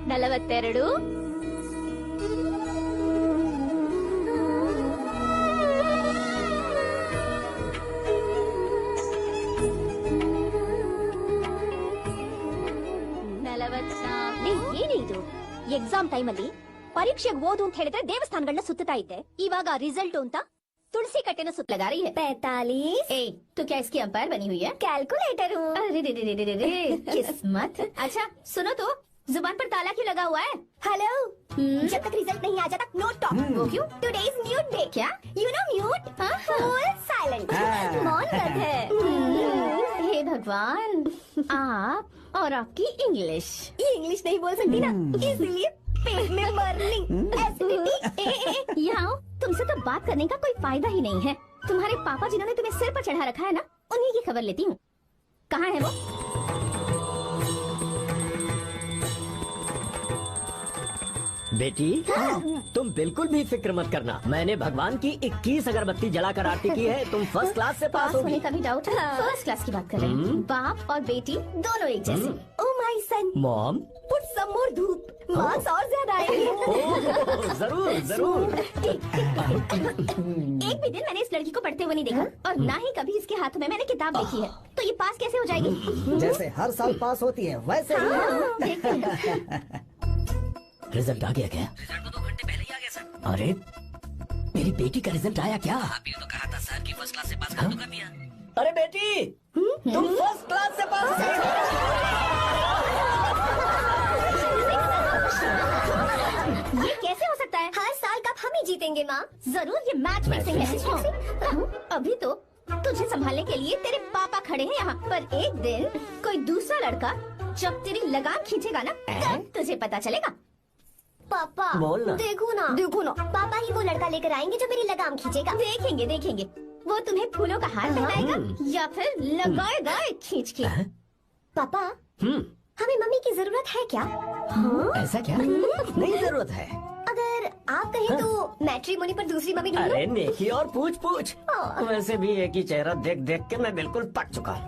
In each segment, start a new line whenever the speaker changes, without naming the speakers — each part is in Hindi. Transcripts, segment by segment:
42
ಏನಿದು ಎಕ್ಸಾಮ್ ಟೈಮ್ ಅಲ್ಲಿ ಪರೀಕ್ಷೆಗೆ ಓದು ಅಂತ ಹೇಳಿದ್ರೆ ದೇವಸ್ಥಾನಗಳನ್ನ ಸುತ್ತಾ ಇದ್ದೆ, ಇವಾಗ ರಿಸಲ್ಟ್ ಅಂತ तुलसी कट्टे ने सुत लगा रही है।
45 तो क्या इसकी अंपायर बनी हुई है?
कैलकुलेटर हूँ।
अरे रे किस्मत। अच्छा सुनो तो, जुबान पर ताला क्यों लगा हुआ है?
हेलो, जब तक रिजल्ट नहीं आ जाता नो टॉक।
वो क्यों?
Today is mute day.
क्या?
You know mute, full silent, मौन व्रत है।
हे भगवान, आप और आपकी इंग्लिश।
ये इंग्लिश नहीं बोल सकती ना, इसलिए पेट में बर्निंग, एसिडिटी।
यहाँ तुमसे तो बात करने का कोई फायदा ही नहीं है। तुम्हारे पापा जिन्होंने तुम्हें सिर पर चढ़ा रखा है ना, उन्हीं की खबर लेती हूँ। कहाँ है वो?
बेटी तुम बिल्कुल भी फिक्र मत करना, मैंने भगवान की 21 अगरबत्ती जलाकर आरती की है, तुम फर्स्ट क्लास से पास
होने
होगी।
का भी डाउट है? फर्स्ट क्लास की बात कर रहे हैं। बाप और बेटी दोनों एक जैसे।
Oh my son,
mom
put some more dhoop, marks और ज्यादा आएंगे।
जरूर जरूर।
एक भी दिन मैंने इस लड़की को पढ़ते हुए नहीं देखा, और ना ही कभी इसके हाथ में मैंने किताब देखी है, तो ये पास कैसे हो जाएगी?
जैसे हर साल पास होती है वैसे ही।
देखते हैं।
रिजल्ट आ गया क्या?
रिजल्ट तो 2 घंटे पहले ही आ गया सर।
अरे मेरी बेटी का रिजल्ट आया क्या?
अभी तो कहा था सर कि फर्स्ट क्लास से पास कर दिया।
अरे बेटी तुम फर्स्ट क्लास से पास हो।
ये कैसे हो सकता है?
हर साल कप हम ही जीतेंगे माँ।
जरूर ये मैच फिक्सिंग है। अभी तो तुझे संभालने के लिए तेरे पापा खड़े हैं यहाँ, पर एक दिन कोई दूसरा लड़का जब तेरी लगाम खींचेगा ना, तब तुझे पता चलेगा।
पापा
बोल ना।
देखो ना, पापा ही वो लड़का लेकर आएंगे जो मेरी लगाम खींचेगा।
देखेंगे देखेंगे, वो तुम्हें फूलों का हार पहनाएगा या फिर लगाएगा एक खींच के।
पापा हमें मम्मी की जरूरत है क्या?
ऐसा क्या? नहीं जरूरत है।
अगर आप कहें तो मैट्रिमोनी पर दूसरी मम्मी ढूंढो।
अरे नेकी और पूछ पूछ, वैसे भी एक ही चेहरा देख देख के मैं बिल्कुल पक चुका हूँ।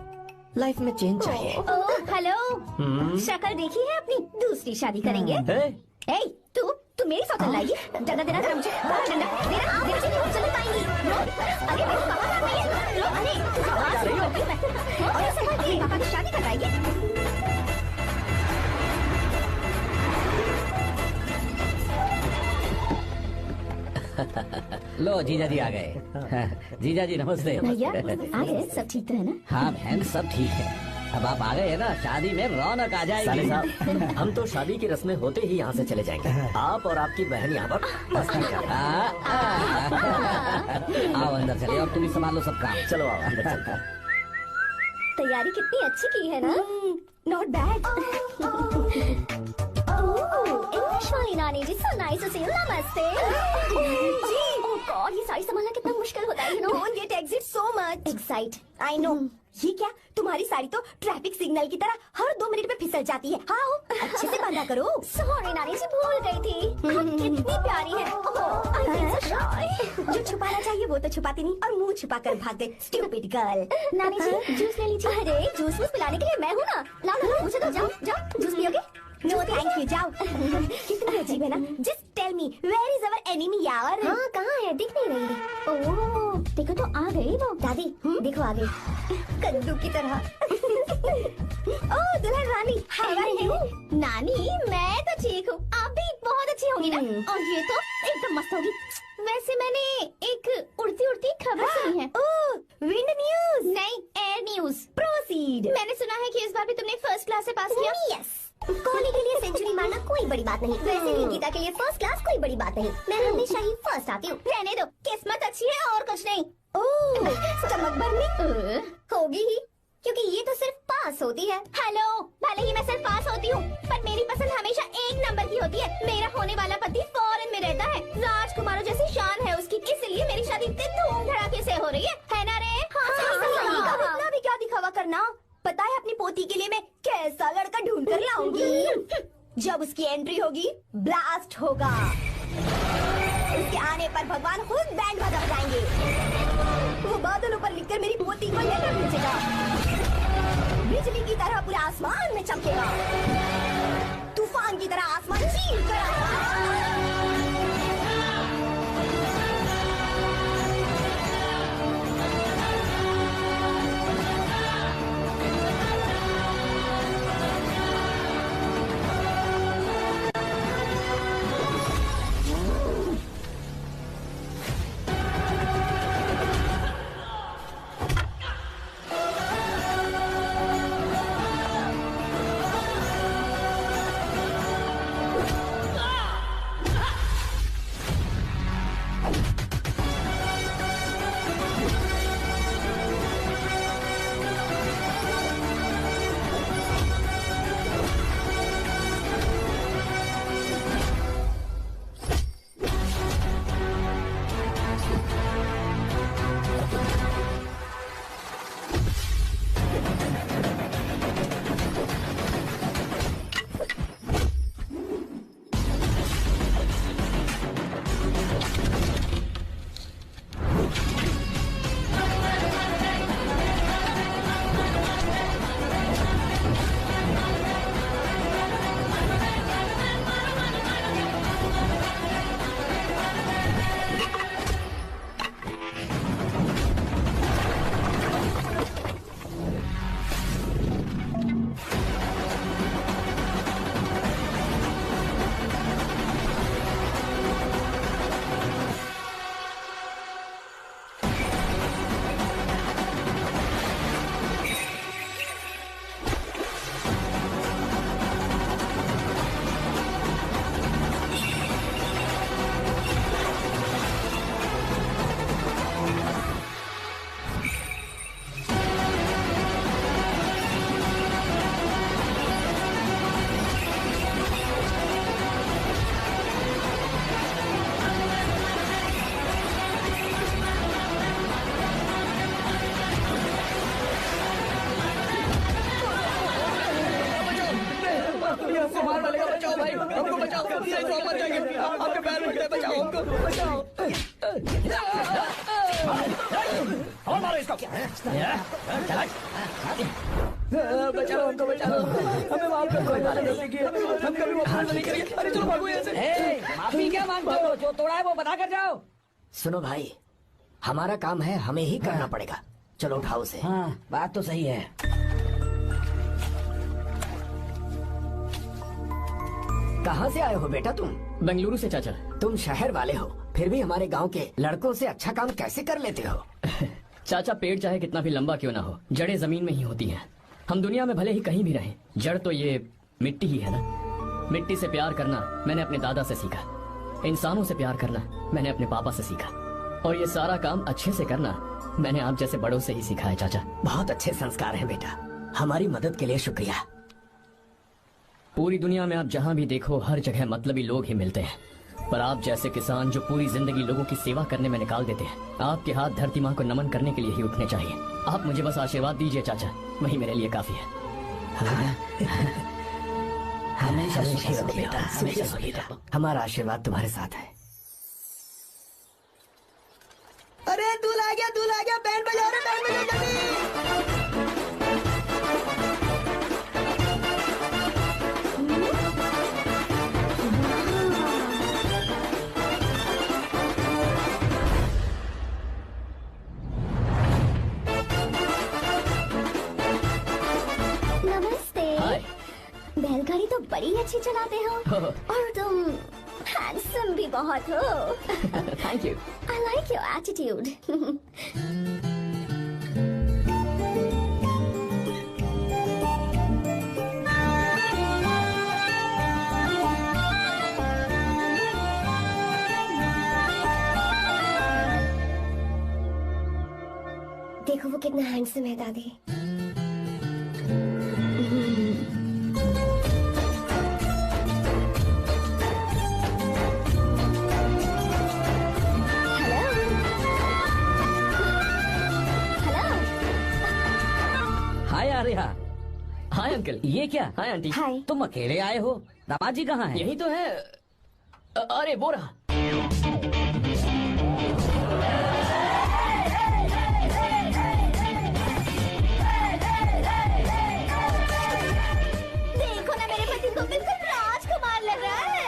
लाइफ में चेंज चाहिए।
ओह हेलो, शक्ल देखी है अपनी? दूसरी शादी करेंगे। ए, तू मेरी सौतन लाएगी? डंडा देना जरा मुझे, डंडा देना। आप चल पाएंगी? अरे मेरे पापा साथ नहीं है। अरे पापा की शादी करवाएगी?
लो जीजा जी आ गए। जीजा जी नमस्ते।
भैया आ गए, सब ठीक तो है ना?
हाँ बहन सब ठीक है। अब आप आ गए है ना, शादी में रौनक आ
साले
जाएगी।
साहब हम तो शादी की रस्में होते ही यहाँ से चले जाएंगे। आप और आपकी बहन यहाँ पर मस्ती कर रहे हैं।
आओ अंदर चले और तुम ही संभाल लो सब काम।
चलो आओ अंदर चलते हैं।
तैयारी कितनी अच्छी की है ना? Not bad. इंग्लिश वाली नानी जी, so nice to see you. नमस्ते जी। ओह गॉड, ये साड़ी संभालना कितना मुश्किल होता है। Don't get excite so much. Excite I know. ये क्या, तुम्हारी साड़ी तो ट्रैफिक सिग्नल की तरह हर 2 मिनट में फिसल जाती है। हाँ अच्छे से बांधा करो। सॉरी नानी जी, भूल गई थी। हम कितनी प्यारी है। जो छुपाना चाहिए वो तो छुपाती नहीं और मुंह छुपा कर भाग दे। Stupid girl. नानी जी जूस ले लीजिए। अरे जूस पिलाने के लिए मैं हूँ ना। लाओ मुझे तो, जाओ जूस पियोगे? नो थैंक यू, जाओ। कितनी अजीब है ना। Just tell me where is our enemy यार? हाँ कहाँ है, दिख नहीं रही। ओह देखो तो आ गई वो। दादी देखो आ गई, कद्दू की तरह। ओह दुल्हन रानी, हाउ आर यू?
नानी मैं तो ठीक हूँ, आप भी बहुत अच्छी होंगी ना? और ये तो एकदम मस्त होगी। वैसे मैंने एक उड़ती उड़ती खबर सुनी है।
ओह विंड न्यूज?
नहीं, एयर न्यूज।
प्रोसीड।
मैंने सुना है कि इस बार भी तुमने फर्स्ट क्लास से पास किया।
यस, कोहली के लिए सेंचुरी मारना कोई बड़ी बात नहीं। वैसे भी गीता के लिए फर्स्ट क्लास कोई बड़ी बात नहीं। मैं हमेशा ही फर्स्ट आती हूँ।
रहने दो, किस्मत अच्छी है और कुछ नहीं।
ओह स्टमक बर्निंग होगी ही, क्योंकि ये तो सिर्फ पास होती है।
हेलो, भले ही मैं सिर्फ पास होती हूँ, पर मेरी पसंद हमेशा 1 नंबर की होती है। मेरा होने वाला पति फॉरेन में रहता है, राजकुमारों जैसी शान है उसकी, इसलिए मेरी शादी इतने धूम धड़ाके से हो रही है ना रे? हाँ,
इतना भी क्या दिखावा करना। पता है अपनी पोती के लिए मैं कैसा लड़का ढूंढ कर लाऊंगी। जब उसकी एंट्री होगी ब्लास्ट होगा। उसके आने पर भगवान खुद बैंड बाजा बजाएंगे। वो बादलों पर लिखकर मेरी पोती को लेकर भेजेगा। बिजली की तरह पूरे आसमान में चमकेगा, तूफान की तरह आसमान
हमको मार डालेगा, बचाओ भाई, हमको बचाओ, नहीं तो हम मर जाएंगे, आपके पैर में गिरे, बचाओ हमको, बचाओ। और मारो इसको, बचाओ हमको, बचाओ, हमें माफ कर दो, हम कभी वापस नहीं करेंगे। अरे चलो भागो यहाँ से।
माफी क्या मांगते हो? जो तोड़ा है वो बता कर जाओ। सुनो भाई, हमारा काम है, हमें ही करना पड़ेगा। चलो उठाओ उसे।
हाँ, बात तो सही है।
कहाँ से आए हो बेटा तुम?
बेंगलुरु से चाचा।
तुम शहर वाले हो, फिर भी हमारे गांव के लड़कों से अच्छा काम कैसे कर लेते हो?
चाचा, पेड़ चाहे कितना भी लंबा क्यों ना हो, जड़ें जमीन में ही होती हैं। हम दुनिया में भले ही कहीं भी रहें, जड़ तो ये मिट्टी ही है ना। मिट्टी से प्यार करना मैंने अपने दादा से सीखा, इंसानों से प्यार करना मैंने अपने पापा से सीखा, और ये सारा काम अच्छे से करना मैंने आप जैसे बड़ों से ही सीखा है चाचा।
बहुत अच्छे संस्कार हैं बेटा, हमारी मदद के लिए शुक्रिया।
पूरी दुनिया में आप जहाँ भी देखो हर जगह मतलबी लोग ही मिलते हैं, पर आप जैसे किसान जो पूरी जिंदगी लोगों की सेवा करने में निकाल देते हैं, आपके हाथ धरती माँ को नमन करने के लिए ही उठने चाहिए। आप मुझे बस आशीर्वाद दीजिए चाचा, वही मेरे लिए काफी है।
हमेशा सुखी रहो बेटा, हमेशा सुखी रहो। हमारा आशीर्वाद तुम्हारे साथ है।
अरे दूल्हा आ गया, बैंड बजाओ रे, बैंड बजाओ जल्दी।
नमस्ते।
हाय।
बैलगाड़ी तो बड़ी अच्छी चलाते हो, और तुम हैंडसम भी बहुत हो।
Thank you.
I like your attitude. देखो वो कितना हैंडसम है दादी।
हाय आर्या।
Hi uncle.
ये क्या?
Hi aunty.
हाय।
तुम अकेले आए हो? दामाद जी कहाँ है?
यही तो है। अरे वो रहा।
देखो ना मेरे पति को बिल्कुल राजकुमार लग रहा है।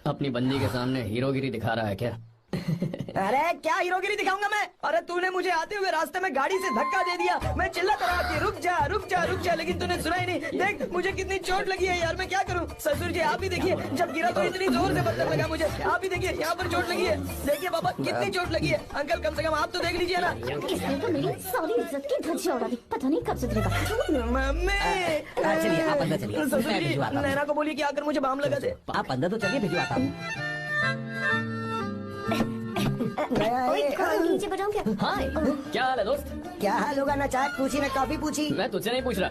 अपनी बंदी के सामने हीरोगिरी दिखा रहा है क्या?
अरे क्या हीरोगिरी दिखाऊंगा मैं? अरे तूने मुझे आते हुए रास्ते में गाड़ी से धक्का दे दिया, मैं चिल्लाता रहा कि रुक जा रुक जा रुक जा, लेकिन तूने सुना ही नहीं। देख मुझे कितनी चोट लगी है यार, मैं क्या करूं? ससुर जी आप ही देखिए, जब गिरा तो इतनी जोर से पत्थर लगा मुझे। आप ही देखिए यहाँ पर चोट लगी है, देखिए पापा कितनी चोट लगी है। अंकल कम से कम आप तो देख लीजिए ना।
किसने तो मेरी सारी इज्जत की धज्जियां उड़ा दी, पता नहीं कब सुधरेगा।
मम्मी
चलिए आप अंदर चलिए,
ससुर
मैं
जी
भिजवाता हूँ।
नैना को बोलिए कि आकर मुझे बाम लगा दे।
आप अंदर तो चलिए, भिजवाता हूँ।
नीचे बताऊं क्या?
हाय, क्या हाल है दोस्त?
क्या हाल होगा ना, चाय पूछी ना कॉफी पूछी।
मैं तुझसे नहीं पूछ रहा।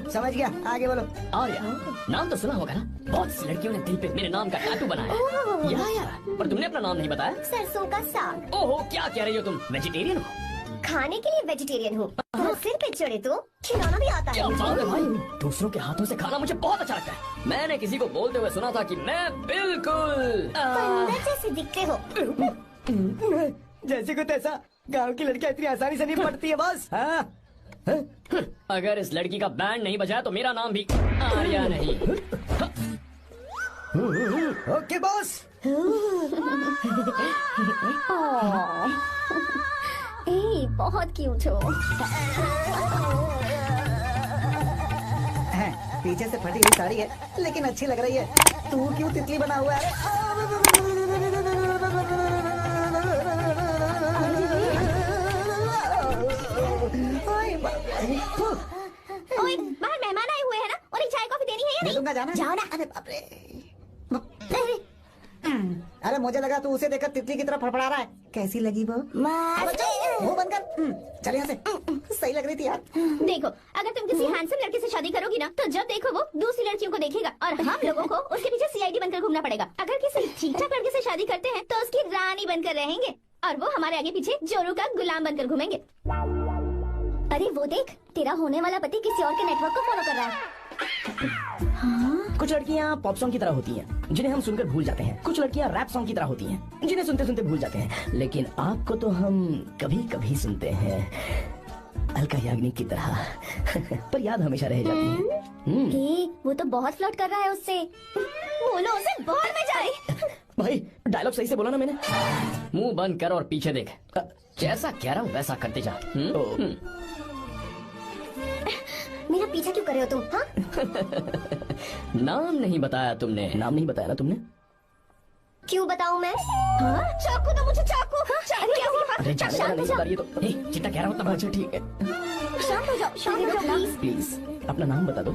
समझ गया, आगे बोलो।
आर्या, नाम तो सुना होगा ना? बहुत सी लड़कियों ने दिल पे मेरे नाम का टैटू बनाया है। यार, पर तुमने अपना नाम नहीं बताया।
सरसों का साग।
ओहो, क्या कह रही हो तुम? वेजिटेरियन हो?
खाने के लिए वेजिटेरियन हूँ, और सिर पे चढ़े तो खिलाना भी आता
क्या
है।
बात है भाई, दूसरों के हाथों से खाना मुझे बहुत अच्छा लगता है। मैंने किसी को बोलते हुए सुना था कि मैं बिल्कुल
बंदर जैसे दिखते हो।
जैसे को तैसा, गांव की लड़कियां इतनी आसानी से नहीं पड़ती है बस। हाँ
अगर इस लड़की का बैंड नहीं बजाया तो मेरा नाम भी आर्या नहीं।
Okay boss.
ए, बहुत क्यूट हो।
पीछे से फटी हुई साड़ी है, लेकिन अच्छी लग रही है। तू क्यों तितली बना हुआ है?
ओए, बाहर मेहमान आए हुए हैं ना, और एक चाय कॉफी देनी है या
दे
नहीं?
दूंगा, जाना।
जाओ ना।
अरे बाप रे। अरे मुझे लगा तू उसे देखकर तितली की तरह फड़फड़ा रहा है। कैसी लगी वो? मुंह बंद कर। चल यहाँ से। सही लग रही थी यार।
देखो, अगर तुम किसी हैंडसम लड़के से शादी करोगी ना, तो जब देखो वो दूसरी लड़कियों को देखेगा, और हम लोगों को उसके पीछे सीआईडी बनकर घूमना पड़ेगा। अगर किसी ठीक ठाक लड़के से शादी करते हैं तो उसकी रानी बनकर रहेंगे, और वो हमारे आगे पीछे जोरू का गुलाम बनकर घूमेंगे। अरे वो देख, तेरा होने वाला पति किसी और के नेटवर्क को फॉलो कर रहा है।
कुछ लड़कियाँ पॉप सॉन्ग की तरह होती हैं, जिन्हें हम सुनकर भूल जाते हैं। कुछ लड़कियाँ रैप सॉन्ग की तरह होती हैं, जिन्हें सुनते सुनते भूल जाते हैं। लेकिन आपको तो हम कभी कभी सुनते हैं अलका याग्निक की तरह पर याद हमेशा रह जाती है।
हे, वो तो बहुत फ्लर्ट कर रहा है उससे। बोलो उसे बाहर में जाए।
भाई डायलॉग सही से बोला ना मैंने।
मुंह बंद कर और पीछे देख। जैसा कह रहा हूँ वैसा करते जा।
मेरा पीछा क्यों कर रहे हो तुम? हाँ?
नाम नहीं बताया तुमने।
नाम नहीं बताया ना तुमने?
क्यों बताऊं मैं? हाँ? चाकू दो मुझे, चाकू।
अरे जाने वाला नहीं बता रही है तो
जितना कह रहा हूँ उतना
अच्छा ठीक है।
शांत हो जाओ, शांत हो जाओ प्लीज।
प्लीज अपना नाम बता दो।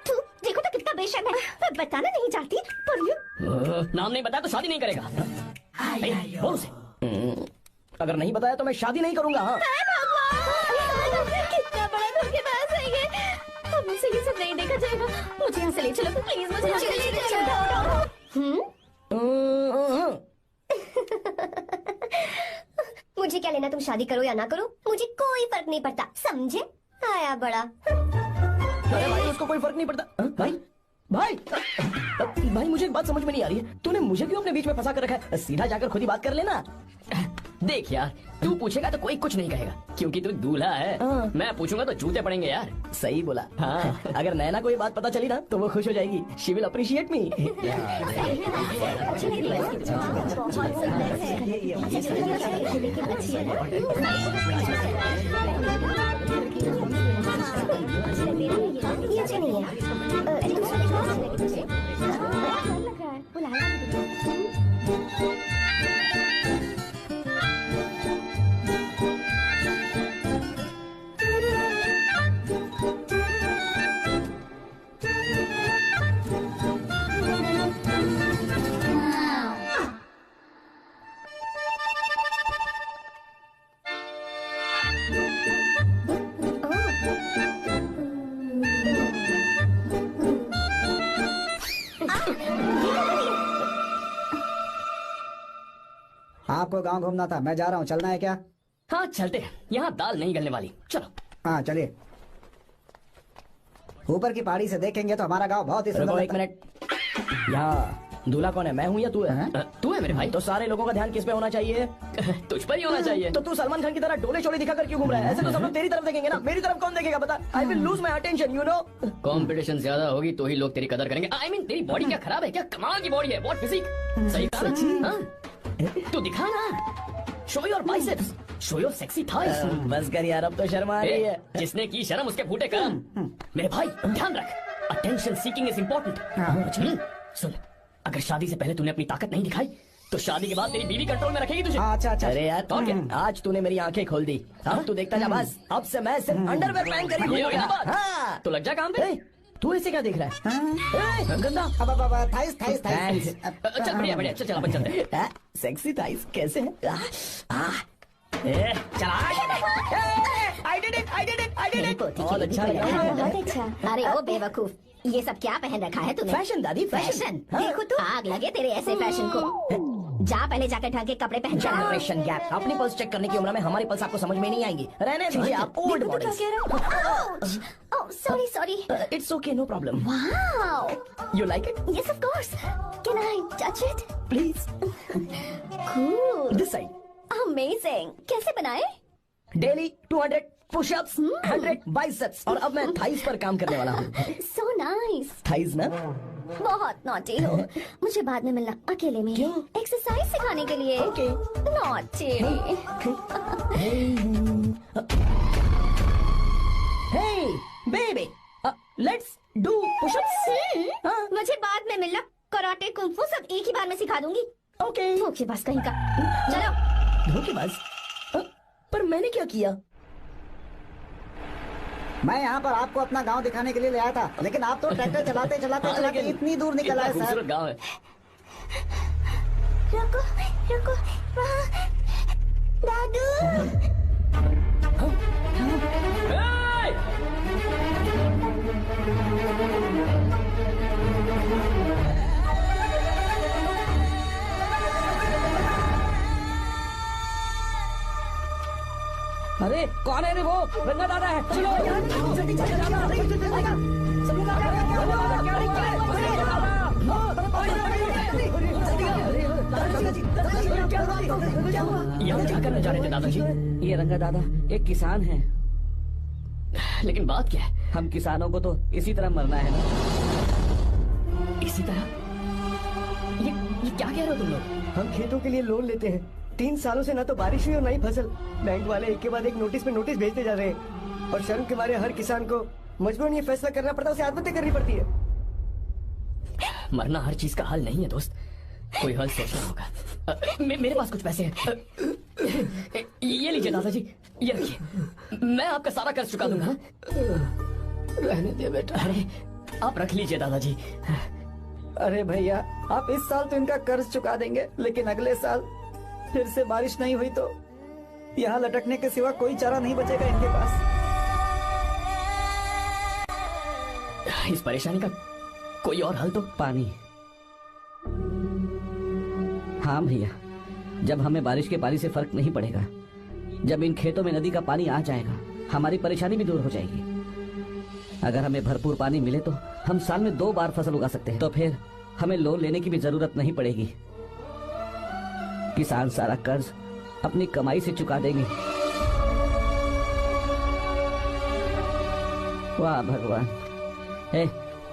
तू देखो तो कितना बेशर्म है। मैं बताना नहीं चाहती पर ये
नाम नहीं बताया तो शादी नहीं करेगा। बोल उसे।
अगर नहीं बताया तो मैं शादी नहीं करूंगा। हाँ
कितना बड़ा धोखेबाज है ये। अब मुझसे ये सब नहीं देखा जाएगा। मुझे यहाँ से ले चलो प्लीज, मुझे यहाँ से ले चलो। मुझे क्या लेना तुम शादी करो या ना करो, मुझे कोई फर्क नहीं पड़ता, समझे? आया बड़ा।
अरे भाई उसको कोई फर्क नहीं पड़ता। भाई भाई भाई मुझे एक बात समझ में नहीं आ रही है, तूने मुझे क्यों अपने बीच में फंसा कर रखा है? सीधा जाकर खुद ही बात कर लेना।
देख यार, तू पूछेगा तो कोई कुछ नहीं कहेगा क्योंकि तू दूल्हा है। मैं पूछूंगा तो जूते पड़ेंगे यार।
सही बोला। हाँ अगर नैना को ये बात पता चली ना तो वो खुश हो जाएगी। शी विल अप्रिशिएट मी।
ये अच्छी नहीं है। दूसरा
आपको गांव घूमना था, मैं जा रहा हूँ, चलना है क्या?
हाँ चलते हैं, यहाँ दाल नहीं गलने वाली। चलो।
हाँ चलिए। ऊपर की पहाड़ी से देखेंगे तो हमारा गांव बहुत ही सुंदर
रुको एक मिनट। यहाँ दूल्हा कौन है, मैं हूँ या तू है?
तू है मेरे भाई।
तो सारे लोगों का ध्यान किस पे होना चाहिए?
तुझ पर ही होना चाहिए।
तो तू सलमान खान की तरह डोले चोले दिखाकर क्यों घूम रहा है? ऐसे तो सब लोग तेरी तरफ देखेंगे ना, मेरी तरफ कौन देखेगा बता? I will lose my attention you know.
Competition ज्यादा होगी तो ही लोग तेरी कदर करेंगे। आई मीन तेरी बॉडी क्या खराब है क्या? कमाल की बॉडी है, व्हाट फिजिक। सही कहा ना? तू दिखा ना, show your biceps, show your sexy thighs.
बस कर यार, अब तो शर्मा आ रही है।
जिसने की शर्म उसके फूटे कर्म। मेरे भाई ध्यान रख, अटेंशन सीकिंग इज इम्पोर्टेंट। सुन, अगर शादी से पहले तूने अपनी ताकत नहीं दिखाई तो शादी के बाद तेरी बीवी कंट्रोल में रखेगी तुझे।
अच्छा अच्छा।
अरे यार
और क्या?
आज तूने मेरी आंखें खोल दी। अब तू देखता जा बस, अब से मैं सिर्फ अंडरवेयर पहन कर ही
ये हुई ना बात?
हाँ।
तो लग जा काम पे।
ए, तू ऐसे क्या देख रहा है? गंदा।
अब थाइस थाइस थाइस।
चल बढ़िया बढ़िया, चल अपन चलते हैं।
सेक्सी थाइस कैसे है?
चला।
I did it, I did it, I did it. बहुत अच्छा लगा।
बहुत अच्छा।
अरे ओ बेवकूफ, ये सब क्या पहन रखा है तूने?
फैशन दादी, फैशन।
फैशन।
हाँ।
देखो तू, आग लगे तेरे ऐसे फैशन को। जा पहले जाकर ढंग के कपड़े पहन जा।
Generation gap. अपनी पल्स चेक करने की उम्र में हमारी पल्स आपको समझ में नहीं आएंगी। रहने दीजिए, आप old model.
Sorry sorry.
It's okay, no problem.
Wow.
You like it?
Yes, of course. Can I touch it?
Please
Cool.
This side.
Amazing. कैसे बनाए?
डेली 200 पुशअप्स, 100 बाइसेप्स, और अब मैं थाइस पर काम करने वाला हूँ।
So nice.
थाइस ना?
बहुत नॉटी हो। मुझे बाद में मिलना अकेले में।
क्यों?
एक्सरसाइज सिखाने के लिए।
Okay.
Naughty.
Hey, baby, let's do push-ups. हाँ।
मुझे बाद में मिलना, कराटे कुंफू सब एक ही बार में सिखा दूंगी।
Okay.
धोखेबाज कहीं का। चलो।
धोखेबाज? पर मैंने क्या किया?
मैं यहाँ पर आपको अपना गांव दिखाने के लिए ले आया था, लेकिन आप तो ट्रैक्टर चलाते चलाते चलाते इतनी दूर निकल आए सर।
खूबसूरत गाँव है।
रुको रुको, वहाँ दादू।
अरे कौन है रे वो? गंगा दादा है। चलो जल्दी जल्दी सब लोग
यहाँ क्या करने जा रहे थे दादाजी?
ये रंगा दादा एक किसान है।
लेकिन बात क्या है?
हम किसानों को तो इसी तरह मरना है ना।
इसी तरह? ये क्या कह रहे हो तुम लोग?
हम खेतों के लिए लोन लेते हैं। 3 सालों से ना तो बारिश हुई और ना ही फसल। बैंक वाले एक के बाद एक नोटिस पे नोटिस भेजते जा रहे हैं और शर्म के मारे हर किसान को मजबूरन ये फैसला करना पड़ता है, उसे आत्महत्या करनी पड़ती है।
मरना हर चीज का हल नहीं है दोस्त, कोई हल सोचना होगा। मेरे पास कुछ पैसे हैं। ये लीजिए दादाजी, ये रखिए, मैं आपका सारा कर्ज चुका दूंगा।
रहने दे बेटा।
अरे आप रख लीजिए दादाजी।
अरे भैया, आप इस साल तो इनका कर्ज चुका देंगे, लेकिन अगले साल फिर से बारिश नहीं हुई तो यहाँ लटकने के सिवा कोई चारा नहीं बचेगा इनके पास।
इस परेशानी का कोई और हल तो?
पानी। हाँ भैया, जब हमें बारिश के पानी से फर्क नहीं पड़ेगा, जब इन खेतों में नदी का पानी आ जाएगा, हमारी परेशानी भी दूर हो जाएगी। अगर हमें भरपूर पानी मिले तो हम साल में 2 बार फसल उगा सकते हैं, तो फिर हमें लोन लेने की भी जरूरत नहीं पड़ेगी। किसान सारा कर्ज अपनी कमाई से चुका देंगे। वाह भगवान।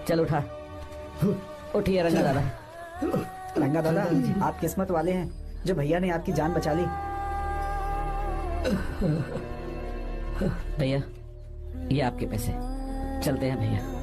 चल उठा, उठिए रंगा दादा।
रंगा दादा, आप किस्मत वाले हैं जो भैया ने आपकी जान बचा ली।
भैया ये आपके पैसे, चलते हैं भैया।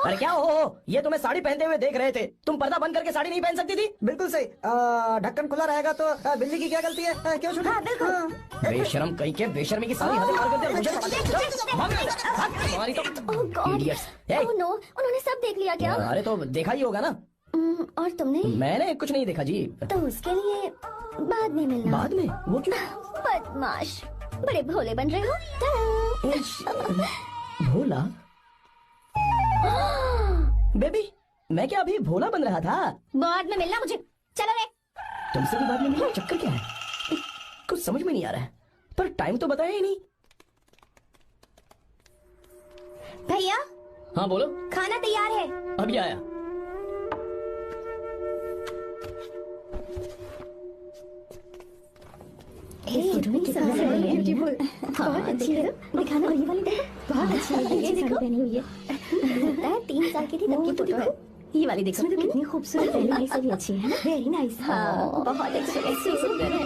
अरे क्या हो, ये तुम्हें साड़ी पहनते हुए देख रहे थे, तुम पर्दा बंद करके साड़ी नहीं पहन सकती थी?
बिल्कुल सही। ढक्कन खुला रहेगा तो बिल्ली की क्या गलती है? क्यों छूटी?
बेशरम कहीं के बेशर्मी की सारी हदें पार करते हो, मुझे तुम्हारी तो idiots।
ओह नो, उन्होंने सब देख लिया क्या?
अरे तो देखा ही होगा ना।
और तुमने?
मैंने कुछ नहीं देखा जी।
तो उसके लिए बाद में मिलना।
बाद में? वो क्यों?
बदमाश, बड़े भोले बन रहे हो।
भोला? बेबी, मैं क्या अभी भोला बन रहा था?
बाद में मिलना मुझे। चलो रे।
तुमसे भी बाद में मिलना? चक्कर क्या है? कुछ समझ में नहीं आ रहा है, पर टाइम तो बताया ही नहीं।
भैया।
हाँ बोलो।
खाना तैयार है।
अभी आया।
ब्यूटीफुल, बहुत अच्छी है। दिखाना, ये वाली देखो, बहुत अच्छी है। ये देखो, पहनी हुई है। लगता है 3 साल की थी तब की फोटो है। ये वाली देखो, कितनी खूबसूरत है। नाइस, भी अच्छी है ना? Very nice. हाँ, बहुत अच्छी है, सुंदर है।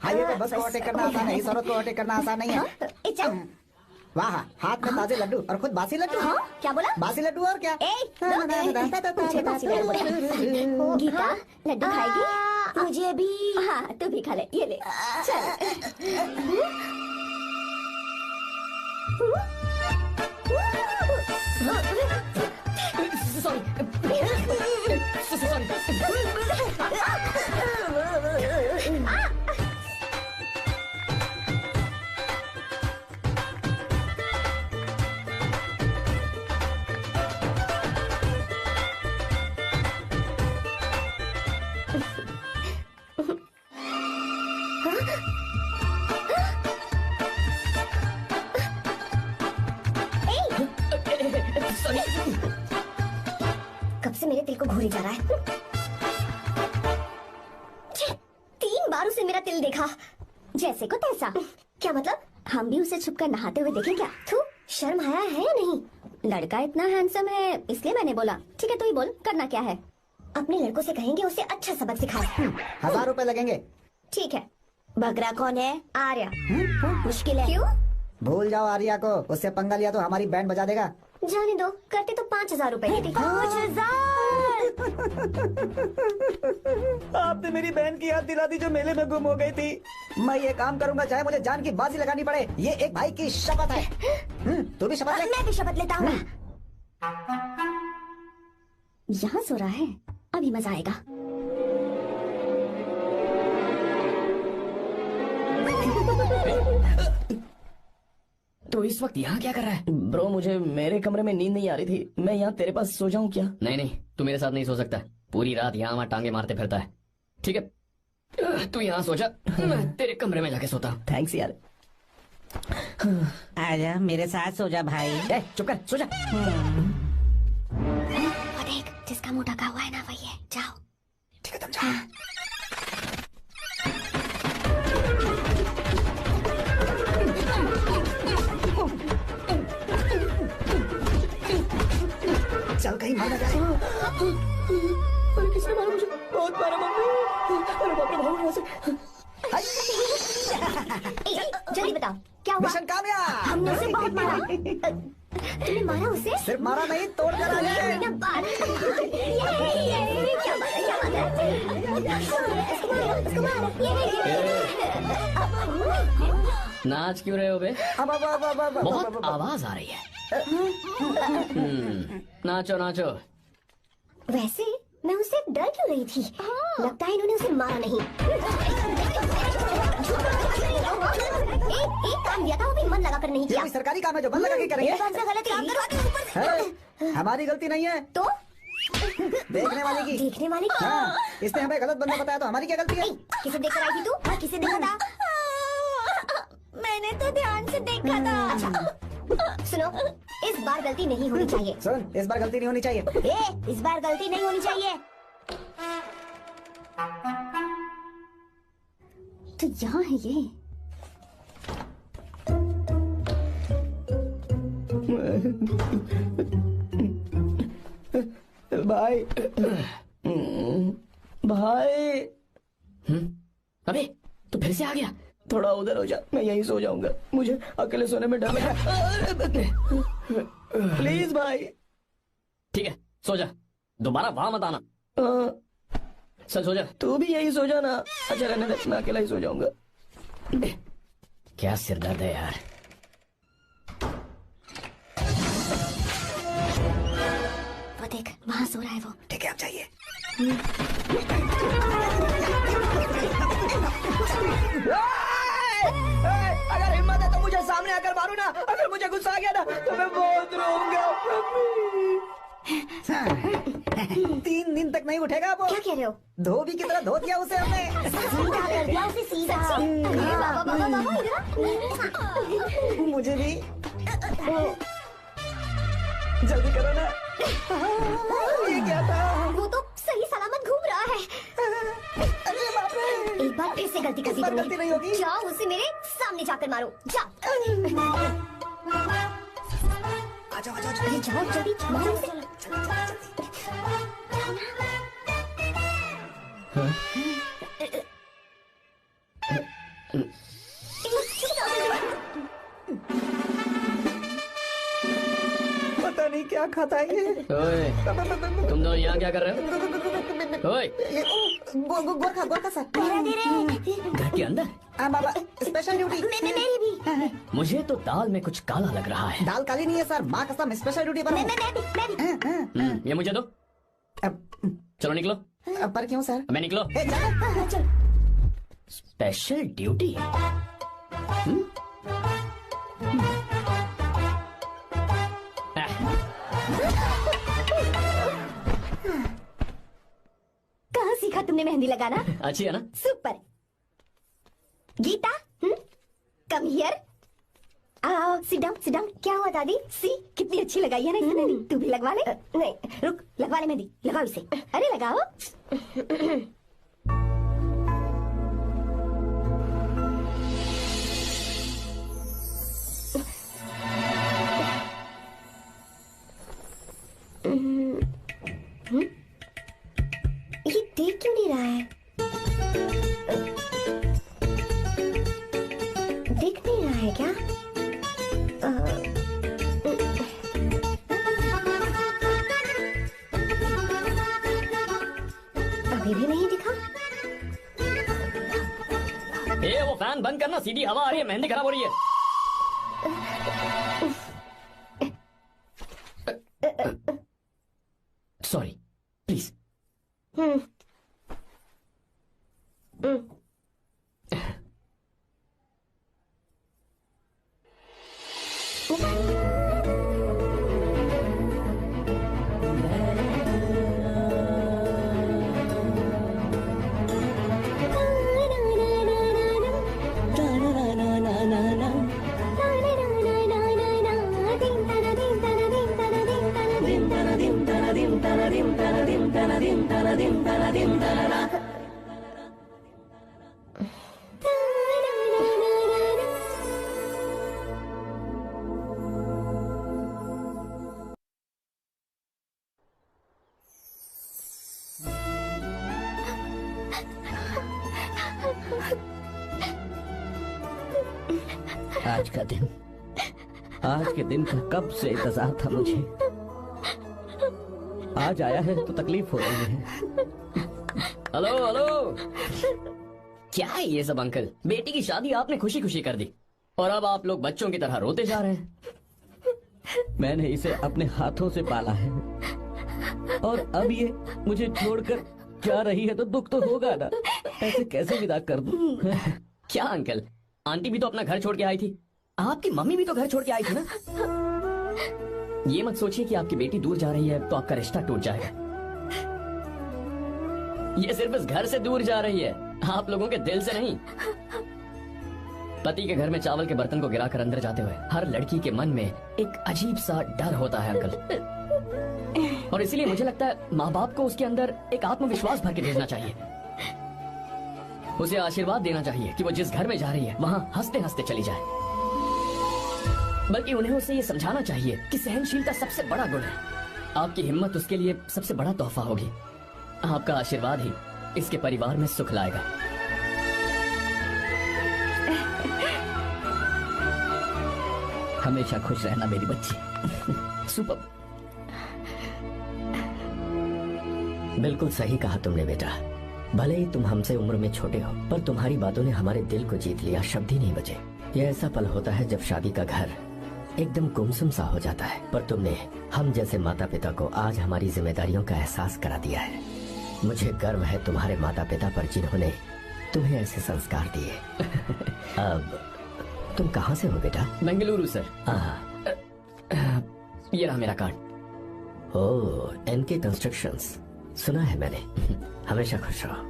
हाईवे पे बस को ओवरटेक करना आसान है, इस औरत को ओवरटेक करना आसान नहीं है। वाह, हाथ में ताजे लड्डू और खुद बासी लड्डू।
हाँ, क्या बोला?
बासी लड्डू और क्या?
मुझे बासी लड्डू बोला। गीता, लड्डू खाएगी? मुझे भी। हाँ, तू भी खा ले, ये ले। चल। कब से मेरे तिल को घूरी जा रहा है। 3 बार उसे मेरा तिल देखा, जैसे को तैसा। क्या मतलब? हम भी उसे छुपकर नहाते हुए देखें क्या? थू, शर्म आया है या नहीं? लड़का इतना हैंडसम है, इसलिए मैंने बोला। ठीक है, तू ही बोल, करना क्या है? अपने लड़कों से कहेंगे उसे अच्छा सबक सिखाए।
1000 रुपए लगेंगे।
ठीक है। बगरा कौन है? आर्या। मुश्किल है। क्यों?
भूल जाओ आर्या को, उससे पंगा लिया तो हमारी बैंड बजा देगा।
जाने दो, करते तो 5,000 रुपए की थी। 5,000।
आपने मेरी बहन की याद दिला दी जो मेले में गुम हो गई थी।
मैं ये काम करूंगा चाहे मुझे जान की बाजी लगानी पड़े, ये एक भाई की शपथ है। तू भी शपथ ले।
मैं भी शपथ लेता हूँ। यहाँ सो रहा है, अभी मजा आएगा।
तो इस वक्त यहाँ क्या कर रहा है? ब्रो, मुझे मेरे कमरे में नींद नहीं आ रही थी, मैं यहाँ तेरे पास सो जाऊँ क्या? नहीं नहीं, तू मेरे साथ नहीं सो सकता, पूरी रात यहाँ वहाँ टांगे मारते फिरता है। ठीक है, तू यहाँ सो जा, मैं तेरे कमरे में जाके सोता हूँ।
थैंक्स यार।
आजा मेरे साथ सो जा भाई।
चुप कर, सो जा।
वो देख, जिसका मुंह ढका हुआ है ना वही है। जाओ।
ठीक है तुम जाओ। चल कहीं मार ना जाए।
अरे किसने मारा मुझे? बहुत मारा मम्मी। अरे बाप रे, भागो यहाँ से।
जल्दी बताओ क्या हुआ?
मिशन कामयाब।
हमने उसे बहुत मारा। तुमने मारा उसे?
सिर्फ मारा नहीं, तोड़ कर आ गए।
क्या बात है? क्या बात है? इसको मारो।
नाच क्यों रहे हो बे? बहुत
अब
आवाज आ रही है। नाचो नाचो।
वैसे मैं उससे डर क्यों रही थी? लगता है इन्होंने उसे मारा नहीं। एक काम दिया था, वो भी मन लगा कर नहीं
ये
किया।
कोई सरकारी काम है जो बंद लगा के करेंगे?
ये बात से गलत काम करो।
है, हमारी गलती नहीं है,
तो
देखने वाले की।
देखने वाले की।
हाँ, इसने हमें गलत बंदा बताया तो हमारी क्या गलती है?
किसे देखकर आई थी तू? हाँ, किसे देखा था? मैंने तो ध्यान से देखा था। अच्छा, सुनो, इस बार गलती नहीं होनी चाहिए।
सुन, इस बार गलती नहीं होनी चाहिए।
इस बार गलती नहीं होनी चाहिए। तो यहाँ है ये।
भाई भाई।
अबे, तू फिर से आ गया?
थोड़ा उधर हो जा, मैं यहीं सो जाऊंगा, मुझे अकेले सोने में डर लगता। प्लीज भाई।
ठीक है, सो जा, दोबारा वहां मत आना। चल सो जा।
तू भी यहीं सो जाना। अच्छा रहने दे, मैं अकेला ही सो जाऊंगा।
क्या सिरदर्द है यार।
वो देख, वहाँ सो रहा है वो।
ठीक है, अब चाहिए।
अगर हिम्मत है तो मुझे सामने आकर मारो ना। अगर मुझे गुस्सा आ गया ना तो मैं बहुत रोऊंगा।
3 दिन तक नहीं उठेगा वो।
क्या कह रहे हो?
धोबी की तरह धो दिया उसे हमने।
सीधा कर दिया उसे, सीधा। अरे बाबा, बाबा, बाबा, इधर आ।
मुझे भी
जल्दी करो ना। ये क्या था?
वो तो सही सलामत घूम रहा है।
अरे बाप रे।
एक बार फिर से गलती कर दी
इस बार
तुमने।
गलती नहीं होगी।
जाओ, उसे मेरे सामने जाकर मारो। जाओ।
आ जाओ,
अरे जाओ, जल्दी मारो उसे।
पता नहीं क्या खाता है ये।
ओए, तुम दोनों यहाँ क्या कर रहे हो? ओए,
गोरखा सर।
घर के अंदर?
हाँ बाबा, स्पेशल ड्यूटी।
मेरी भी।
मुझे तो दाल में कुछ काला लग रहा है।
दाल काली नहीं है सर, माँ कसम स्पेशल ड्यूटी पर हूँ।
मैं भी।
ये मुझे दो। चलो निकलो।
पर क्यों सर?
मैं निकलो।
ए, जा।
चल।
Special duty.
कहाँ सीखा तुमने मेहंदी लगाना?
अच्छी है ना?
Super. Geeta, come here. Sit down. क्या हुआ दादी? सी कितनी अच्छी लगाई है ना इसने मेहंदी। तू भी लगवा ले। नहीं, रुक, लगवा ले मेहंदी। लगाओ इसे। अरे लगाओ। ये देख क्यों नहीं रहा है? देख नहीं रहा है क्या?
वो फैन बंद करना, सीधी हवा आ रही है, मेहंदी खराब हो रही है। Sorry, please.
आज के दिन का कब से इंतजार था मुझे। आज आया है तो तकलीफ हो रही है।
हेलो हेलो, क्या है ये सब अंकल? बेटी की शादी आपने खुशी खुशी कर दी और अब आप लोग बच्चों की तरह रोते जा रहे हैं।
मैंने इसे अपने हाथों से पाला है और अब ये मुझे छोड़कर जा रही है तो दुख तो होगा ना। ऐसे कैसे विदा कर दूं?
क्या अंकल, आंटी भी तो अपना घर छोड़ के आई थी, आपकी मम्मी भी तो घर छोड़ के आई थी ना। ये मत सोचिए कि आपकी बेटी दूर जा रही है तो आपका रिश्ता टूट जाएगा। ये सिर्फ इस घर से दूर जा रही है, आप लोगों के दिल से नहीं। पति के घर में चावल के बर्तन को गिराकर अंदर जाते हुए हर लड़की के मन में एक अजीब सा डर होता है अंकल, और इसीलिए मुझे लगता है माँ बाप को उसके अंदर एक आत्मविश्वास भर के भेजना चाहिए। उसे आशीर्वाद देना चाहिए कि वो जिस घर में जा रही है वहाँ हंसते हंसते चली जाए। बल्कि उन्हें उसे ये समझाना चाहिए कि सहनशीलता सबसे बड़ा गुण है। आपकी हिम्मत उसके लिए सबसे बड़ा तोहफा होगी। आपका आशीर्वाद ही इसके परिवार में सुख लाएगा।
हमेशा खुश रहना मेरी बच्ची।
सुपर।
बिल्कुल सही कहा तुमने बेटा। भले ही तुम हमसे उम्र में छोटे हो, पर तुम्हारी बातों ने हमारे दिल को जीत लिया, शब्द ही नहीं बचे। यह ऐसा पल होता है जब शादी का घर एकदम गुमसुम सा हो जाता है, पर तुमने हम जैसे माता पिता को आज हमारी जिम्मेदारियों का एहसास करा दिया है। मुझे गर्व है तुम्हारे माता पिता पर जिन्होंने तुम्हें ऐसे संस्कार दिए। अब तुम कहाँ से हो बेटा?
बेंगलुरु सर। ये रहा मेरा कार्ड।
ओह, एनके कंस्ट्रक्शंस, सुना है मैंने। हमेशा खुश रहो।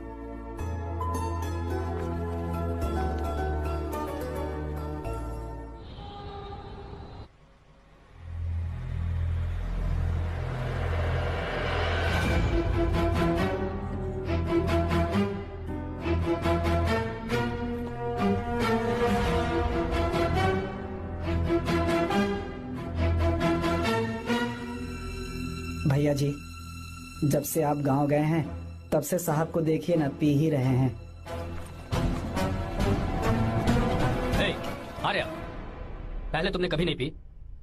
भैया जी, जब से आप गांव गए हैं तब से साहब को देखिए ना, पी ही रहे हैं।
आर्या, पहले तुमने कभी नहीं पी,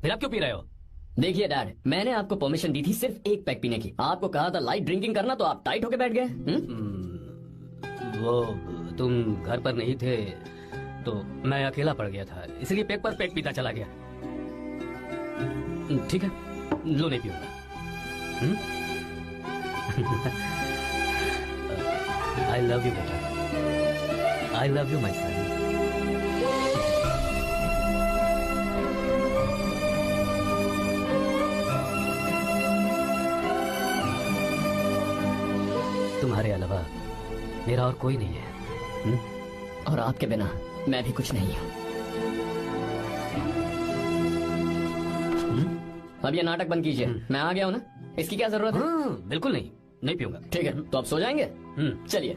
फिर आप क्यों पी रहे हो? देखिए डैड, मैंने आपको परमिशन दी थी सिर्फ एक पैक पीने की। आपको कहा था लाइट ड्रिंकिंग करना, तो आप टाइट होके बैठ गए।
वो तुम घर पर नहीं थे तो मैं अकेला पड़ गया था, इसलिए पैक पर पैक पीता चला गया। ठीक है, लो नहीं पीऊंगा। I love you बेटा, I love you my son। तुम्हारे अलावा मेरा और कोई नहीं है।
और आपके बिना मैं भी कुछ नहीं हूँ। अब ये नाटक बंद कीजिए, मैं आ गया हूँ ना, इसकी क्या जरूरत है?
बिल्कुल नहीं, नहीं पीऊंगा।
ठीक है, तो आप सो जाएंगे? चलिए।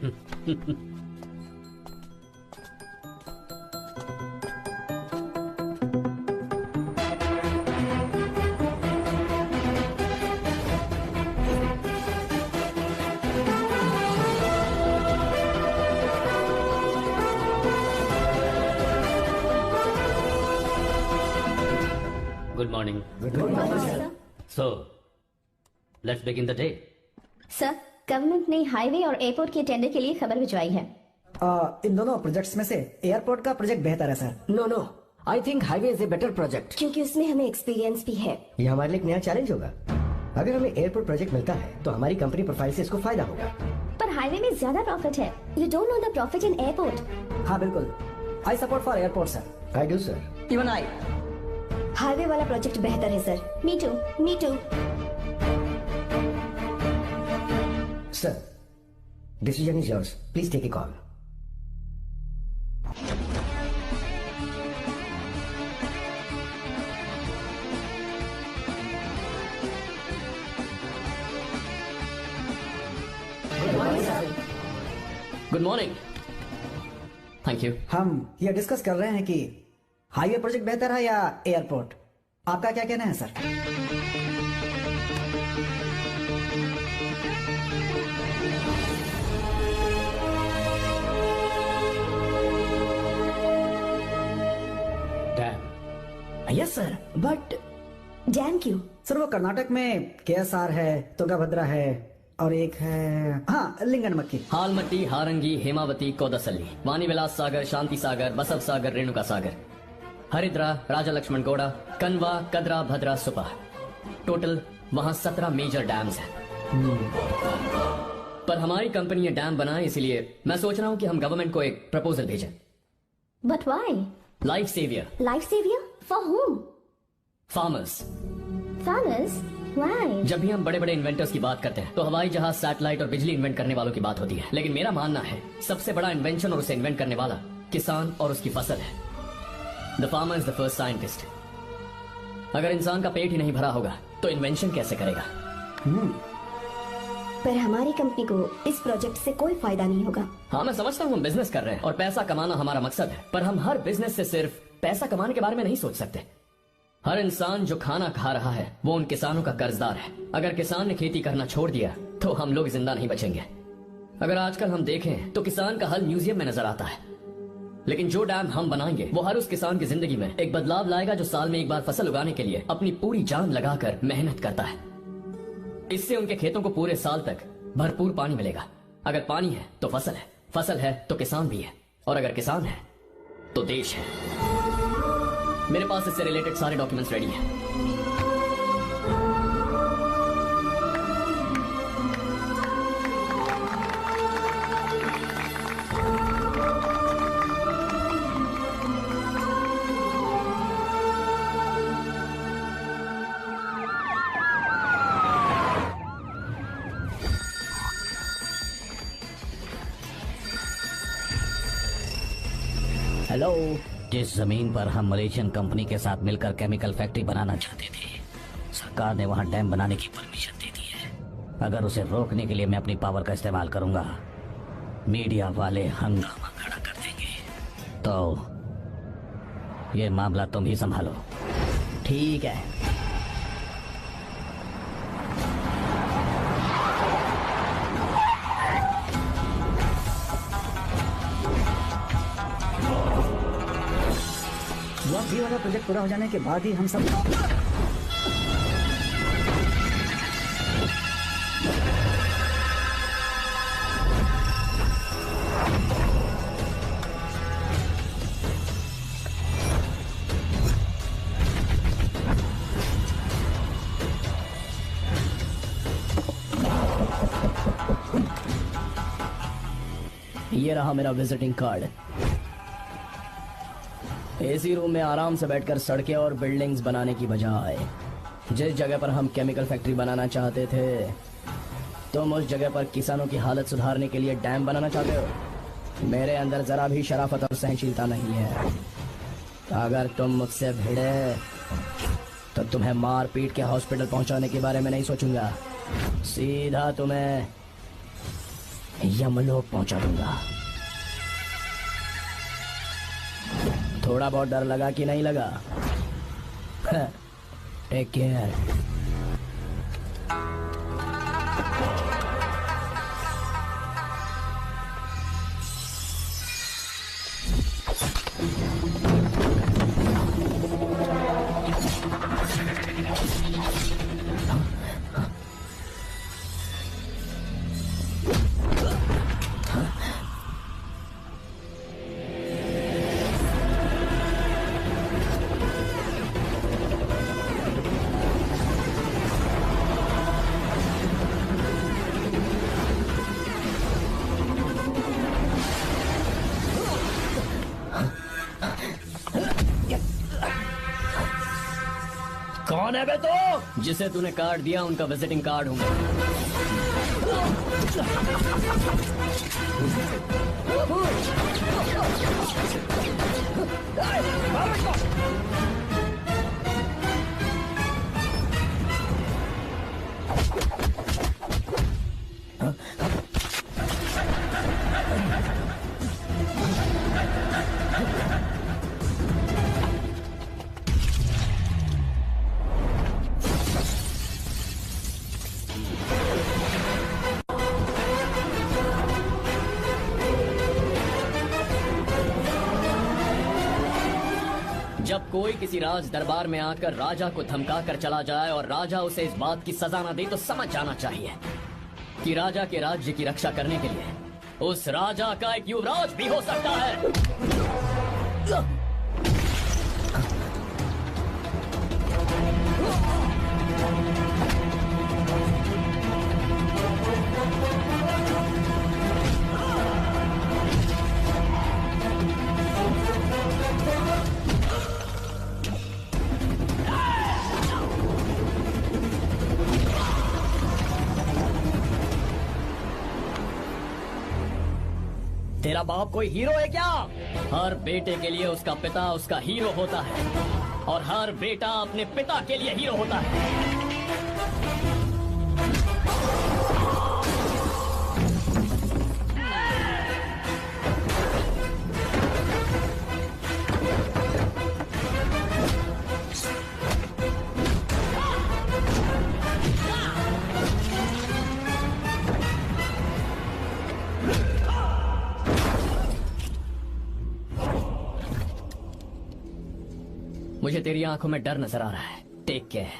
Good morning. So let's begin the day.
Sir, government ने हाईवे और एयरपोर्ट के टेंडर के लिए खबर भिजवाई है।
इन दोनों प्रोजेक्ट्स में से एयरपोर्ट का प्रोजेक्ट बेहतर है sir.
No no, I think highway is a better project.
क्योंकि उसमें हमें एक्सपीरियंस भी है।
ये हमारे लिए एक नया चैलेंज होगा। अगर हमें एयरपोर्ट प्रोजेक्ट मिलता है तो हमारी कंपनी प्रोफाइल से इसको फायदा होगा।
पर हाईवे में ज्यादा प्रॉफिट है।
You don't know the profit in airport.
हाँ बिल्कुल, I support for airport sir.
I do sir.
Even I.
Highway वाला प्रोजेक्ट बेहतर है sir.
Me too.
Me too.
Sir, decision is yours, please take a call.
Good morning. Thank you.
हम ये डिस्कस कर रहे हैं कि हाईवे प्रोजेक्ट बेहतर है या एयरपोर्ट। आपका क्या कहना है sir?
Dam.
Yes sir, but
dam क्यों?
सर वो कर्नाटक में केएसआर है, तुंगाभद्रा है और एक है हाँ लिंगनमक्की।
हालमट्टी, हारंगी, हेमावती, कोदसल्ली, वानी विलास सागर, शांति सागर, बसव सागर, रेणुका सागर, हरिद्रा, राजा लक्ष्मण गौड़ा, कनवा, कदरा, भद्रा, सुपा। टोटल वहां 17 मेजर डैम्स हैं। पर हमारी कंपनी ये डैम बनाए, इसलिए मैं सोच रहा हूं कि हम गवर्नमेंट को एक प्रपोजल भेजें।
But why?
Life saviour.
Life saviour for home?
Farmers.
Farmers? Why?
जब भी हम बड़े बड़े इन्वेंटर्स की बात करते हैं तो हवाई जहाज, सैटेलाइट और बिजली इन्वेंट करने वालों की बात होती है, लेकिन मेरा मानना है सबसे बड़ा इन्वेंशन और उसे इन्वेंट करने वाला किसान और उसकी फसल है। The farmer is the first scientist. अगर इंसान का पेट ही नहीं भरा होगा तो इन्वेंशन कैसे करेगा?
पर हमारी कंपनी को इस प्रोजेक्ट से कोई फायदा नहीं होगा।
हाँ, मैं समझता हूँ हम बिजनेस कर रहे हैं और पैसा कमाना हमारा मकसद है, पर हम हर बिजनेस से सिर्फ पैसा कमाने के बारे में नहीं सोच सकते। हर इंसान जो खाना खा रहा है वो उन किसानों का कर्जदार है। अगर किसान ने खेती करना छोड़ दिया तो हम लोग जिंदा नहीं बचेंगे। अगर आजकल हम देखें तो किसान का हल म्यूजियम में नजर आता है, लेकिन जो डैम हम बनाएंगे वो हर उस किसान की जिंदगी में एक बदलाव लाएगा जो साल में एक बार फसल उगाने के लिए अपनी पूरी जान लगाकर मेहनत करता है। इससे उनके खेतों को पूरे साल तक भरपूर पानी मिलेगा। अगर पानी है तो फसल है तो किसान भी है, और अगर किसान है तो देश है। मेरे पास इससे रिलेटेड सारे डॉक्यूमेंट्स रेडी हैं।
हेलो।
जिस जमीन पर हम मलेशियन कंपनी के साथ मिलकर केमिकल फैक्ट्री बनाना चाहते थे, सरकार ने वहां डैम बनाने की परमिशन दे दी है। अगर उसे रोकने के लिए मैं अपनी पावर का इस्तेमाल करूंगा, मीडिया वाले हंगामा खड़ा कर देंगे। तो ये मामला तुम ही संभालो।
ठीक है।
ब्लॉक बी वाला प्रोजेक्ट पूरा हो जाने के बाद ही हम सब
ये रहा मेरा विजिटिंग कार्ड। एसी रूम में आराम से बैठकर सड़कें और बिल्डिंग्स बनाने की बजाय जिस जगह पर हम केमिकल फैक्ट्री बनाना चाहते थे, तुम उस जगह पर किसानों की हालत सुधारने के लिए डैम बनाना चाहते हो। मेरे अंदर जरा भी शराफत और सहनशीलता नहीं है। अगर तुम मुझसे भिड़े तो तुम्हें मार पीट के हॉस्पिटल पहुंचाने के बारे में नहीं सोचूंगा, सीधा तुम्हें यमलोक पहुंचा दूंगा। थोड़ा बहुत डर लगा कि नहीं लगा? Take care.
कौन है बे तो? जिसे तूने कार्ड दिया उनका विजिटिंग कार्ड हूँ मैं। जब कोई किसी राज दरबार में आकर राजा को धमका कर चला जाए और राजा उसे इस बात की सजा न दे तो समझ जाना चाहिए कि राजा के राज्य की रक्षा करने के लिए उस राजा का एक युवराज भी हो सकता है। तेरा बाप कोई हीरो है क्या? हर बेटे के लिए उसका पिता उसका हीरो होता है और हर बेटा अपने पिता के लिए हीरो होता है। मुझे तेरी आंखों में डर नजर आ रहा है। Take care.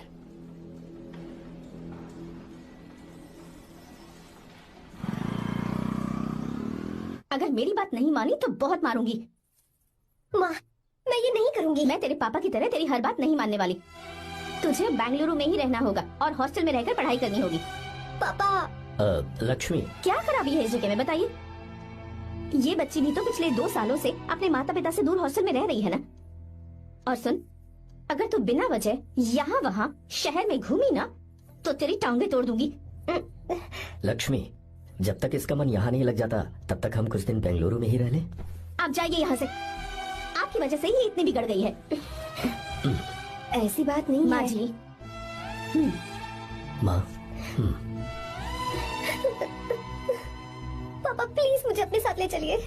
अगर मेरी बात नहीं मानी तो बहुत मारूंगी।
माँ, मैं ये नहीं करूंगी।
मैं तेरे पापा की तरह तेरी हर बात नहीं मानने वाली। तुझे बेंगलुरु में ही रहना होगा और हॉस्टल में रहकर पढ़ाई करनी होगी।
पापा।
लक्ष्मी,
क्या खराबी है इस जगह में बताइए? ये बच्ची भी तो पिछले 2 सालों से अपने माता पिता से दूर हॉस्टल में रह रही है ना। और सुन, अगर तू बिना वजह यहाँ वहाँ शहर में घूमी ना तो तेरी टांगे तोड़ दूंगी।
लक्ष्मी, जब तक इसका मन यहाँ नहीं लग जाता तब तक हम कुछ दिन बेंगलुरु में ही रह लें।
आप जाइए यहाँ से। आपकी वजह से ही इतनी बिगड़ गई है।
ऐसी बात नहीं
माँ
है।
जी,
माँ।
पापा प्लीज मुझे अपने साथ ले चलिए।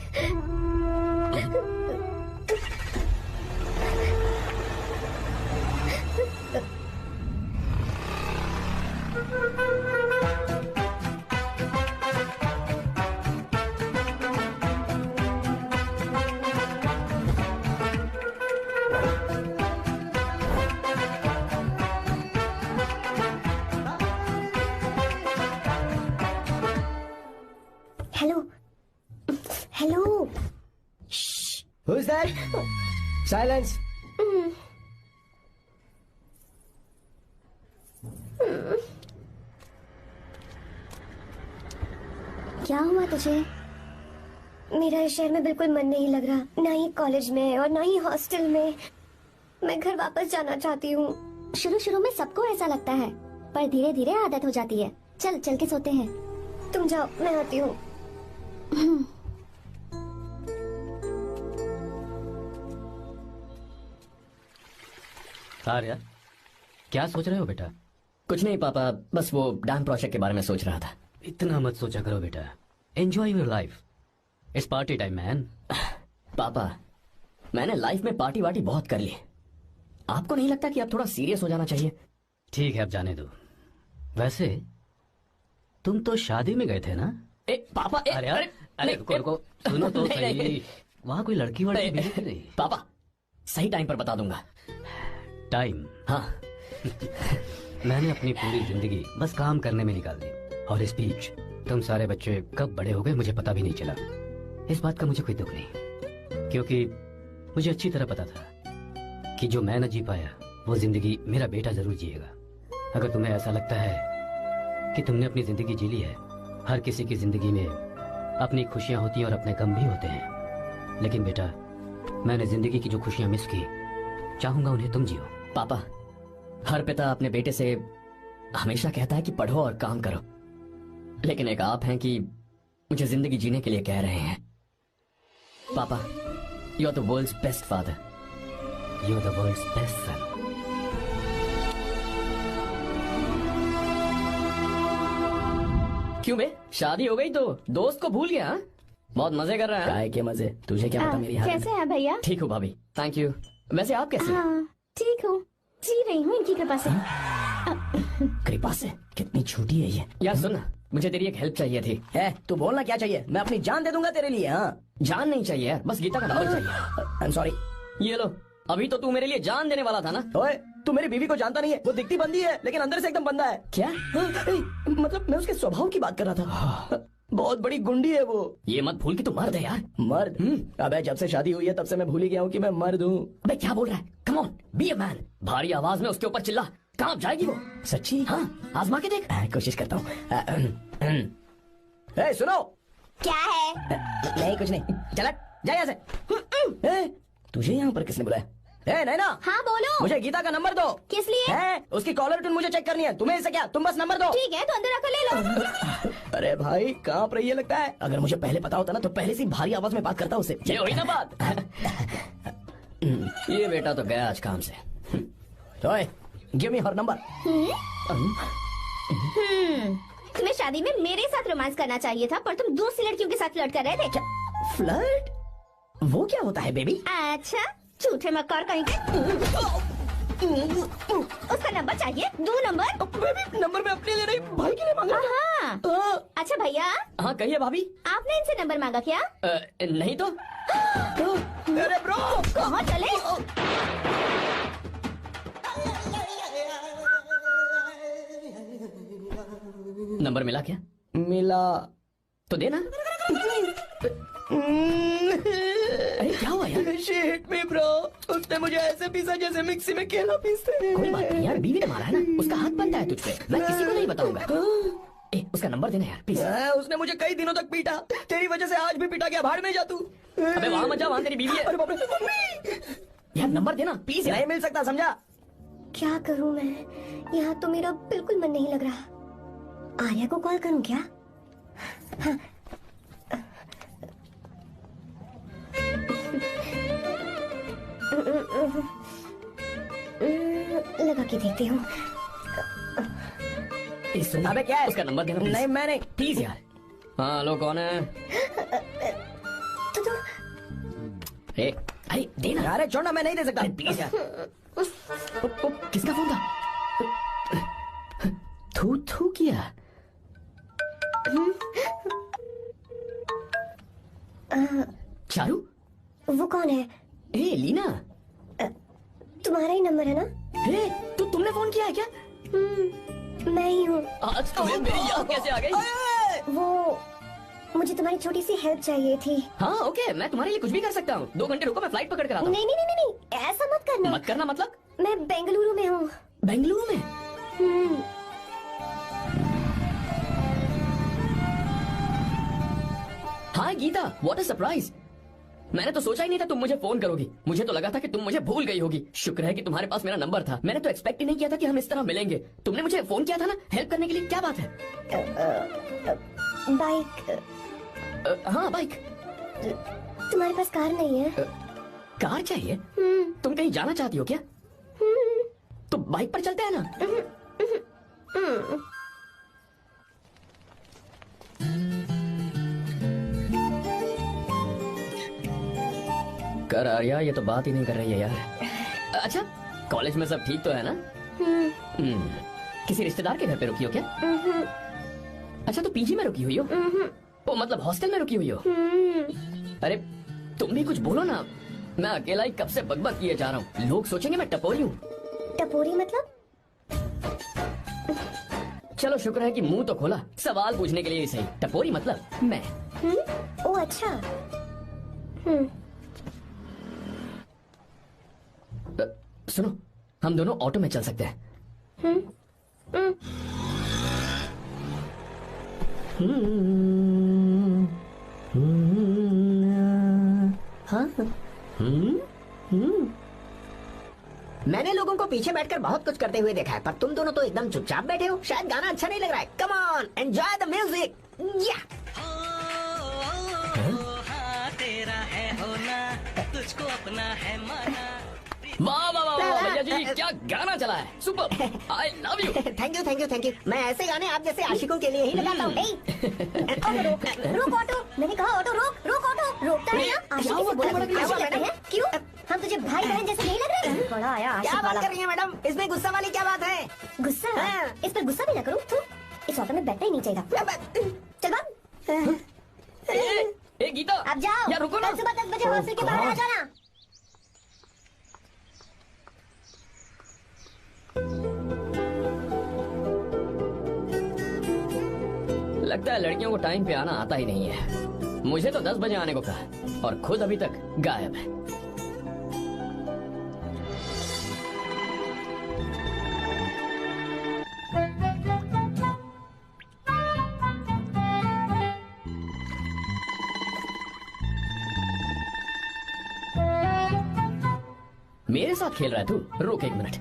Hello hello.
Who's that? Silence.
क्या हुआ तुझे? मेरा इस शहर में बिल्कुल मन नहीं लग रहा, ना ही कॉलेज में और ना ही हॉस्टल में। मैं घर वापस जाना चाहती हूँ।
शुरू शुरू में सबको ऐसा लगता है, पर धीरे धीरे आदत हो जाती है। चल चल के सोते हैं।
तुम जाओ, मैं आती हूँ।
आर्या, क्या सोच रहे हो बेटा?
कुछ नहीं पापा, बस वो डैम प्रोजेक्ट के बारे में सोच रहा था।
इतना मत सोचा करो बेटा। Enjoy your life. It's party time man.
पापा, मैंने लाइफ में पार्टी वार्टी बहुत कर ली। आपको नहीं लगता कि अब थोड़ा सीरियस हो जाना चाहिए?
ठीक है, अब जाने दो। वैसे तुम तो शादी में गए थे ना?
पापा,
अरे अरे अरे रुको रुको, सुनो तो सही। वहाँ कोई लड़की वड़की मिली थी नहीं?
पापा, सही टाइम पर बता दूंगा।
टाइम?
हाँ।
मैंने अपनी पूरी जिंदगी बस काम करने में निकाल दी, और इस बीच तुम सारे बच्चे कब बड़े हो गए मुझे पता भी नहीं चला। इस बात का मुझे कोई दुख नहीं, क्योंकि मुझे अच्छी तरह पता था कि जो मैं न जी पाया वो जिंदगी मेरा बेटा जरूर जिएगा। अगर तुम्हें ऐसा लगता है कि तुमने अपनी जिंदगी जी ली है, हर किसी की जिंदगी में अपनी खुशियां होती हैं और अपने गम भी होते हैं, लेकिन बेटा मैंने जिंदगी की जो खुशियां मिस की, चाहूंगा उन्हें तुम जियो।
पापा, हर पिता अपने बेटे से हमेशा कहता है कि पढ़ो और काम करो, लेकिन एक आप हैं कि मुझे जिंदगी जीने के लिए कह रहे हैं। पापा, you are the world's best father, you are the world's best son. क्यों बे, शादी हो गई तो दोस्त को भूल गया? हाँ? बहुत मजे कर रहा है।
काय के मजे, तुझे क्या पता मेरी हालत।
कैसे है भैया?
ठीक हूँ भाभी, थैंक यू। वैसे आप कैसे हैं?
हाँ ठीक हूँ, जी रही हूँ इनकी कृपा से।
कृपा से? कितनी छोटी है ये।
यार सुन ना, मुझे तेरी एक हेल्प चाहिए थी।
है तू बोलना क्या चाहिए, मैं अपनी जान दे दूंगा तेरे लिए। हाँ
जान नहीं चाहिए यार, बस गीता का नंबर चाहिए।
I am sorry.
ये लो, अभी तो तू मेरे लिए जान देने वाला था ना।
ओए तू मेरी बीवी को जानता नहीं है, वो दिखती बंदी है लेकिन अंदर से एकदम बंदा है।
क्या?
हाँ, मतलब मैं उसके स्वभाव की बात कर रहा था। बहुत बड़ी गुंडी है वो।
ये मत भूल कि तू मर्द है यार।
मर्द? अबे जब से शादी हुई है तब से मैं भूल ही गया हूँ कि मैं मर्द हूँ।
अबे क्या बोल रहा है? Come on, be a man. भारी आवाज में उसके ऊपर चिल्ला, कहाँ जाएगी वो?
सच्ची?
हाँ, आजमा के देख।
कोशिश करता हूँ।
सुनो।
क्या है?
नहीं कुछ नहीं, चल जा यहाँ से। तुझे यहाँ पर किसने बुलाया? नैना,
हाँ बोलो।
मुझे गीता का नंबर दो।
किस लिए?
है उसकी कॉलर ट्यून मुझे चेक करनी है। तुम्हें इससे क्या, तुम बस नंबर दो।
ठीक है तो अंदर आकर ले लो।
अरे भाई कांप रही है लगता है। अगर मुझे पहले पता होता ना तो पहले से भारी आवाज में बात करता उससे।
ये हुई ना बात। ये बेटा तो गया आज काम से।
ओए गिव मी हर नंबर।
तुम्हें शादी में मेरे साथ रोमांस करना चाहिए था, पर तुम दूसरी लड़कियों के साथ फ्लर्ट कर रहे थे।
फ्लर्ट? वो क्या होता है बेबी?
अच्छा, झूठे मक्कार कहीं के। उसका नंबर चाहिए? दो नंबर।
बेबी नंबर मैं अपने लिए नहीं, भाई के लिए मांगा।
हाँ। अच्छा भैया,
हाँ कहिए भाभी।
आपने इनसे नंबर मांगा क्या?
नहीं तो।
अरे ब्रो
कहाँ चले?
नंबर मिला क्या?
मिला
तो देना। अरे क्या हुआ यार?
शिट मी ब्रो, उसने मुझे ऐसे पीसा जैसे मिक्सी में केला पीसते हैं।
कोई बात नहीं यार, बीवी ने मारा है ना, उसका हाथ बनता है तुझ पे। मैं किसी को नहीं बताऊंगा। उसका नंबर देना यार प्लीज।
उसने मुझे कई दिनों तक पीटा, तेरी वजह से आज भी पीटा गया। भाड़ में जा तू।
अबे वहाँ मत जा, वहाँ तेरी बीवी है।
अरे बाप रे,
यार नंबर देना प्लीज।
नहीं मिल सकता, समझा?
क्या करूं मैं? यहाँ तो मेरा बिल्कुल मन नहीं लग रहा। आर्या को कॉल करूं क्या? हाँ। लगा के देखती हूँ।
अबे क्या है?
उसका नंबर देना
नहीं मैं नहीं।
प्लीज यार। हाँ लो, कौन है?
तो
अरे देना।
अरे छोड़ना, मैं नहीं दे सकता।
प्लीज यार। किसका फोन था? थू थू किया। चारू?
वो कौन है?
हे लीना,
तुम्हारा ही नंबर है ना?
हे तुमने फोन किया है क्या?
मैं ही हूँ।
आज तुम्हें मेरी याद कैसे आ गई?
वो मुझे तुम्हारी छोटी सी हेल्प चाहिए थी।
हाँ ओके, मैं तुम्हारे लिए कुछ भी कर सकता हूँ। 2 घंटे रुको, मैं फ्लाइट पकड़ कर आता हूँ।
नहीं नहीं नहीं नहीं, ऐसा मत करना।
मत करना मतलब?
मैं बेंगलुरु में हूँ।
बेंगलुरु में? हाँ गीता, व्हाट अ सरप्राइज। मैंने तो सोचा ही नहीं था तुम मुझे फोन करोगी। मुझे तो लगा था कि तुम मुझे भूल गई होगी। शुक्र है कि तुम्हारे पास मेरा नंबर था। मैंने तो एक्सपेक्ट ही नहीं किया था कि हम इस तरह मिलेंगे। तुमने मुझे फोन किया था ना हेल्प करने के लिए, क्या बात है?
बाइक।
हाँ बाइक।
तुम्हारे पास कार नहीं है?
कार चाहिए? तुम कहीं जाना चाहती हो क्या? तो बाइक पर चलते हैं ना। कर आर्या, ये तो बात ही नहीं कर रही है यार। अच्छा, कॉलेज में सब ठीक तो है ना? किसी रिश्तेदार के घर पे रुकी हो क्या? अच्छा, तो पीजी में रुकी हुई हो? ओ मतलब हॉस्टल में रुकी हुई हो? अरे तुम भी कुछ बोलो ना। मैं अकेला ही कब से बकबक किए जा रहा हूँ। लोग सोचेंगे मैं टपोरी हूँ।
टपोरी मतलब?
चलो शुक्र है कि मुंह तो खोला, सवाल पूछने के लिए ही सही। टपोरी मतलब मैं।
ओ अच्छा।
सुनो, हम दोनों ऑटो में चल सकते हैं।
मैंने लोगों को पीछे बैठकर बहुत कुछ करते हुए देखा है, पर तुम दोनों तो एकदम चुपचाप बैठे हो। शायद गाना अच्छा नहीं लग रहा है। Come on, enjoy the music. या
तेरा है होना, तुझको अपना है माना।
वाह वाह वाह वाह, भैया जी क्या गाना चला है, super, I love you.
Thank you thank you thank you. मैं ऐसे गाने आप जैसे आशिकों के लिए ही लगाता हूँ।
रोक ऑटो, मैंने कहा ऑटो रोक, रोक ऑटो। रोकता नहीं ना, आशिक से बोला आशिक लगते हैं। क्यों? हम तुझे भाई बहन जैसे नहीं लग रहे? बड़ा आया
क्या
आशिक
बात
वाला।
कर रही है मैडम, इसमें गुस्सा वाली क्या बात है?
गुस्सा?
हाँ।
इस पर गुस्सा भी ना करूँ। तू इस ऑटो में बैठना ही नहीं चाहिए था। चल भाग।
ए गीता,
अब जाओ।
यार रुको ना।
कल सुबह 10 बजे हॉस्टल के बाहर आ जाना।
लगता है लड़कियों को टाइम पे आना आता ही नहीं है। मुझे तो 10 बजे आने को कहा और खुद अभी तक गायब है। मेरे साथ खेल रहा है तू? रुक एक मिनट।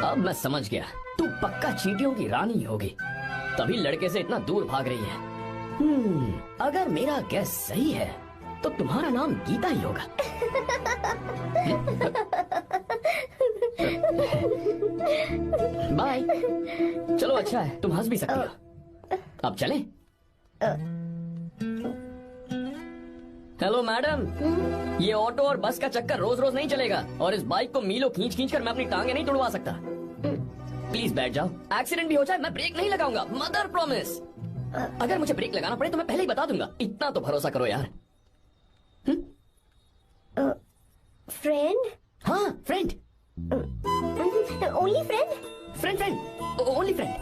अब मैं समझ गया, तू पक्का चींटियों की रानी होगी, तभी लड़के से इतना दूर भाग रही है। अगर मेरा गैस सही है तो तुम्हारा नाम गीता ही होगा। बाय। चलो अच्छा है, तुम हंस भी सकती हो। अब चलें? हेलो मैडम, ये ऑटो और बस का चक्कर रोज रोज नहीं चलेगा, और इस बाइक को मीलों खींच खींच कर मैं अपनी टांगे नहीं तुड़वा सकता। प्लीज बैठ जाओ। एक्सीडेंट भी हो जाए मैं ब्रेक नहीं लगाऊंगा, मदर प्रॉमिस। अगर मुझे ब्रेक लगाना पड़े तो मैं पहले ही बता दूंगा, इतना तो भरोसा करो यार।
फ्रेंड?
हाँ friend.
Only friend?
Friend friend only friend.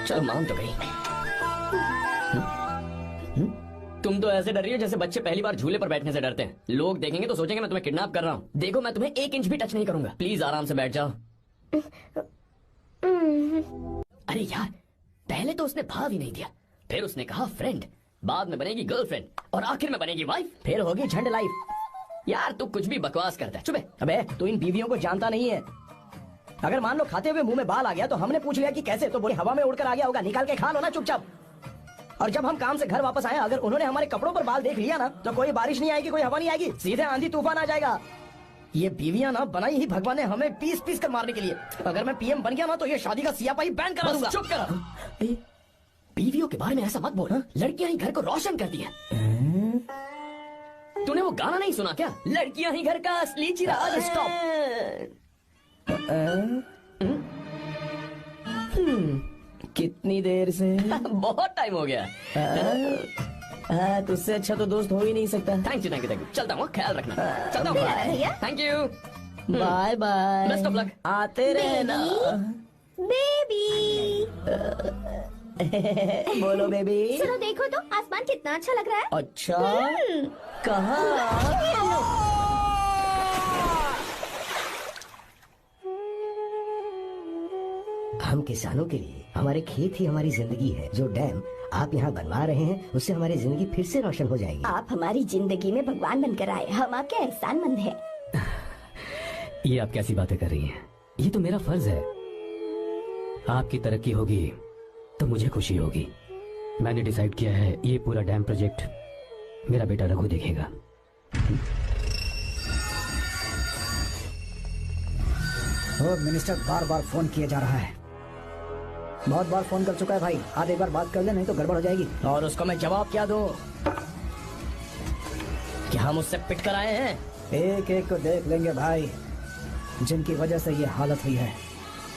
चलो मान तो गई। तुम तो ऐसे डर रही हो जैसे बच्चे पहली बार झूले पर बैठने से डरते हैं। लोग देखेंगे तो सोचेंगे मैं तुम्हें किडनैप कर रहा हूँ। देखो मैं तुम्हें 1 इंच भी टच नहीं करूंगा। प्लीज आराम से बैठ जाओ। अरे यार, पहले तो उसने भाव ही नहीं दिया, फिर उसने कहा फ्रेंड, बाद में बनेगी गर्लफ्रेंड और आखिर में बनेगी वाइफ, फिर होगी झंड लाइफ। यार तू कुछ भी बकवास करता है। चुप है।
अबे तू इन बीवियों को जानता नहीं है। अगर मान लो खाते हुए मुंह में बाल आ गया तो हमने पूछ लिया कि कैसे, तो बोले हवा में उड़कर आ गया होगा, निकाल के खा लो ना चुपचाप। और जब हम काम से घर वापस आए, अगर उन्होंने हमारे कपड़ों पर बाल देख लिया ना, तो कोई बारिश नहीं आएगी, कोई हवा नहीं आएगी, सीधे आंधी तूफान आ जाएगा। ये बीवियां ना बनाई ही भगवान ने हमें पीस पीस कर मारने के लिए। अगर मैं पीएम बन गया ना तो ये शादी का सियापाही बैन करा दूंगा।
चुप कर। बीवियों के बारे में ऐसा मत बोल। लड़कियां ही घर को रोशन करती हैं। तूने वो गाना नहीं सुना क्या? लड़कियां ही घर का असली चिराग। स्टॉप।
कितनी देर से?
बहुत टाइम हो गया।
तुझसे अच्छा तो दोस्त हो ही नहीं सकता।
Thank you thank you thank you. चलता हूँ, ख्याल रखना। चलता हूँ।
भैया।
Thank you.
Bye bye.
Best of luck.
आते रहना।
बेबी।
बोलो बेबी।
चलो देखो तो आसमान कितना अच्छा लग रहा है।
अच्छा, कहाँ?
हम किसानों के लिए हमारे खेत ही हमारी जिंदगी है। जो डैम आप यहाँ बनवा रहे हैं उससे हमारी जिंदगी फिर से रोशन हो जाएगी।
आप हमारी जिंदगी में भगवान बनकर आए, हम आपके एहसानमंद हैं।
ये आप कैसी बातें कर रही हैं? ये तो मेरा फर्ज है। आपकी तरक्की होगी तो मुझे खुशी होगी। मैंने डिसाइड किया है ये पूरा डैम प्रोजेक्ट मेरा बेटा रघु देखेगा।
मिनिस्टर बार बार फोन किया जा रहा है। बहुत बार फोन कर चुका है भाई, आज एक बार बात कर ले, नहीं तो गड़बड़ हो जाएगी।
और उसको मैं जवाब क्या दूं? कि हम उससे पिट कर आए हैं।
एक एक को देख लेंगे भाई, जिनकी वजह से ये हालत हुई है।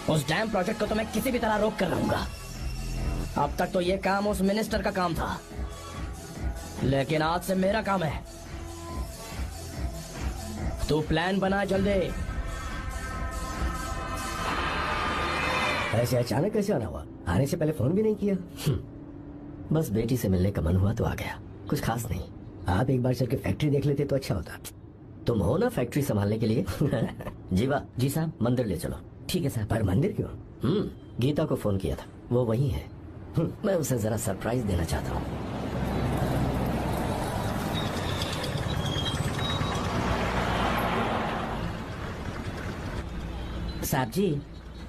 उस डैम प्रोजेक्ट को तो मैं किसी भी तरह रोक कर रहूंगा। अब तक तो ये काम उस मिनिस्टर का काम था, लेकिन आज से मेरा काम है। तू प्लान बना जल्दी।
ऐसे अचानक कैसे आना हुआ? आने से पहले फोन भी नहीं किया? बस बेटी से मिलने का मन हुआ तो आ गया, कुछ खास नहीं। आप एक बार चल के फैक्ट्री देख लेते तो अच्छा होता। तुम हो ना फैक्ट्री संभालने के लिए। जीवा
जी साहब।
मंदिर ले चलो।
ठीक है साहब।
पर मंदिर क्यों? गीता को फोन किया था, वो वही है। मैं उसे जरा सरप्राइज देना चाहता हूँ।
साहब जी,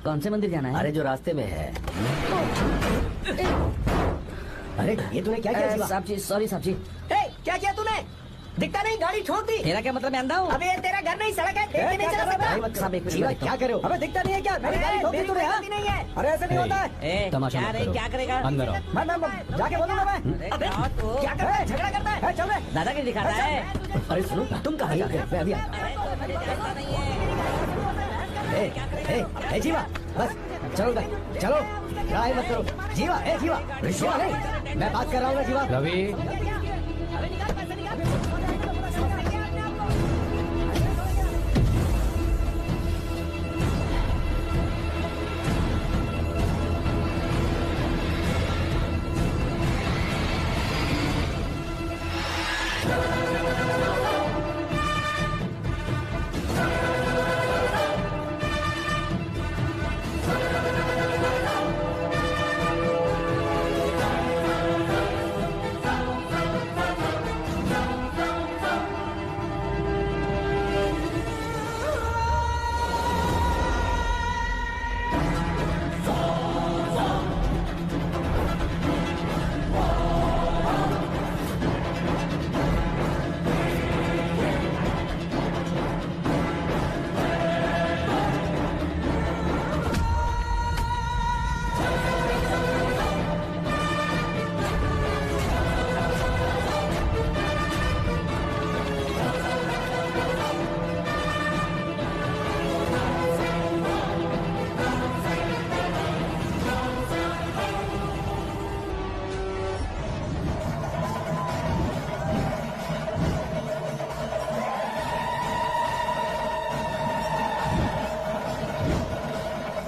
कौन से मंदिर जाना है?
अरे जो रास्ते में है। अरे ये तूने क्या किया?
साहब जी, सॉरी साहब जी।
क्या किया तूने? दिखता नहीं, गाड़ी ठोक दी।
तेरा क्या मतलब? मैं अंधा हूँ?
अबे ये तेरा घर नहीं, सड़क है, देख के नहीं चला सकता।
साहब एक
जीवा
मिनट।
क्या करे हो?
अबे दिखता नहीं है क्या? मेरी गाड़ी ठोक दी तूने, हाँ?
नहीं है।
अरे ऐसे नहीं होता है।
तमाशा
क्या
मत
रे,
करो।
क्या करेगा?
अंदर आओ।
मैं जाके बोलूंगा मैं।
अबे क्या करता है? झगड़ा करता है?
चल रहे।
दादागिरी दिखाता है।
अरे सुनो, तुम कहाँ जा रहे हो? मैं अभी
ए जीवा, बस चलो भाई, चलो ट्राई मत करो। जीवा, जीवा, जीवा नहीं, मैं बात कर रहा हूँ ना जीवा।
रवि,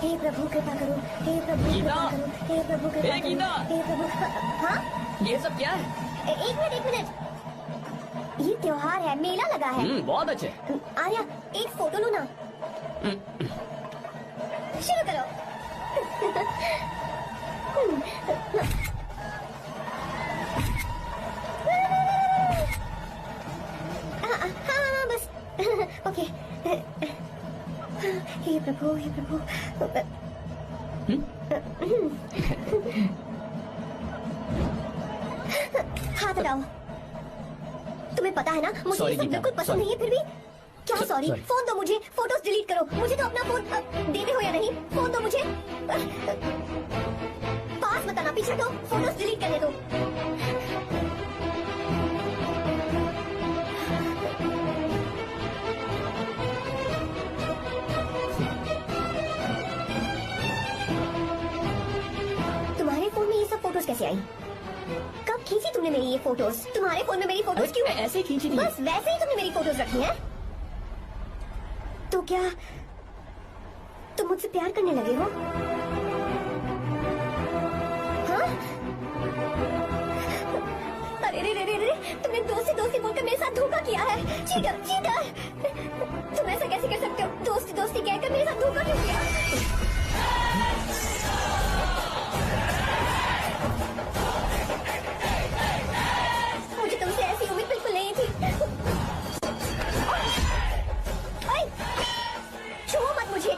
हे प्रभु कृपा करो, हे प्रभु
गीता!
कृपा करो, हे प्रभु कृपा
हे
करो,
गीता!
हे प्रभु। हाँ,
ये सब क्या है?
एक मिनट, एक मिनट। ये त्योहार है, मेला लगा है।
बहुत अच्छे।
आर्या, एक फोटो लो ना। शुरू करो। हाँ, बस। ओके। हे प्रभु, हे प्रभु। हाथ हटाओ। तुम्हें पता है ना, मुझे
Sorry,
ये सब
गीता,
बिल्कुल पसंद
sorry.
नहीं है, फिर भी क्या सॉरी?
sorry.
फोन दो मुझे, फोटोज डिलीट करो। मुझे तो अपना फोन देते हो या नहीं? फोन दो मुझे। पास बताना, पीछे दो, फोटोज डिलीट करने दो। तुम्हारे फोन में ये सब फोटोज कैसे आई? कब खींची तुमने मेरी ये फोटोज? तुम्हारे फोन में मेरी फोटोज क्यों?
ऐसे ही खींची थी।
बस वैसे ही तुमने मेरी फोटोज रखी हैं? तो क्या तुम मुझसे प्यार करने लगे हो? हाँ? अरे रे रे रे रे, तुमने दोस्ती दोस्ती बोलकर मेरे साथ धोखा किया है। Cheater, cheater! तुम ऐसा कैसे कर सकते हो? दोस्ती दोस्ती कहकर मेरे साथ धोखा क्यों किया? मुझे तुमसे ऐसी उम्मीद बिल्कुल नहीं थी। ओए, छुओ मत मुझे।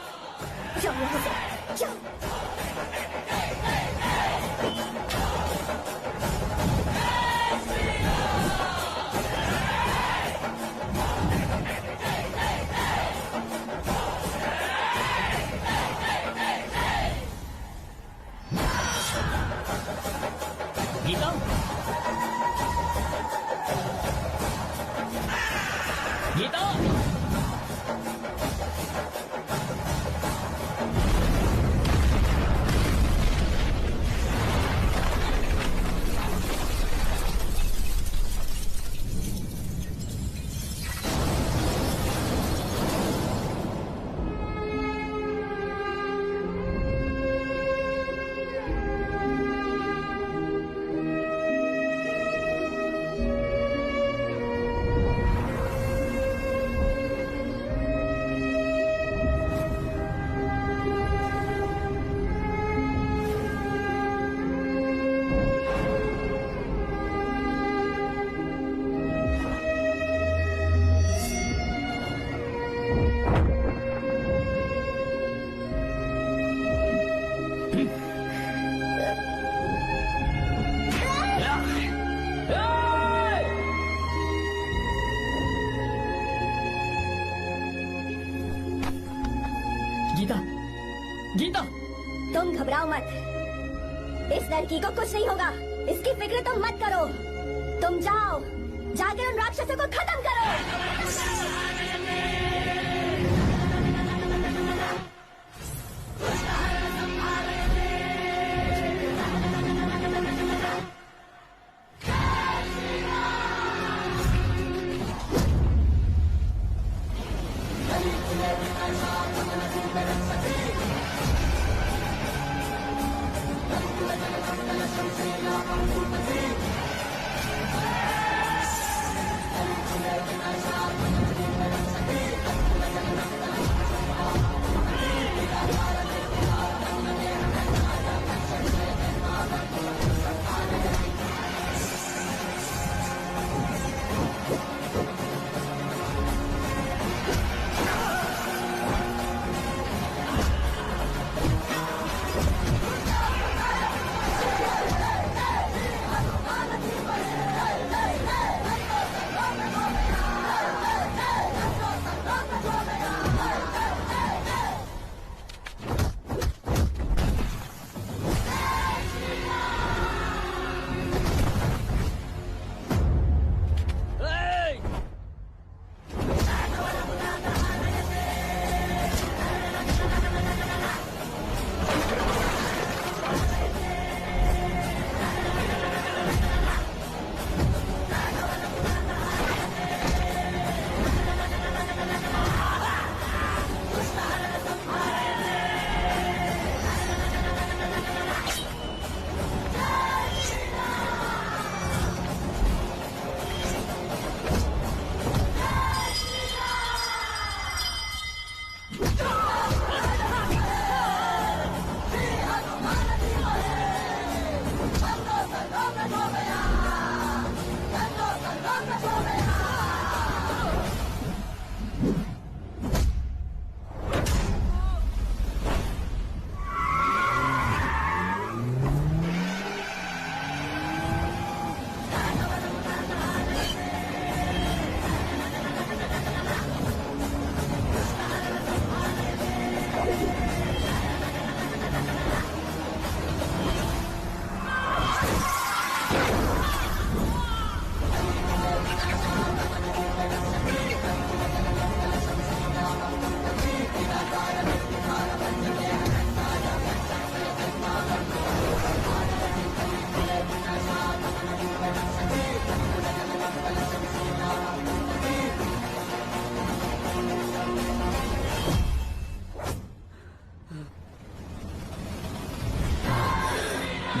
जाओ यहाँ से, जाओ।
गीता,
तुम घबराओ मत, इस लड़की को कुछ नहीं होगा, इसकी फिक्र तुम मत करो। तुम जाओ, जाकर उन राक्षसों को खत्म करो।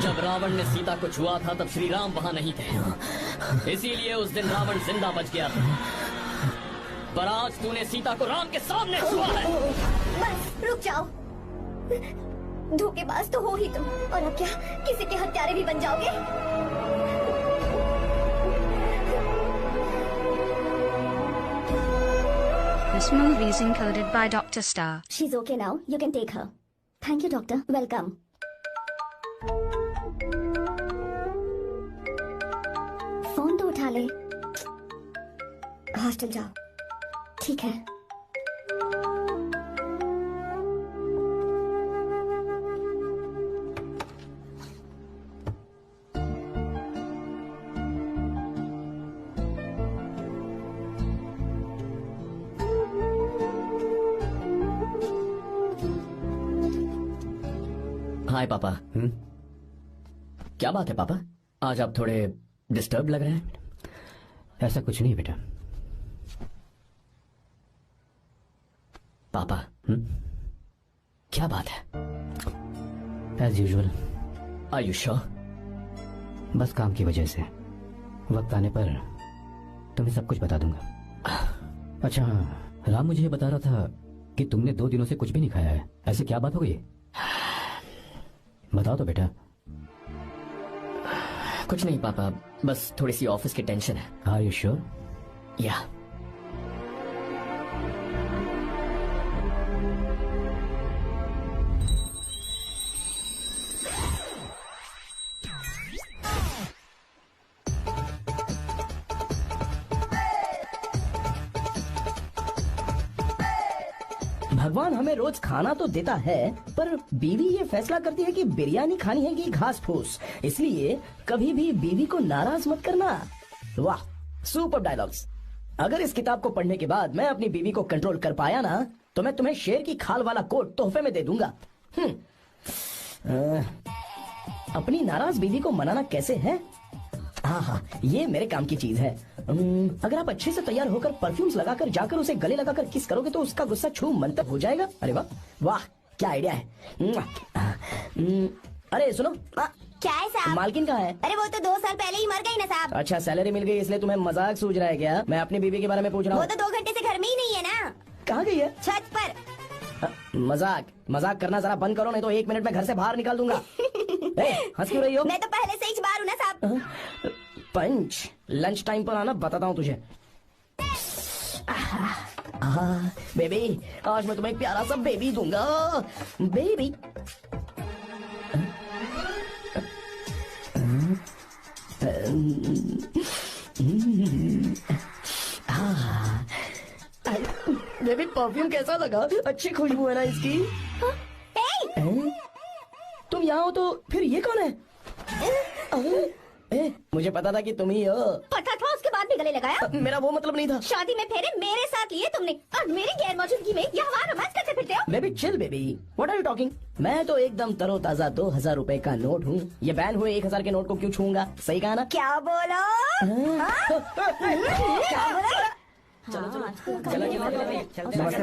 जब रावण ने सीता को छुआ था तब श्री राम वहां नहीं थे, इसीलिए उस दिन रावण जिंदा बच गया था। पर आज तूने सीता को राम के सामने छुआ है।
बस रुक जाओ, धोखेबाज तो हो ही तुम, और अब क्या किसी के हत्यारे भी बन जाओगे?
This movie is encoded by Dr. Star.
She's okay now. You can take her. Thank you, doctor. Welcome. Phone तो उठा ले। हॉस्टल जाओ। ठीक है।
हाय पापा। क्या बात है पापा, आज आप थोड़े डिस्टर्ब लग रहे हैं।
ऐसा कुछ नहीं बेटा।
पापा क्या बात है?
As usual.
Are you sure?
बस काम की वजह से। वक्त आने पर तुम्हें सब कुछ बता दूंगा। अच्छा राम मुझे ये बता रहा था कि तुमने 2 दिनों से कुछ भी नहीं खाया है, ऐसे क्या बात हो गई? बताओ तो बेटा।
कुछ नहीं पापा, बस थोड़ी सी ऑफिस की टेंशन है।
Are you sure?
या।
भगवान हमें रोज खाना तो देता है, पर बीवी ये फैसला करती है कि बिरयानी खानी है कि घास फूस। इसलिए कभी भी बीवी को नाराज मत करना। वाह, सुपर डायलॉग्स। अगर इस किताब को पढ़ने के बाद मैं अपनी बीवी को कंट्रोल कर पाया ना, तो मैं तुम्हें शेर की खाल वाला कोट तोहफे में दे दूंगा। अपनी नाराज बीवी को मनाना कैसे है? हाँ, ये मेरे काम की चीज है। अगर आप अच्छे से तैयार होकर परफ्यूम्स लगाकर जाकर उसे गले लगाकर किस करोगे तो उसका गुस्सा छू मंतक हो जाएगा। अरे वाह वाह, क्या आइडिया है। अरे सुनो,
क्या है साहब?
मालकिन कहाँ है?
अरे वो तो 2 साल पहले ही मर गई ना साहब।
अच्छा, सैलरी मिल गई इसलिए तुम्हें मजाक सूझ रहा है क्या? मैं अपनी बीवी के बारे में पूछ रहा
वो
हूँ।
तो 2 घंटे से घर में ही नहीं है ना।
कहाँ गई है?
छत पर।
मजाक करना जरा बंद करो, नहीं तो 1 मिनट में घर से बाहर निकाल दूंगा। हंस क्यों रही हो?
मैं तो पहले से ही बाहर हूँ ना साहब।
पंच, लंच टाइम पर आना, बताता हूँ तुझे। बेबी, आज मैं तुम्हें एक प्यारा सा बेबी दूंगा। बेबी। बेबी, परफ्यूम कैसा लगा? अच्छी खुशबू है ना इसकी? तुम यहाँ हो तो फिर ये कौन है? मुझे पता था कि तुम ही हो।
पता था, उसके बाद भी गले लगाया?
मेरा वो मतलब नहीं था।
शादी में फेरे मेरे साथ लिए तुमने और मेरी गैर मौजूदगी में यहाँ रोमांस करते फिरते हो।
Baby chill baby, what are you talking? मैं तो एकदम तरोताजा 2000 रुपए का नोट हूँ। ये बैन हुए 1000 के नोट को क्यों छूंगा? सही कहा ना?
क्या बोलो? क्या बोला?
नमस्ते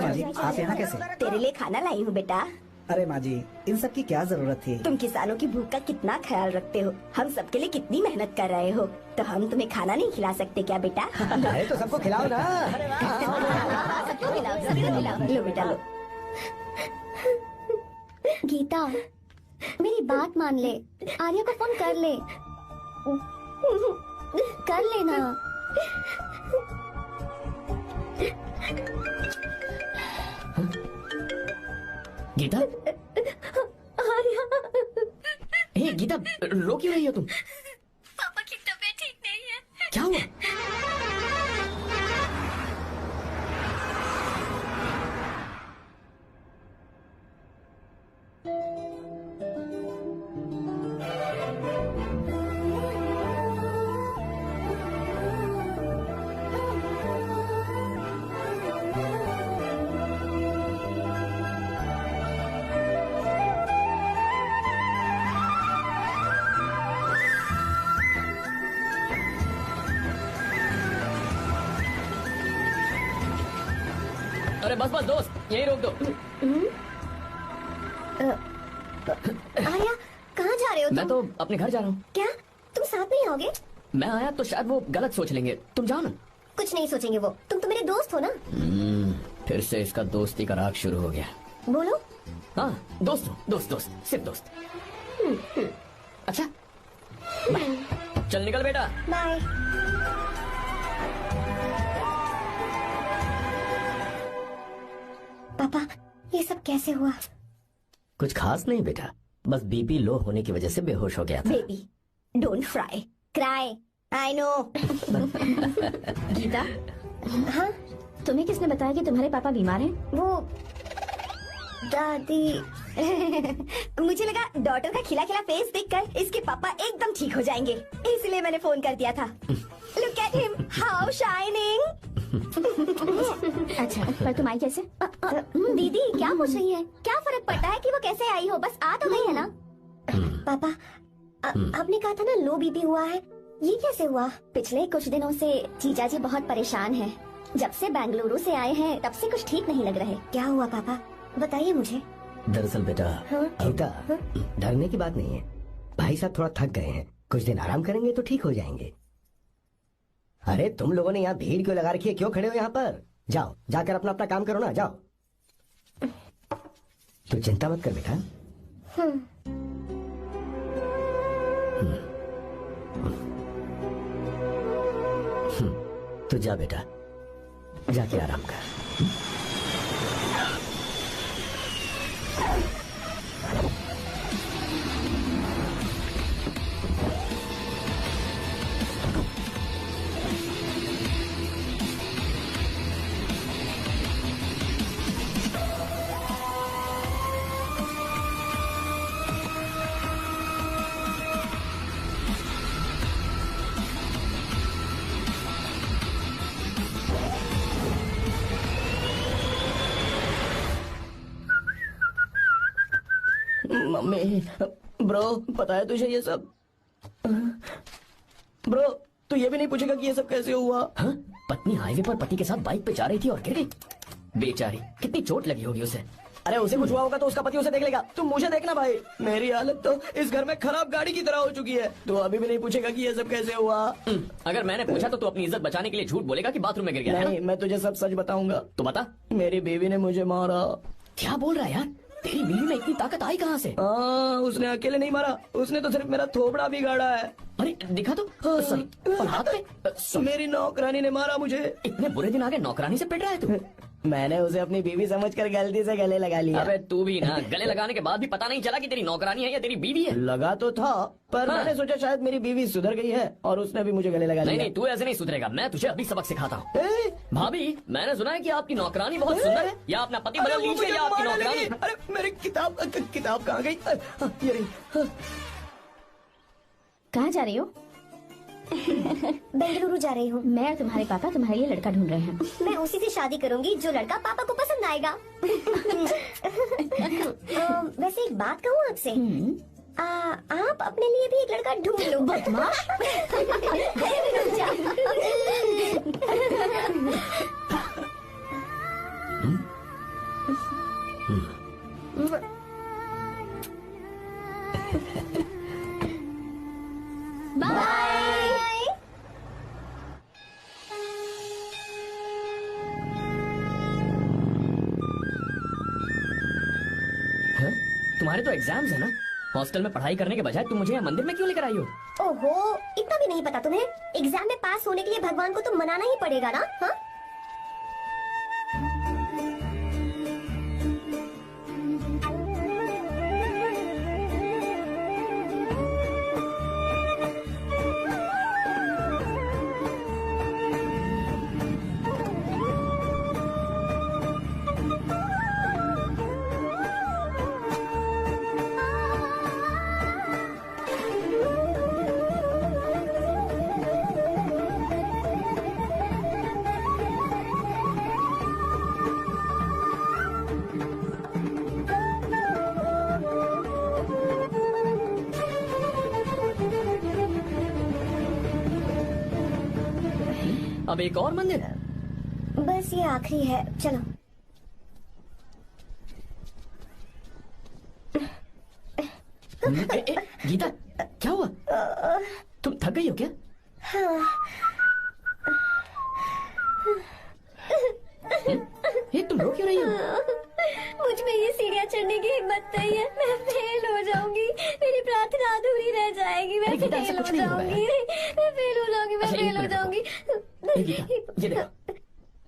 माँ जी, आप यहाँ कैसे?
तेरे लिए खाना लाई हूँ बेटा।
अरे माँ जी, इन सब की क्या जरूरत थी?
तुम किसानों की भूख का कितना ख्याल रखते हो, हम सबके लिए कितनी मेहनत कर रहे हो, तो हम तुम्हें खाना नहीं खिला सकते क्या बेटा?
अरे तो सबको खिलाओ ना।
सबको खिलाओ, सभी को खिलाओ। लो बेटा लो।
गीता, मेरी बात मान ले, आर्या को फोन कर ले। कर लेना।
गीता?
आर्या।
हे गीता, रो क्यों रही हो तुम?
पापा की तबीयत ठीक नहीं है।
क्या हुआ? अरे बस बस दोस्त, यही रोक दो।
आर्या, कहाँ जा रहे हो
मैं
तुम?
तो अपने घर जा रहा हूँ।
क्या तुम साथ नहीं आओगे?
मैं आया तो शायद वो गलत सोच लेंगे। तुम जाओ ना।
कुछ नहीं सोचेंगे वो, तुम तो मेरे दोस्त हो ना।
फिर से इसका दोस्ती का राग शुरू हो गया।
बोलो।
हाँ, दोस्त हो, दोस्त दोस्त, सिर्फ दोस्त। अच्छा, बाय। चल निकल बेटा।
बाय। पापा, ये सब कैसे हुआ?
कुछ खास नहीं बेटा, बस बीपी लो होने की वजह से बेहोश हो गया था।
Baby, don't fry, cry, I know.
Geeta, हाँ, तुम्हें किसने बताया कि तुम्हारे पापा बीमार हैं?
वो दादी। मुझे लगा डॉटर का खिला खिला फेस देखकर इसके पापा एकदम ठीक हो जाएंगे, इसलिए मैंने फोन कर दिया था। Look at him, how shining.
अच्छा, पर तुम आई कैसे?
दीदी क्या पूछ रही है? क्या फर्क पड़ता है कि वो कैसे आई हो, बस आ तो गई है ना। पापा, आपने कहा था ना लो बीपी हुआ है, ये कैसे हुआ?
पिछले कुछ दिनों से जीजा जी बहुत परेशान हैं। जब से बेंगलुरु से आए हैं तब से कुछ ठीक नहीं लग रहे।
क्या हुआ पापा, बताइए मुझे।
दरअसल बेटा, गीता, डरने की बात नहीं है। भाई साहब थोड़ा थक गए हैं, कुछ दिन आराम करेंगे तो ठीक हो जाएंगे। अरे तुम लोगों ने यहाँ भीड़ क्यों लगा रखी है? क्यों खड़े हो यहाँ पर? जाओ, जाकर अपना अपना काम करो ना, जाओ। तो चिंता मत कर बेटा। तो जा बेटा, जाके आराम कर।
मम्मी, ब्रो पता है तुझे ये सब? ब्रो तू ये भी नहीं पूछेगा कि ये सब कैसे हुआ?
हाँ? पत्नी हाईवे पर पति के साथ बाइक पे जा रही थी और गिर गई। बेचारी, कितनी चोट लगी होगी उसे।
अरे उसे कुछ हुआ होगा तो उसका पति उसे देख लेगा, तुम मुझे देखना भाई। मेरी हालत तो इस घर में खराब गाड़ी की तरह हो चुकी है। तू अभी भी नहीं पूछेगा कि ये सब कैसे हुआ?
अगर मैंने पूछा तो तू अपनी इज्जत बचाने के लिए झूठ बोलेगा कि बाथरूम में गिर गया।
नहीं, मैं तुझे सब सच बताऊंगा।
तो बता।
मेरी बीवी ने मुझे मारा।
क्या बोल रहा है यार? तेरी बीवी में इतनी ताकत आई कहाँ से?
उसने अकेले नहीं मारा, उसने तो सिर्फ मेरा थोबड़ा बिगाड़ा है।
अरे दिखा तो। सॉरी, और हाथ पे?
मेरी नौकरानी ने मारा मुझे।
इतने बुरे दिन आ गए, नौकरानी से पिट रहा है तू?
मैंने उसे अपनी बीवी समझकर गलती से गले लगा लिया।
अबे तू भी ना, गले लगाने के बाद भी पता नहीं चला कि तेरी नौकरानी है या तेरी बीवी है।
लगा तो था, पर
हाँ।
मैंने सोचा शायद मेरी बीवी सुधर गई है और उसने भी मुझे गले लगा लिया।
नहीं, तू ऐसे नहीं सुधरेगा। मैं तुझे अभी सबक सिखाता हूँ।
ए,
भाभी, मैंने सुना है कि आपकी नौकरानी बहुत सुंदर है। या अपना पति बदल लीजिए या आपकी नौकरानी।
अरे मेरी किताब कहाँ गई? ये रही।
कहाँ जा रही हो?
बेंगलुरु जा रही हूँ।
मैं और तुम्हारे पापा तुम्हारे लिए लड़का ढूंढ रहे हैं।
मैं उसी से शादी करूंगी जो लड़का पापा को पसंद आएगा। वैसे एक बात कहूँ आपसे, आप अपने लिए भी एक लड़का ढूंढ लो।
बदमाश।
बाय।
हाँ? तुम्हारे तो एग्जाम्स है ना? हॉस्टल में पढ़ाई करने के बजाय तुम मुझे यहाँ मंदिर में क्यों लेकर आई हो?
ओहो, इतना भी नहीं पता तुम्हें? एग्जाम में पास होने के लिए भगवान को तो मनाना ही पड़ेगा ना? हाँ?
अब एक और मंदिर?
बस ये आखिरी है, चलो।
गीता, क्या हुआ? तुम थक गई हो क्या? ये तुम रो क्यों रही हो?
मुझ में ये सीढ़ियाँ चढ़ने की हिम्मत नहीं है। मैं फेल हो जाऊंगी, मेरी प्रार्थना अधूरी रह जाएगी। मैं
गीता, ऐसा
फेल हो
कुछ नहीं होगा
जाऊंगी, मैं फेल हो जाऊंगी, मैं
अच्छा, एक
फेल हो
मिनट
जाऊंगी।
गीता, ये देखो,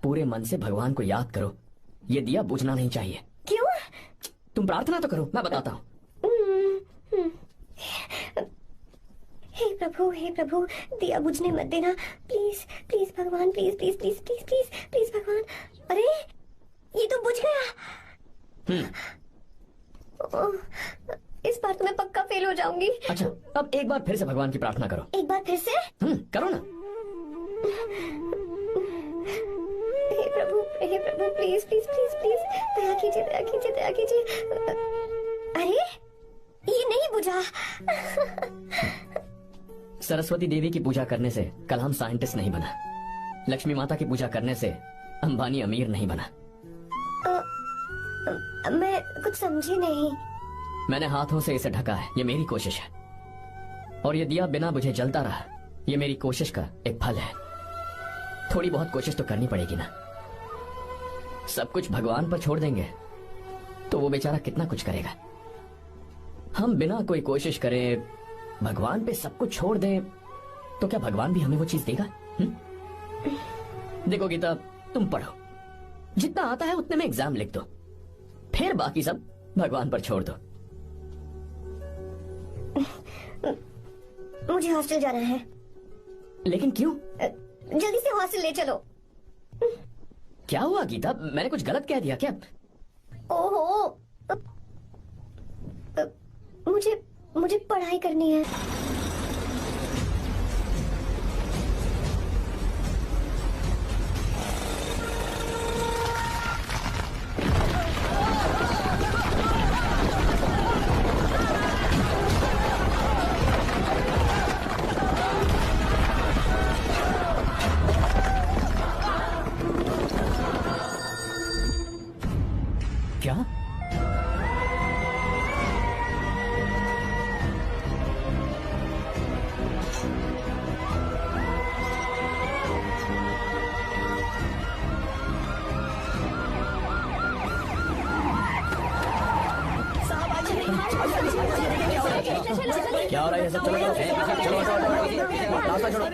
पूरे मन से भगवान को याद करो। ये दिया बुझना नहीं चाहिए।
क्यों?
तुम प्रार्थना तो करो, मैं बताता हूँ।
हे प्रभु, दिया बुझने मत देना, प्लीज प्लीज भगवान, please please please please please please भगवान। अरे ये तो बुझ गया। ओह, इस बार तो मैं पक्का फेल हो जाऊंगी।
अच्छा, अब एक बार फिर से भगवान की प्रार्थना करो।
एक बार फिर से?
करो ना।
हे प्रभु, प्लीज प्लीज प्लीज प्लीज, दया कीजिए, दया कीजिए, दया कीजिए। अरे ये नहीं बुझा।
सरस्वती देवी की पूजा करने से कलाम साइंटिस्ट नहीं बना। लक्ष्मी माता की पूजा करने से अंबानी अमीर नहीं बना।
मैं कुछ समझी नहीं।
मैंने हाथों से इसे ढका है, ये मेरी कोशिश है। और ये दिया बिना बुझे जलता रहा, ये मेरी कोशिश का एक फल है। थोड़ी बहुत कोशिश तो करनी पड़ेगी ना। सब कुछ भगवान पर छोड़ देंगे तो वो बेचारा कितना कुछ करेगा। हम बिना कोई कोशिश करें भगवान पे सब कुछ छोड़ दें तो क्या भगवान भी हमें वो चीज देगा? देखो गीता, तुम पढ़ो, जितना आता है उतने में एग्जाम लिख दो, फिर बाकी सब भगवान पर छोड़ दो।
मुझे हॉस्टल जाना है।
लेकिन क्यों?
जल्दी से हॉस्टल ले चलो।
क्या हुआ गीता, मैंने कुछ गलत कह दिया क्या?
ओहो, मुझे पढ़ाई करनी है।
क्या? क्या हो रहा है ये सब? चलो चलो रास्ता छोड़ो।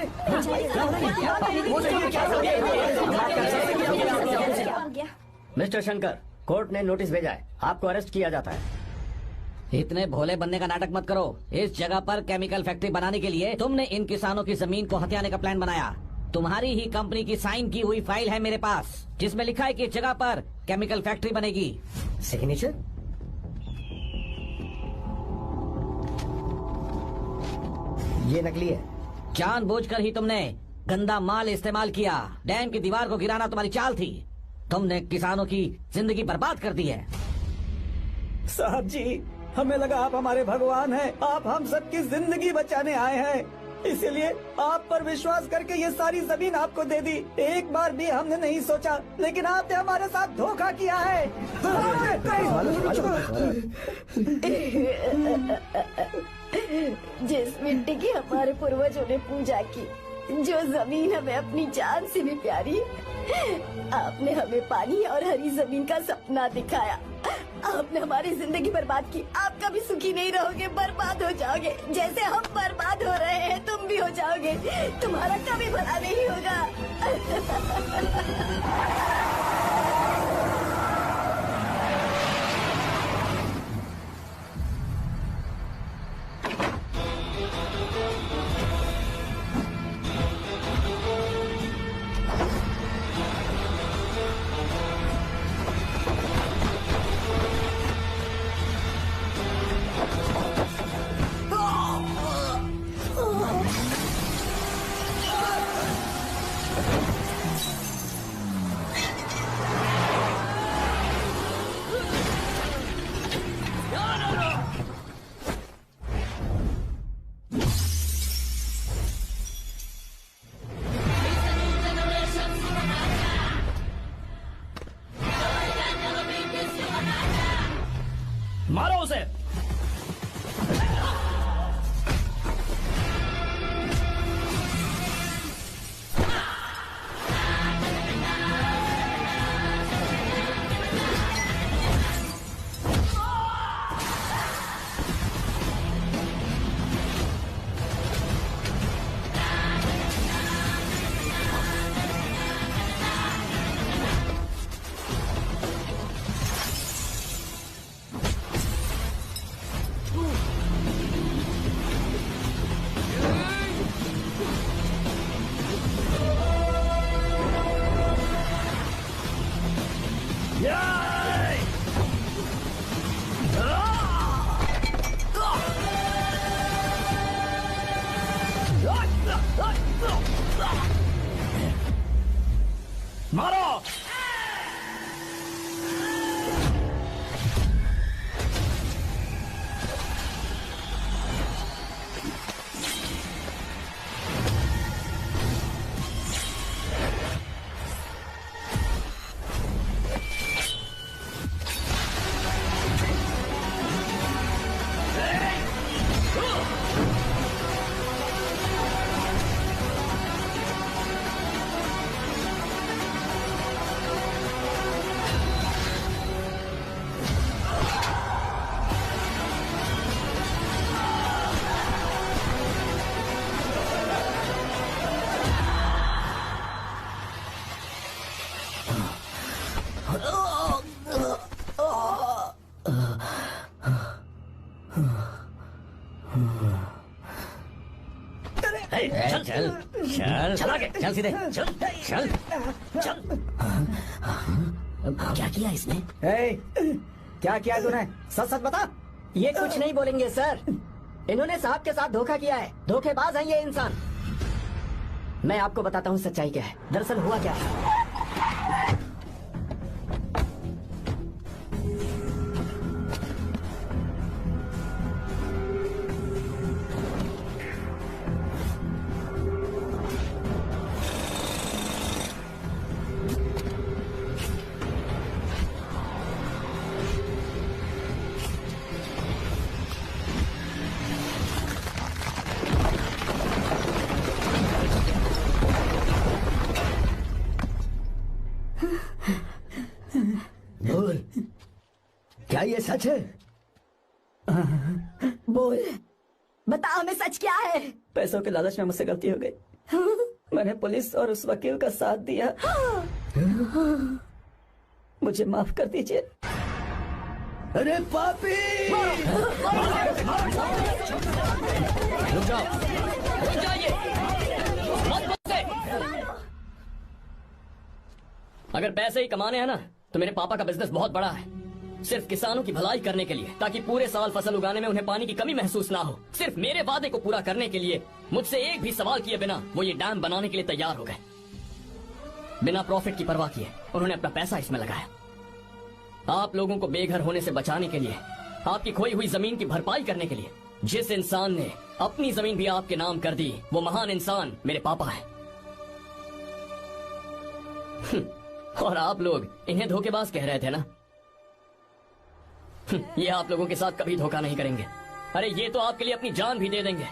मिस्टर शंकर, कोर्ट ने नोटिस भेजा है, आपको अरेस्ट किया जाता है।
इतने भोले बनने का नाटक मत करो। इस जगह पर केमिकल फैक्ट्री बनाने के लिए तुमने इन किसानों की जमीन को हथियाने का प्लान बनाया। तुम्हारी ही कंपनी की साइन की हुई फाइल है मेरे पास, जिसमें लिखा है कि इस जगह पर केमिकल फैक्ट्री बनेगी।
सिग्नेचर? ये नकली है।
जानबूझकर ही तुमने गंदा माल इस्तेमाल किया। डैम की दीवार को गिराना तुम्हारी चाल थी। तुमने किसानों की जिंदगी बर्बाद कर दी है।
साहब जी, हमें लगा आप हमारे भगवान हैं, आप हम सबकी जिंदगी बचाने आए हैं, इसीलिए आप पर विश्वास करके ये सारी जमीन आपको दे दी। एक बार भी हमने नहीं सोचा, लेकिन आपने हमारे साथ धोखा किया है।
जिस मिट्टी की हमारे पूर्वजों ने पूजा की, जो जमीन हमें अपनी जान से भी प्यारी, आपने हमें पानी और हरी जमीन का सपना दिखाया। आपने हमारी जिंदगी बर्बाद की। आप कभी सुखी नहीं रहोगे, बर्बाद हो जाओगे। जैसे हम बर्बाद हो रहे हैं, तुम भी हो जाओगे। तुम्हारा कभी भला नहीं होगा।
मारो उसे। मारो। चल चल चल चल आगे, चल सीधे, चल चल चल। क्या किया इसने?
क्या किया तूने? सच सच बता।
ये कुछ नहीं बोलेंगे सर। इन्होंने साहब के साथ धोखा किया है। धोखेबाज हैं ये इंसान। मैं आपको बताता हूँ सच्चाई क्या है। दरअसल हुआ क्या है, क्या ये सच है?
बोल, बता हमें सच क्या है। पैसों के लालच में मुझसे गलती हो गई। मैंने पुलिस और उस वकील का साथ दिया। मुझे माफ कर दीजिए।
अरे पापी!
रुक जाओ, रुक जाइए, मत बसे। अगर पैसे ही कमाने हैं ना, तो मेरे पापा का बिजनेस बहुत बड़ा है। सिर्फ किसानों की भलाई करने के लिए, ताकि पूरे साल फसल उगाने में उन्हें पानी की कमी महसूस ना हो। सिर्फ मेरे वादे को पूरा करने के लिए मुझसे एक भी सवाल किए बिना वो ये डैम बनाने के लिए तैयार हो गए। बिना प्रॉफिट की परवाह किए उन्होंने अपना पैसा इसमें लगाया। आप लोगों को बेघर होने से बचाने के लिए, आपकी खोई हुई जमीन की भरपाई करने के लिए। जिस इंसान ने अपनी जमीन भी आपके नाम कर दी, वो महान इंसान मेरे पापा है। और आप लोग इन्हें धोखेबाज कह रहे थे ना? ये आप लोगों के साथ कभी धोखा नहीं करेंगे। अरे ये तो आपके लिए अपनी जान भी दे देंगे,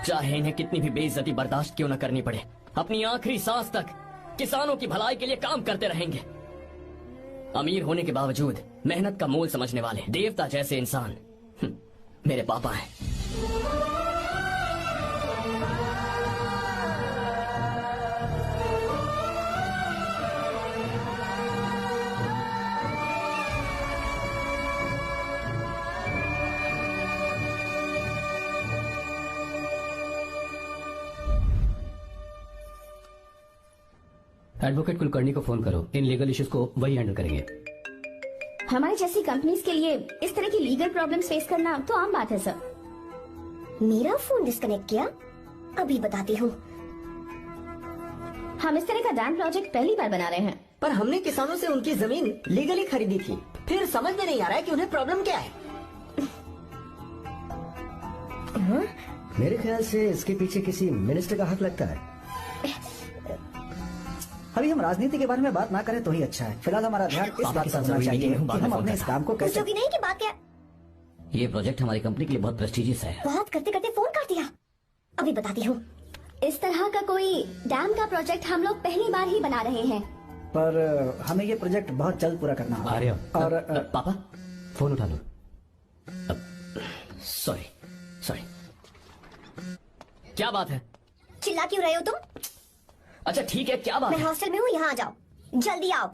चाहे इन्हें कितनी भी बेइज्जती बर्दाश्त क्यों न करनी पड़े। अपनी आखिरी सांस तक किसानों की भलाई के लिए काम करते रहेंगे। अमीर होने के बावजूद मेहनत का मोल समझने वाले देवता जैसे इंसान मेरे पापा हैं।
एडवोकेट कुलकर्णी को फोन करो, इन लीगल इश्यूज को वही हैंडल करेंगे।
हमारी जैसी कंपनीज के लिए इस तरह की लीगल प्रॉब्लम्स फेस करना तो आम बात है सर।
मेरा फोन डिस्कनेक्ट किया, अभी बताती हूँ।
हम इस तरह का डैम प्रोजेक्ट पहली बार बना रहे हैं।
पर हमने किसानों से उनकी जमीन लीगली खरीदी थी, फिर समझ में नहीं आ रहा है कि उन्हें प्रॉब्लम क्या है।
मेरे ख्याल से इसके पीछे किसी मिनिस्टर का हाथ लगता है।
अभी हम राजनीति के बारे में बात ना करें तो ही अच्छा है। फिलहाल हमारा ध्यान इस बात पर होना चाहिए कि हम अपने इस काम को कैसे।
पूछोगी नहीं कि बात क्या?
ये प्रोजेक्ट हमारी कंपनी के लिए बहुत प्रेस्टिजियस है।
बात करते करते फोन कर दिया, अभी बताती हूँ।
इस तरह का कोई डैम का प्रोजेक्ट हम लोग पहली बार ही बना रहे हैं।
पर हमें ये प्रोजेक्ट बहुत जल्द पूरा करना होगा।
आर्य,
और
पापा
फोन उठा लो।
सॉरी सॉरी, क्या बात है?
चिल्ला क्यों रहे हो तुम?
अच्छा ठीक है, क्या बात
मैं
है?
हॉस्टल में हूँ, यहाँ आ जाओ, जल्दी आओ।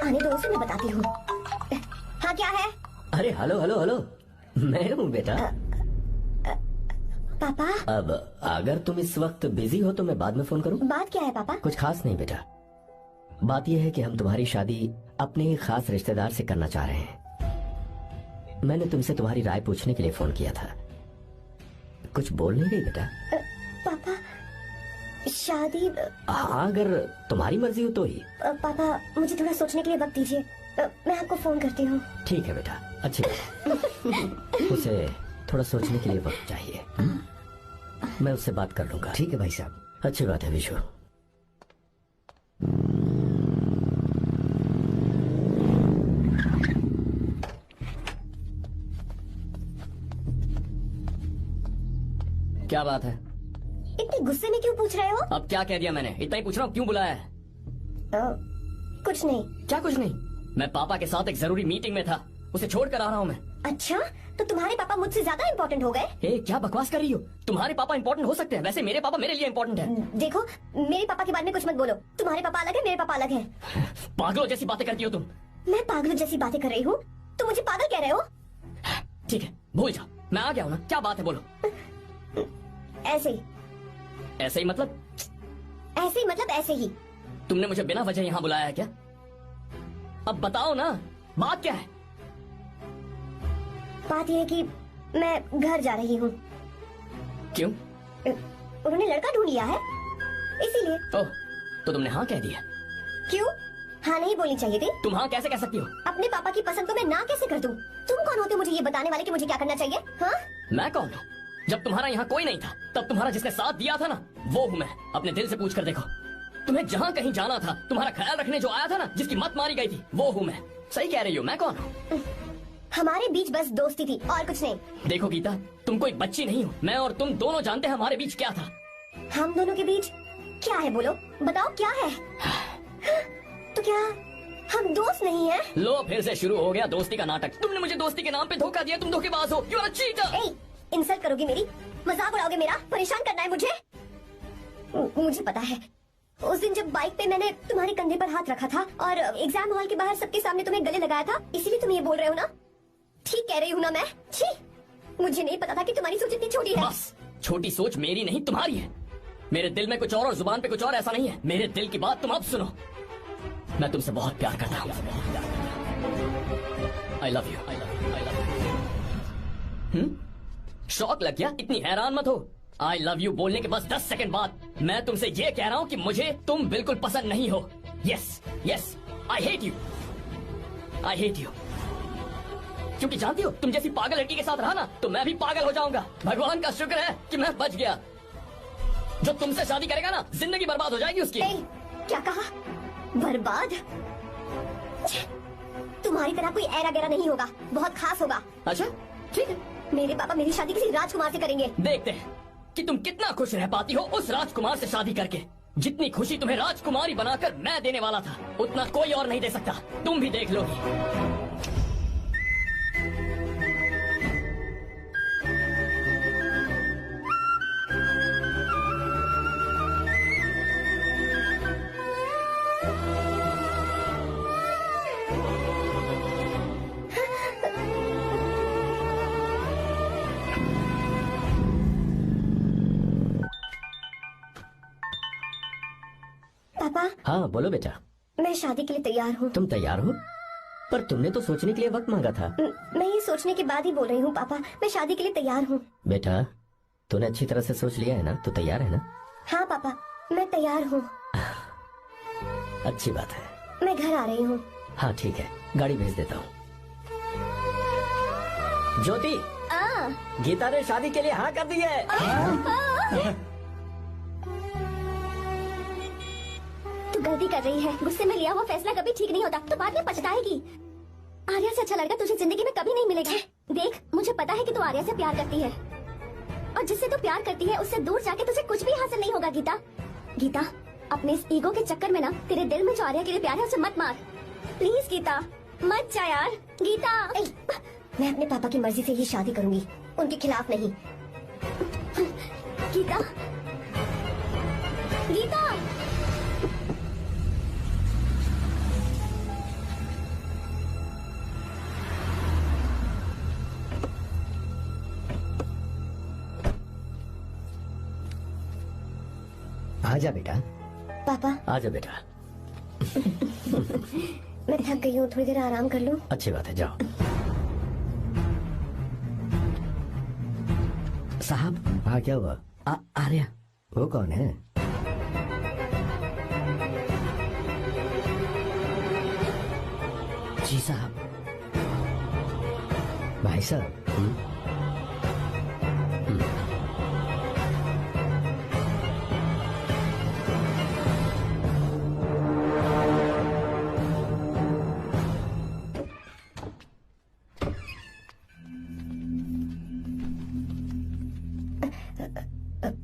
आने दो, उसे मैं बताती हूँ। हाँ क्या है?
अरे हेलो हेलो हेलो, मैं हूँ बेटा।
पापा,
अब अगर तुम इस वक्त बिजी हो तो मैं बाद में फोन करूँ?
बात क्या है पापा?
कुछ खास नहीं बेटा, बात यह है कि हम तुम्हारी शादी अपने एक खास रिश्तेदार से करना चाह रहे हैं। मैंने तुमसे तुम्हारी राय पूछने के लिए फोन किया था। कुछ बोल नहीं रही बेटा?
पापा, शादी।
हाँ, अगर तुम्हारी मर्जी हो तो ही।
पापा, मुझे थोड़ा सोचने के लिए वक्त दीजिए, मैं आपको फोन करती हूँ।
ठीक है बेटा, अच्छी बात। उसे थोड़ा सोचने के लिए वक्त चाहिए। मैं उससे बात कर लूंगा। ठीक है भाई साहब, अच्छी बात है विशु।
क्या बात है?
इतने गुस्से में क्यों पूछ रहे हो?
अब क्या कह दिया मैंने? इतना ही पूछ रहा हूँ, क्यों बुलाया है?
कुछ नहीं।
क्या कुछ नहीं? मैं पापा के साथ एक जरूरी मीटिंग में था, उसे छोड़ कर आ रहा हूँ मैं।
अच्छा, तो तुम्हारे पापा मुझसे ज्यादा इम्पोर्टेंट हो गए?
ए, क्या बकवास कर रही हो? तुम्हारे पापा इम्पोर्टेंट हो सकते हैं, वैसे मेरे पापा मेरे लिए इम्पोर्टेंट है।
देखो, मेरे पापा के बारे में कुछ मत बोलो। तुम्हारे पापा अलग है, मेरे पापा अलग है।
पागलों जैसी बातें करती हो तुम।
मैं पागलों जैसी बातें कर रही हूँ? तुम मुझे पागल कह रहे हो?
ठीक है, भूल जाओ, मैं आ गया हूँ ना। क्या बात है, बोलो।
ऐसे ही।
ऐसे ही मतलब?
ऐसे ही मतलब ऐसे ही।
तुमने मुझे बिना वजह यहाँ बुलाया है क्या? अब बताओ ना, बात क्या है?
बात यह है कि मैं घर जा रही हूँ।
क्यों?
उन्होंने लड़का ढूंढ लिया है, इसीलिए।
ओह, तो तुमने हाँ कह दिया?
क्यों? हाँ नहीं बोलनी चाहिए थी?
तुम हाँ कैसे कह सकती हो?
अपने पापा की पसंद को मैं ना कैसे कर दूं? तुम कौन होते मुझे ये बताने वाले कि मुझे क्या करना चाहिए? हाँ?
मैं कौन हूँ? जब तुम्हारा यहाँ कोई नहीं था, तब तुम्हारा जिसने साथ दिया था ना, वो हूँ मैं। अपने दिल से पूछ कर देखो, तुम्हें जहाँ कहीं जाना था, तुम्हारा ख्याल रखने जो आया था ना, जिसकी मत मारी गई थी, वो हूँ मैं। सही कह रही हो, मैं कौन हूँ?
हमारे बीच बस दोस्ती थी और कुछ नहीं।
देखो गीता, तुम कोई बच्ची नहीं हो। मैं और तुम दोनों जानते हैं हमारे बीच क्या था।
हम दोनों के बीच क्या है? बोलो, बताओ क्या है? क्या हम दोस्त नहीं हैं?
लो फिर से शुरू हो गया दोस्ती का नाटक। तुमने मुझे दोस्ती के नाम पे धोखा दिया, तुम धोखेबाज हो, यू आर अ चीटर।
ए, इंसल्ट करोगी मेरी, मजाक उड़ाओगे मेरा, परेशान करना है मुझे। मुझे पता है उस दिन जब बाइक पे मैंने तुम्हारे कंधे पर हाथ रखा था और एग्जाम हॉल के बाहर सबके सामने तुम्हें गले लगाया था, इसीलिए तुम ये बोल रहे हो ना? ठीक कह रही हूँ ना मैं? छी, मुझे नहीं पता था कि तुम्हारी सोच इतनी छोटी है।
बस, छोटी सोच मेरी नहीं तुम्हारी है। मेरे दिल में कुछ और जुबान पे कुछ और, ऐसा नहीं है। मेरे दिल की बात तुम अब सुनो। मैं तुमसे बहुत प्यार करता हूँ। I love you, I love you, I love you. शौक लग गया? इतनी हैरान मत हो। आई लव यू बोलने के बस 10 सेकंड बाद मैं तुमसे ये कह रहा हूँ कि मुझे तुम बिल्कुल पसंद नहीं हो। Yes yes, I hate you, I hate you. क्योंकि जानती हो, तुम जैसी पागल लड़की के साथ रहा ना तो मैं भी पागल हो जाऊंगा। भगवान का शुक्र है कि मैं बच गया। जो तुमसे शादी करेगा ना, जिंदगी बर्बाद हो जाएगी उसकी।
क्या कहा? बर्बाद? तुम्हारी तरह कोई ऐरा गैरा नहीं होगा, बहुत खास होगा।
अच्छा ठीक है,
मेरे पापा मेरी शादी किसी राजकुमार से करेंगे।
देखते हैं कि तुम कितना खुश रह पाती हो उस राजकुमार से शादी करके। जितनी खुशी तुम्हें राजकुमारी बनाकर मैं देने वाला था, उतना कोई और नहीं दे सकता। तुम भी देख लोगी।
पापा।
हाँ बोलो बेटा।
मैं शादी के लिए तैयार हूँ।
तुम तैयार हो? पर तुमने तो सोचने के लिए वक्त मांगा था।
मैं ये सोचने के बाद ही बोल रही हूँ पापा, मैं शादी के लिए तैयार हूँ।
बेटा तूने अच्छी तरह से सोच लिया है ना? तो तैयार है ना?
हाँ पापा, मैं तैयार हूँ।
अच्छी बात है।
मैं घर आ रही हूँ।
हाँ ठीक है, गाड़ी भेज देता हूँ। ज्योति, गीता ने शादी के लिए हाँ कर दी है।
तू गलती कर रही है। गुस्से में लिया हुआ फैसला कभी ठीक नहीं होता, तो बाद में पछताएगी। आर्या से अच्छा लड़का तुझे जिंदगी में कभी नहीं मिलेगा। देख, मुझे पता है कि तू आर्या से प्यार करती है, और जिससे तू प्यार करती है उससे दूर जाके तुझे कुछ भी हासिल नहीं होगा। गीता, गीता, अपने इस ईगो के चक्कर में ना तेरे दिल में जो आर्या के लिए प्यार है उसे मत मार। प्लीज गीता, मत जा यार। गीता, मैं अपने पापा की मर्जी से ही शादी करूंगी, उनके खिलाफ नहीं। गीता, गीता।
आजा बेटा।
पापा।
आजा बेटा।
मैं थक गई हूँ, थोड़ी देर आराम कर लूँ।
अच्छी बात है, जाओ।
साहब।
हाँ क्या हुआ?
आर्या।
वो कौन है?
जी साहब।
भाई साहब।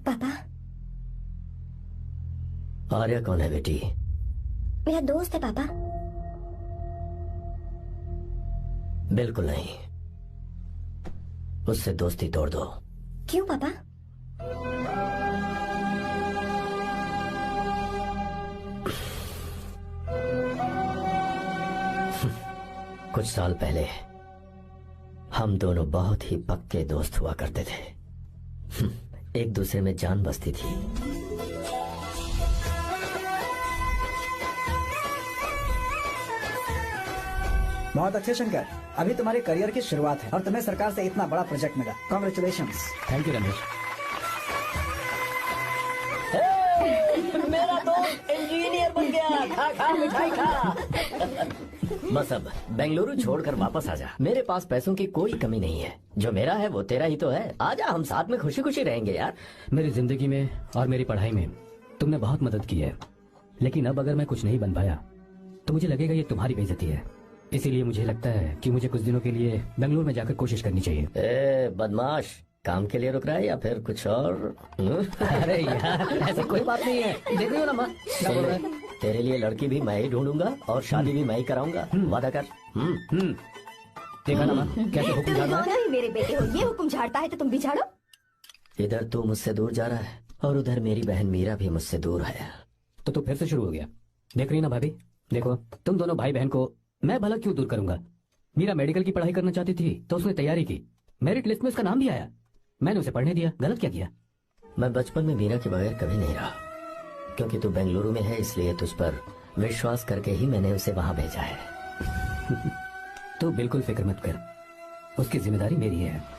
पापा।
आर्या कौन है बेटी?
मेरा दोस्त है पापा।
बिल्कुल नहीं, उससे दोस्ती तोड़ दो।
क्यों पापा?
कुछ साल पहले हम दोनों बहुत ही पक्के दोस्त हुआ करते थे। एक दूसरे में जान बसती थी।
बहुत अच्छे शंकर, अभी तुम्हारे करियर की शुरुआत है और तुम्हें सरकार से इतना बड़ा प्रोजेक्ट मिला। कॉन्ग्रेचुलेशंस।
Thank you Ramesh.
मेरा दोस्त इंजीनियर बन गया। खा खा मिठाई खा। बस अब बेंगलुरु छोड़कर वापस आ जा। मेरे पास पैसों की कोई कमी नहीं है। जो मेरा है वो तेरा ही तो है। आजा, हम साथ में खुशी खुशी रहेंगे यार।
मेरी जिंदगी में और मेरी पढ़ाई में तुमने बहुत मदद की है, लेकिन अब अगर मैं कुछ नहीं बन पाया तो मुझे लगेगा ये तुम्हारी बेइज्जती है। इसीलिए मुझे लगता है कि मुझे कुछ दिनों के लिए बेंगलुरु में जाकर कोशिश करनी चाहिए।
ए बदमाश, काम के लिए रुक रहा है या फिर कुछ और?
अरे यार, ऐसी कोई बात नहीं है। देख रही हो ना माँ क्या बोल रहा है?
तेरे लिए लड़की भी मैं ही ढूंढूंगा और शादी भी मैं ही कराऊंगा, वादा कर।
देखा ना माँ, कैसे हुक्म
तुम
झाड़ रहा है?
दोनों ही मेरे बेटे हो, ये हुक्म झाड़ता है तो तुम भी झाड़ो।
इधर तू मुझसे दूर जा रहा है और उधर मेरी बहन मीरा भी मुझसे दूर है।
तो तू फिर से शुरू हो गया। देख रही ना भाभी, देखो तुम दोनों भाई बहन को मैं भला क्यों दूर करूंगा। मीरा मेडिकल की पढ़ाई करना चाहती थी तो उसने तैयारी की, मेरिट लिस्ट में उसका नाम भी आया, मैंने उसे पढ़ने दिया। गलत क्या किया?
मैं बचपन में मीरा के बगैर कभी नहीं रहा, क्योंकि तू बेंगलुरु में है इसलिए तुझ पर विश्वास करके ही मैंने उसे वहां भेजा है।
तू बिल्कुल फिक्र मत कर, उसकी जिम्मेदारी मेरी है।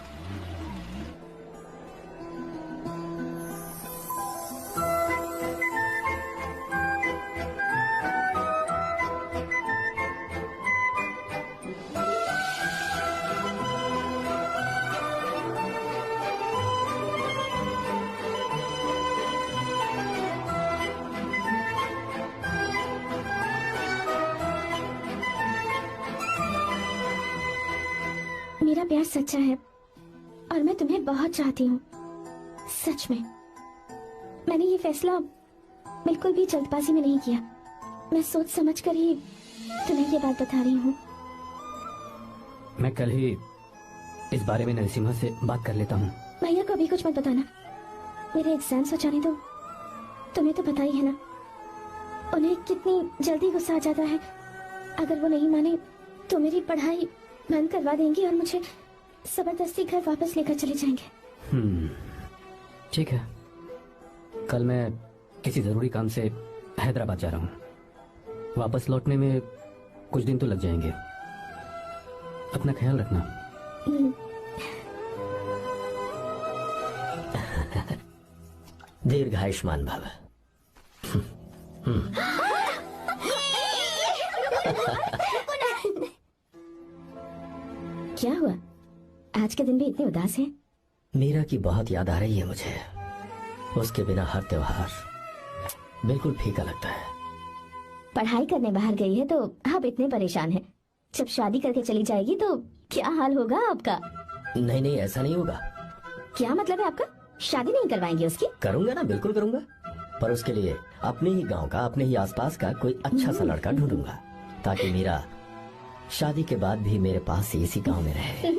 मेरा प्यार सच्चा है और मैं तुम्हें बहुत चाहती हूँ, सच में। मैंने ये फैसला बिल्कुल भी जल्दबाजी में नहीं किया, मैं सोच समझ कर ही तुम्हें ये बात बता रही हूँ।
मैं कल ही इस बारे में नरसिम्हा से बात कर लेता हूँ।
भैया को अभी कुछ मत बताना, मेरे एग्जाम्स हो जाने दो। तुम्हें तो पता ही है ना उन्हें कितनी जल्दी गुस्सा आ जाता है। अगर वो नहीं माने तो मेरी पढ़ाई बंद करवा देंगे और मुझे जबरदस्ती घर वापस लेकर चले जाएंगे।
ठीक है, कल मैं किसी जरूरी काम से हैदराबाद जा रहा हूँ, वापस लौटने में कुछ दिन तो लग जाएंगे। अपना ख्याल रखना।
दीर्घायुष्मान भव।
क्या हुआ, आज के दिन भी इतने उदास हैं?
मीरा की बहुत याद आ रही है मुझे। उसके बिना हर त्योहार बिल्कुल फीका लगता है।
पढ़ाई करने बाहर गई है तो आप इतने परेशान हैं। जब शादी करके चली जाएगी तो क्या हाल होगा आपका?
नहीं नहीं, ऐसा नहीं होगा।
क्या मतलब है आपका? शादी नहीं करवाएंगे उसकी?
करूंगा ना, बिल्कुल करूंगा, पर उसके लिए अपने ही गांव का, अपने ही आसपास का कोई अच्छा सा लड़का ढूंढूंगा ताकि मीरा शादी के बाद भी मेरे पास ही इसी गांव में रहे।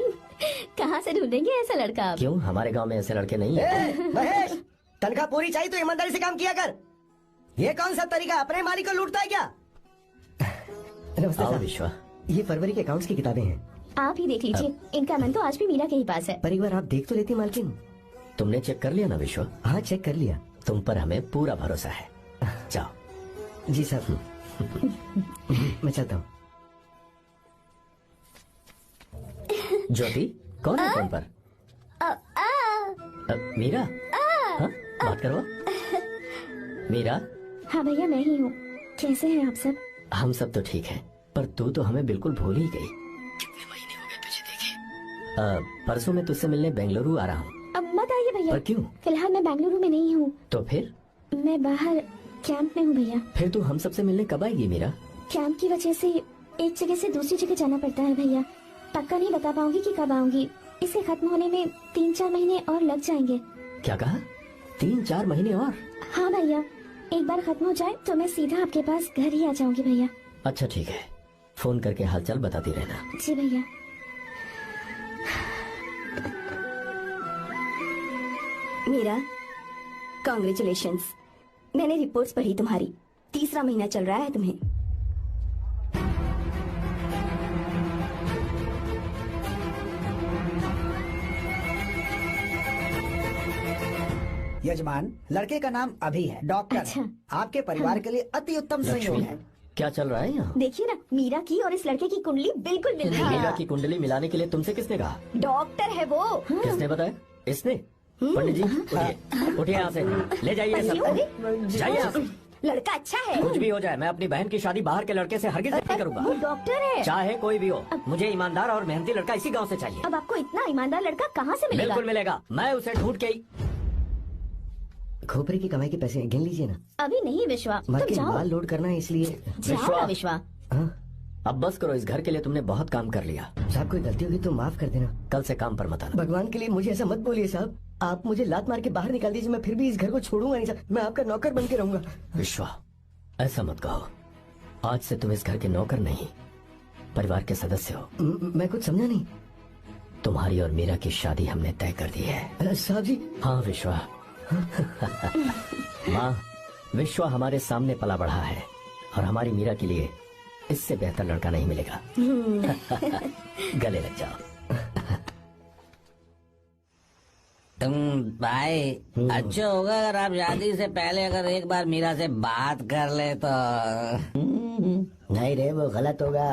कहाँ से ढूंढेंगे ऐसा लड़का आप?
क्यों, हमारे गांव में ऐसे लड़के नहीं है?
महेश, तनख्वाह पूरी चाहिए तो ईमानदारी से काम किया कर। ये कौन सा तरीका, अपने मालिक को लूटता है क्या?
नमस्ते
आओ
साहब।
विश्वा।
ये फरवरी के अकाउंट्स की किताबें हैं,
आप ही देख लीजिए, इनका मन तो आज भी मीरा के ही पास है।
पर एक बार आप देख तो लेती मालकिन।
तुमने चेक कर लिया ना विश्वा?
हाँ, चेक कर लिया।
तुम पर हमें पूरा भरोसा है। जाओ।
जी साहब। मैं चलता हूँ।
ज्योति, कौन है फोन पर? मीरा? हाँ, बात करो। मीरा?
हाँ भैया, मैं ही हूँ। कैसे हैं आप सब?
हम सब तो ठीक हैं, पर तू तो हमें बिल्कुल भूल ही गई। कितने महीने हो गए तुझे देखे। परसों मैं तुझसे मिलने बेंगलुरु आ रहा हूँ।
अब मत आइए भैया।
पर क्यों?
फिलहाल मैं बेंगलुरु में नहीं हूँ।
तो फिर?
मैं बाहर कैंप में हूँ भैया।
फिर तू हम सबसे मिलने कब आएगी मीरा?
कैंप की वजह से एक जगह से दूसरी जगह जाना पड़ता है भैया। पक्का नहीं बता पाऊंगी कि कब आऊंगी। इसे खत्म होने में 3-4 महीने और लग जाएंगे।
क्या कहा? 3-4 महीने और?
हाँ भैया, एक बार खत्म हो जाए तो मैं सीधा आपके पास घर ही आ जाऊंगी भैया।
अच्छा ठीक है, फोन करके हालचाल बताती रहना।
जी भैया।
मीरा, कॉन्ग्रेचुलेशंस। मैंने रिपोर्ट्स पढ़ी तुम्हारी, 3रा महीना चल रहा है तुम्हें।
यजमान, लड़के का नाम अभी है, डॉक्टर
अच्छा।
है। आपके परिवार के लिए अति उत्तम संयोग
लक्ष्मी,
है।
क्या चल रहा है यहाँ?
देखिए ना, मीरा की और इस लड़के की कुंडली बिल्कुल मिल रही
मीरा
है।
की कुंडली मिलाने के लिए तुमसे किसने कहा?
डॉक्टर है वो।
किसने बताया? इसने? पंडित जी, उठिए, उठिए यहाँ से, ले जाइए सबको, जाइए यहाँ से।
लड़का अच्छा है।
कुछ भी हो जाए, मैं अपनी बहन की शादी बाहर के लड़के से हरगिज नहीं करूंगा।
वो डॉक्टर है।
चाहे कोई भी हो, मुझे ईमानदार और मेहनती लड़का इसी गांव से चाहिए।
अब आपको इतना ईमानदार लड़का कहाँ से मिलेगा?
बिल्कुल मिलेगा, मैं उसे ढूंढ के ही।
खोपरे की कमाई के पैसे गिन लीजिए ना।
अभी नहीं विश्वा, तुम
मालकिन,
जाओ।
माल लोड करना है इसलिए।
जाओ ना विश्वा।
हाँ,
अब बस करो, इस घर के लिए तुमने बहुत काम कर लिया।
साहब कोई गलती होगी तो माफ कर देना।
कल से काम पर मत आना।
भगवान के लिए मुझे ऐसा मत बोलिए साहब। आप मुझे लात मार के बाहर निकाल दीजिए, मैं फिर भी इस घर को छोड़ूंगा नहीं साहब। मैं आपका नौकर बन के रहूंगा।
विश्वा, ऐसा मत कहो। आज से तुम इस घर के नौकर नहीं, परिवार के सदस्य हो।
मैं कुछ समझा नहीं।
तुम्हारी और मीरा की शादी हमने तय कर दी है।
साहब जी।
हाँ विश्वा। माँ, विश्वा हमारे सामने पला बढ़ा है और हमारी मीरा के लिए इससे बेहतर लड़का नहीं मिलेगा। गले लग जाओ।
तुम भाई अच्छा होगा अगर आप शादी से पहले अगर एक बार मीरा से बात कर ले तो।
नहीं रे, वो गलत होगा।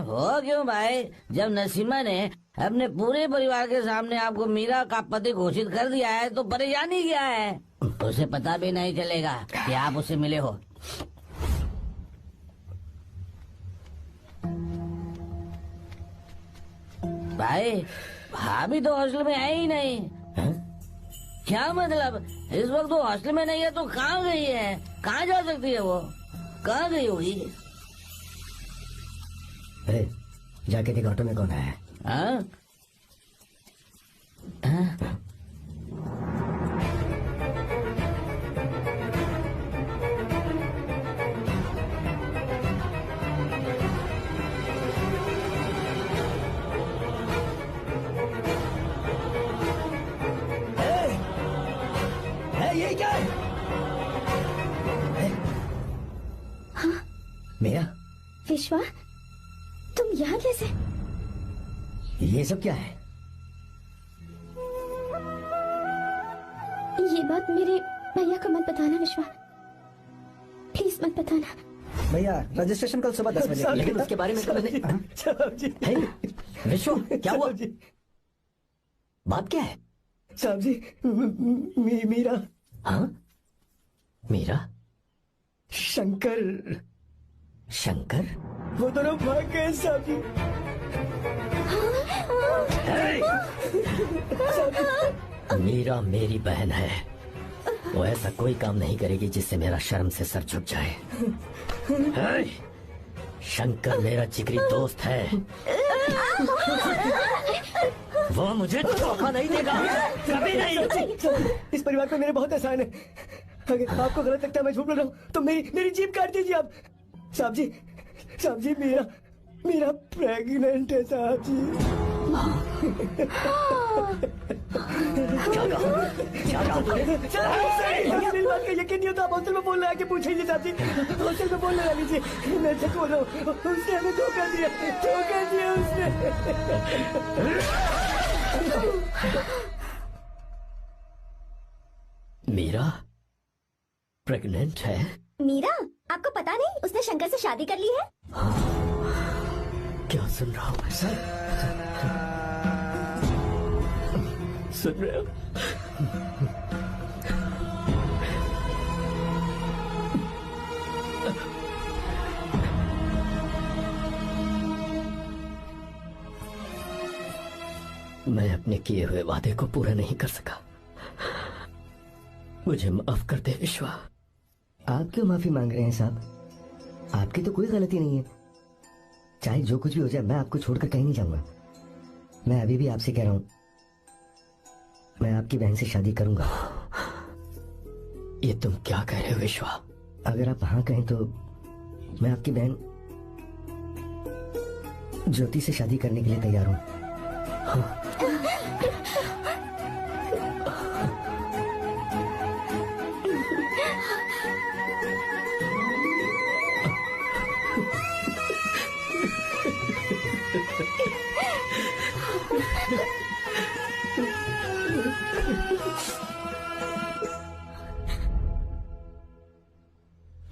हो क्यों भाई? जब नसीमा ने अपने पूरे परिवार के सामने आपको मीरा का पति घोषित कर दिया है तो परेशानी क्या है? उसे पता भी नहीं चलेगा कि आप उससे मिले हो। भाई भाभी तो हॉस्टल में है ही नहीं। क्या मतलब? इस वक्त वो हॉस्टल में नहीं है तो कहाँ गई है? कहाँ जा सकती है वो? कहाँ गई होगी?
अरे जाके देख ऑटो में कौन है।
हाँ?
ये क्या है?
मीरा,
विश्वा, तुम यहाँ कैसे?
ये सब क्या है?
ये बात मेरे भैया को मत बताना विश्वा, प्लीज मत बताना।
भैया रजिस्ट्रेशन कल सुबह 10 बजे।
लेकिन उसके बारे में तो मैंने। हे, विश्वा क्या हुआ? बात क्या है?
साहब जी, मीरा।
हाँ, मीरा?
शंकर।
शंकर?
वो दोनों भाग गए साहब जी।
मीरा मेरी बहन है, वो ऐसा कोई काम नहीं करेगी जिससे मेरा शर्म से सर झुक जाए। शंकर मेरा जिगरी दोस्त है, वो मुझे धोखा नहीं देगा, कभी नहीं।
इस परिवार पे मेरे बहुत एहसान है। अगर आपको गलत लगता है मैं झूठ बोल रहा हूँ तो मेरी जीभ काट दीजिए आप। साहब जी मीरा प्रेग्नेंट है साहब जी।
क्या
मेरी बात का यकीन नहीं होता। आप हॉस्टल में बोल रहे हैं कि पूछिए साहब जी, हॉस्टल में बोल लगा लीजिए। मैं सच बोल रहा हूँ, उसने हमें धोखा दिया उसने।
मीरा प्रेग्नेंट है?
मीरा, आपको पता नहीं उसने शंकर से शादी कर ली है?
क्या सुन रहा हूँ मैं? सुन रहे हो? मैं अपने किए हुए वादे को पूरा नहीं कर सका, मुझे माफ कर दे विश्वा।
आप क्यों माफी मांग रहे हैं साहब? आपकी तो कोई गलती नहीं है। चाहे जो कुछ भी हो जाए मैं आपको छोड़कर कहीं नहीं जाऊंगा। मैं अभी भी आपसे कह रहा हूं, मैं आपकी बहन से शादी करूंगा।
ये तुम क्या कह रहे हो विश्वा?
अगर आप हाँ कहें तो मैं आपकी बहन ज्योति से शादी करने के लिए तैयार हूं। हाँ।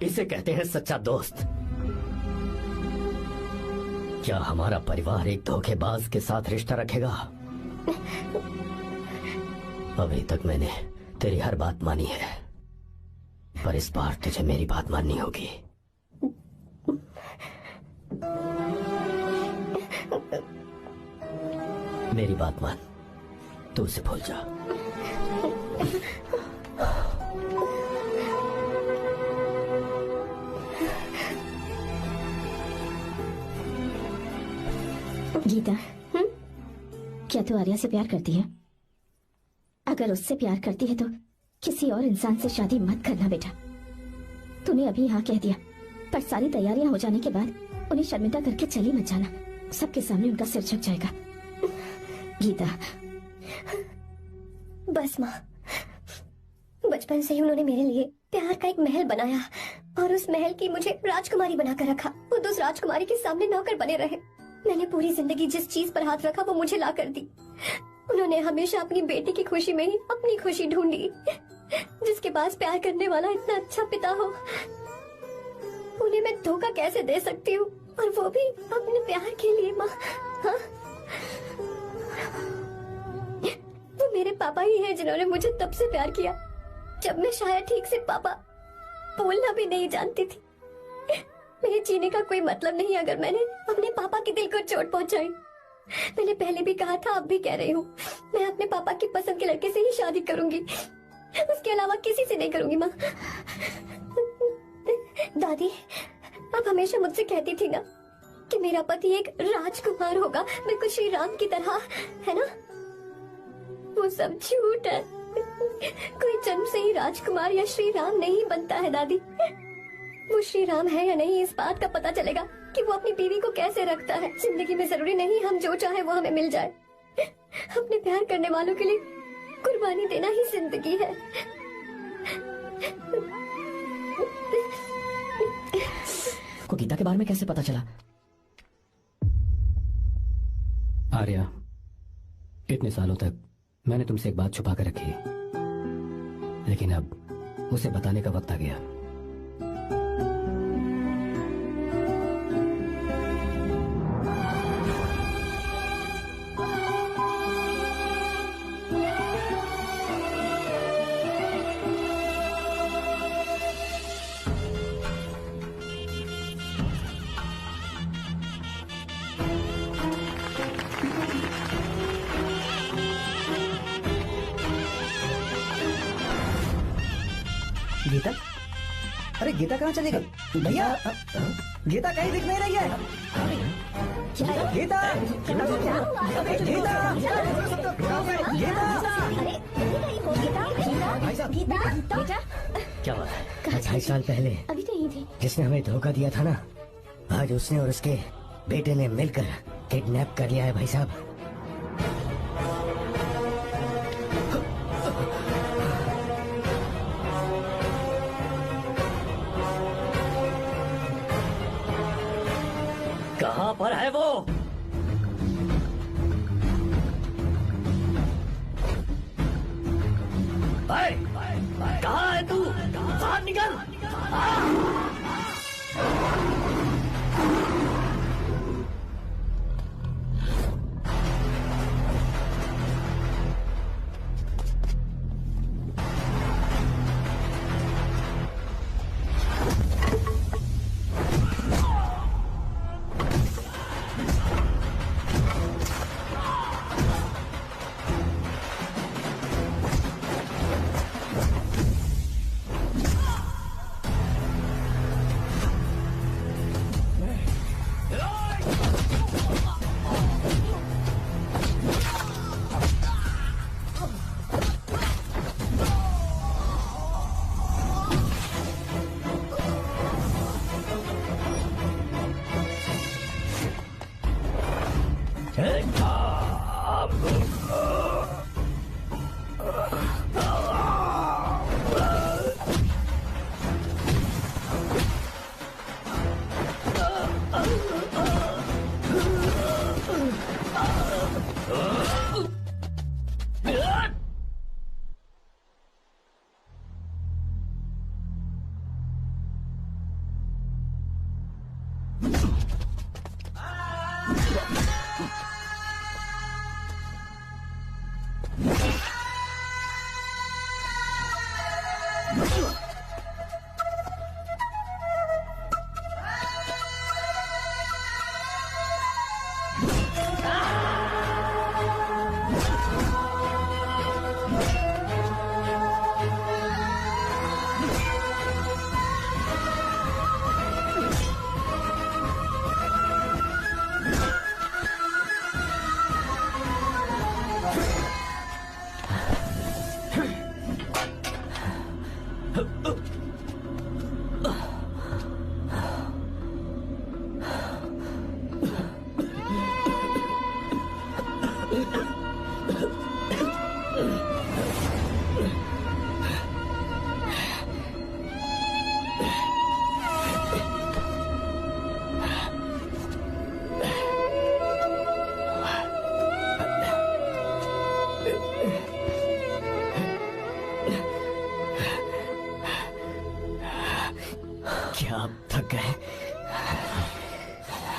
इसे कहते हैं सच्चा दोस्त। क्या हमारा परिवार एक धोखेबाज के साथ रिश्ता रखेगा? अभी तक मैंने तेरी हर बात मानी है, पर इस बार तुझे मेरी बात माननी होगी। मेरी बात मान, तू उसे भूल जा।
गीता, क्या तू आर्या से प्यार करती है? अगर उससे प्यार करती है तो किसी और इंसान से शादी मत करना बेटा। तूने अभी हाँ कह दिया, पर सारी तैयारियां हो जाने के बाद उन्हें शर्मिंदा करके चली मत जाना। सबके सामने उनका सिर झुक जाएगा। गीता,
बस माँ, बचपन से ही उन्होंने मेरे लिए प्यार का एक महल बनाया और उस महल की मुझे राजकुमारी बनाकर रखा। वो उस राजकुमारी के सामने नौकर बने रहे। मैंने पूरी जिंदगी जिस चीज पर हाथ रखा वो मुझे ला कर दी। उन्होंने हमेशा अपनी बेटी की खुशी में ही अपनी खुशी ढूंढी। जिसके पास प्यार करने वाला इतना अच्छा पिता हो, उन्हें मैं धोखा कैसे दे सकती हूँ, और वो भी अपने प्यार के लिए। माँ, हाँ? वो मेरे पापा ही हैं जिन्होंने मुझे तब से प्यार किया जब मैं शायद ठीक से पापा बोलना भी नहीं जानती थी। मेरे जीने का कोई मतलब नहीं अगर मैंने अपने पापा के दिल को चोट पहुंचाई। मैंने पहले भी कहा था, अब भी कह रही हूँ, मैं अपने पापा की पसंद के लड़के से ही शादी करूंगी, उसके अलावा किसी से नहीं करूंगी। माँ, दादी आप हमेशा मुझसे कहती थी ना कि मेरा पति एक राजकुमार होगा, बिल्कुल श्री राम की तरह, है ना? वो सब झूठ है। कोई जन्म से ही राजकुमार या श्री राम नहीं बनता है दादी। वो श्री राम है या नहीं, इस बात का पता चलेगा कि वो अपनी बीवी को कैसे रखता है। जिंदगी में जरूरी नहीं हम जो चाहे वो हमें मिल जाए। अपने प्यार करने वालों के लिए कुर्बानी देना ही जिंदगी है।
को गीता के बारे में कैसे पता चला?
आर्या, इतने सालों तक मैंने तुमसे एक बात छुपा कर रखी, लेकिन अब उसे बताने का वक्त आ गया।
गीता? अरे गीता कहाँ चली गई? भैया, गीता कहीं दिख नहीं रही है। गीता, गीता,
गीता, क्या बात है? 2.5 साल पहले
अभी नहीं थी।
जिसने हमें धोखा दिया था ना, आज उसने और उसके बेटे ने मिलकर किडनैप कर लिया है भाई साहब। कहाँ पर है वो? कहाँ है तू? बाहर निकल!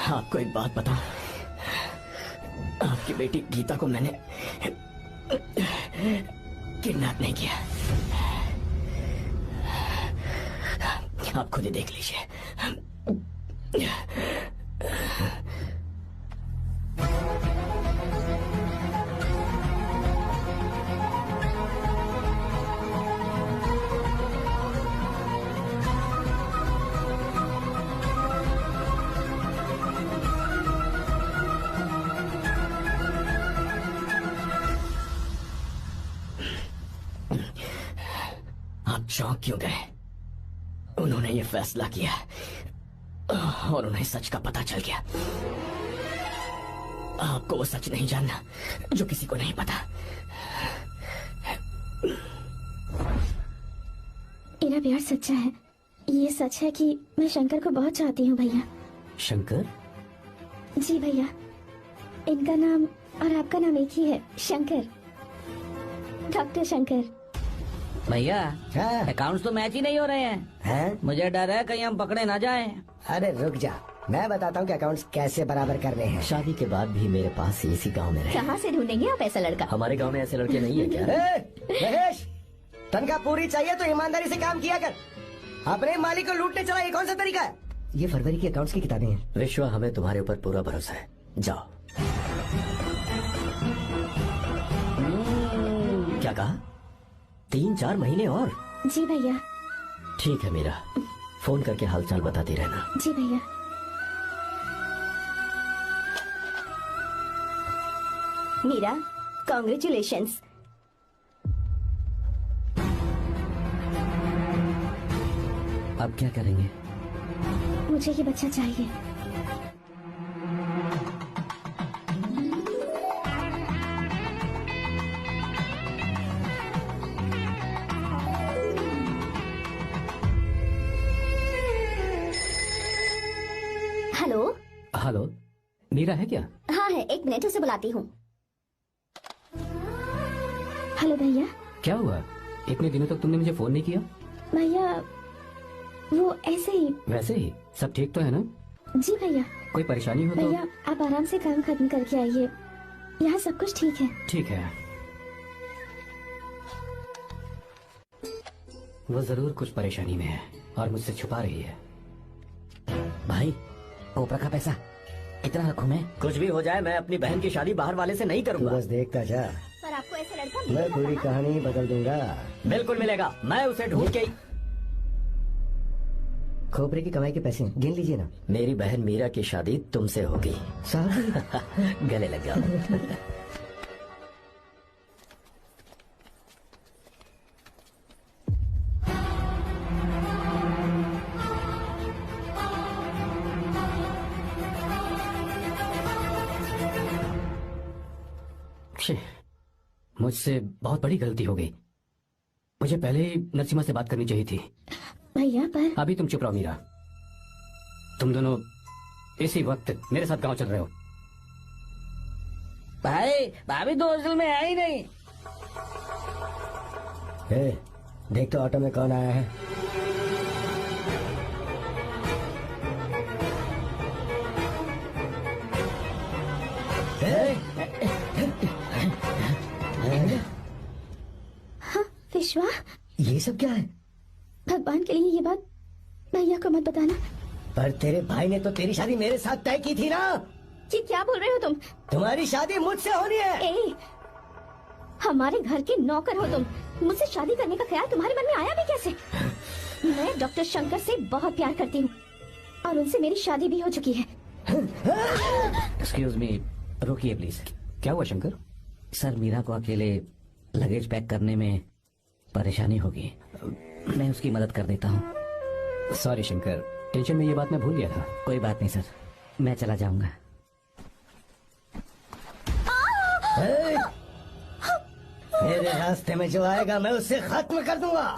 आपको एक बात बताऊं, आपकी बेटी गीता को मैंने किडनैप नहीं किया। आप खुद ही देख लीजिए। आप चौंक क्यों गए? उन्होंने ये फैसला किया और उन्हें सच का पता चल गया। आपको वो सच नहीं जानना जो किसी को नहीं पता।
मेरा प्यार सच्चा है। ये सच है कि मैं शंकर को बहुत चाहती हूँ भैया।
शंकर?
जी भैया, इनका नाम और आपका नाम एक ही है, शंकर, डॉक्टर शंकर।
भैया
हाँ?
अकाउंट्स तो मैच ही नहीं हो रहे हैं। मुझे डर है कहीं हम पकड़े ना जाएं।
अरे रुक जा, मैं बताता हूँ कि अकाउंट्स कैसे बराबर करने हैं।
शादी के बाद भी मेरे पास इसी गांव में रहे।
कहाँ से ढूंढेंगे आप ऐसा लड़का?
हमारे गांव में ऐसे लड़के नहीं है क्या?
महेश, तनख्वाह पूरी चाहिए तो ईमानदारी से काम किया कर। अपने मालिक को लूटने चला, ये कौन सा तरीका है? ये फरवरी की अकाउंट्स की किताबें हैं।
विश्वा, हमें तुम्हारे ऊपर पूरा भरोसा है। जाओ। क्या कहा? 3-4 महीने और?
जी भैया।
ठीक है मीरा, फोन करके हालचाल बताती रहना।
जी भैया।
मीरा, कॉन्ग्रेचुलेशंस।
अब क्या करेंगे?
मुझे ये बच्चा चाहिए।
हेलो।
हेलो, मीरा है क्या?
हाँ है, एक मिनट, उसे बुलाती हूँ।
हेलो भैया।
क्या हुआ? इतने दिनों तक तुमने मुझे फोन नहीं किया?
भैया वो ऐसे ही।
वैसे ही सब ठीक तो है ना?
जी भैया।
कोई परेशानी हो तो?
भैया आप आराम से काम खत्म करके आइए, यहाँ सब कुछ ठीक है।
ठीक है। वो जरूर कुछ परेशानी में है और मुझसे छुपा रही है।
भाई,
ओपरा का पैसा इतना रखूं मैं?
कुछ भी हो जाए, मैं अपनी बहन की शादी बाहर वाले से नहीं करूंगा।
बस देखता जा,
पर आपको ऐसा लड़का
मैं
मिलेगा
पूरी
कहाँ?
कहानी बदल दूंगा।
बिल्कुल मिलेगा, मैं उसे ढूंढ के ही।
खोपरे की कमाई के पैसे गिन लीजिए ना।
मेरी बहन मीरा की शादी तुमसे होगी।
साहब
गले लग जाओ।
मुझसे बहुत बड़ी गलती हो गई। मुझे पहले ही नरसिम्हा से बात करनी चाहिए थी।
भैया पर
अभी तुम चुप रहो मीरा। तुम दोनों इसी वक्त मेरे साथ गांव चल रहे हो।
भाई भाभी तो हॉस्टल में है ही नहीं।
देख तो ऑटो में कौन आया है।
हाँ विश्वा,
ये सब क्या है?
भगवान के लिए ये बात भैया को मत बताना।
पर तेरे भाई ने तो तेरी शादी मेरे साथ तय की थी ना।
ये क्या बोल रहे हो तुम?
तुम्हारी शादी मुझसे होनी है।
ए, हमारे घर के नौकर हो तुम, मुझसे शादी करने का ख्याल तुम्हारे मन में आया भी कैसे? मैं डॉक्टर शंकर से बहुत प्यार करती हूँ और उनसे मेरी शादी भी हो चुकी है।
एक्सक्यूज मी, रुकिए प्लीज।
क्या हुआ शंकर?
सर, मीरा को अकेले लगेज पैक करने में परेशानी होगी, मैं उसकी मदद कर देता हूँ।
सॉरी शंकर, टेंशन में ये बात मैं भूल गया था।
कोई बात नहीं सर, मैं चला जाऊंगा।
मेरे रास्ते में जो आएगा मैं उससे खत्म कर दूंगा।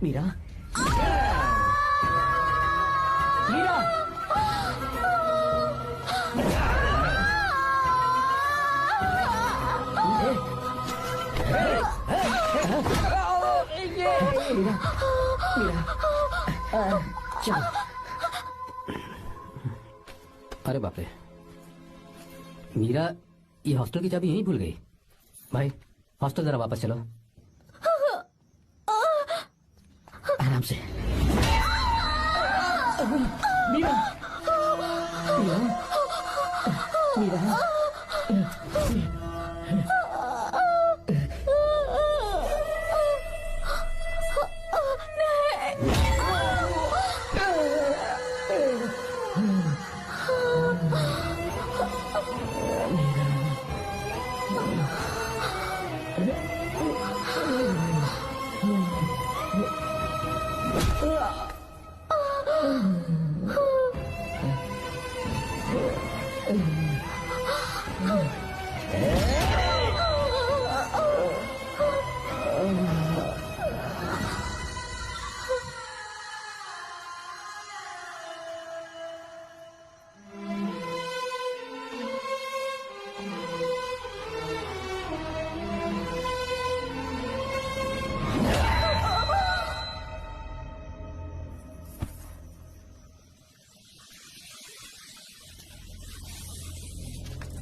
मीरा, मीरा,
चलो।
अरे बाप रे, मीरा ये हॉस्टल की चाबी यहीं भूल गई। भाई हॉस्टल जरा वापस चलो।
आराम से।
मीरा, मीरा, मीरा।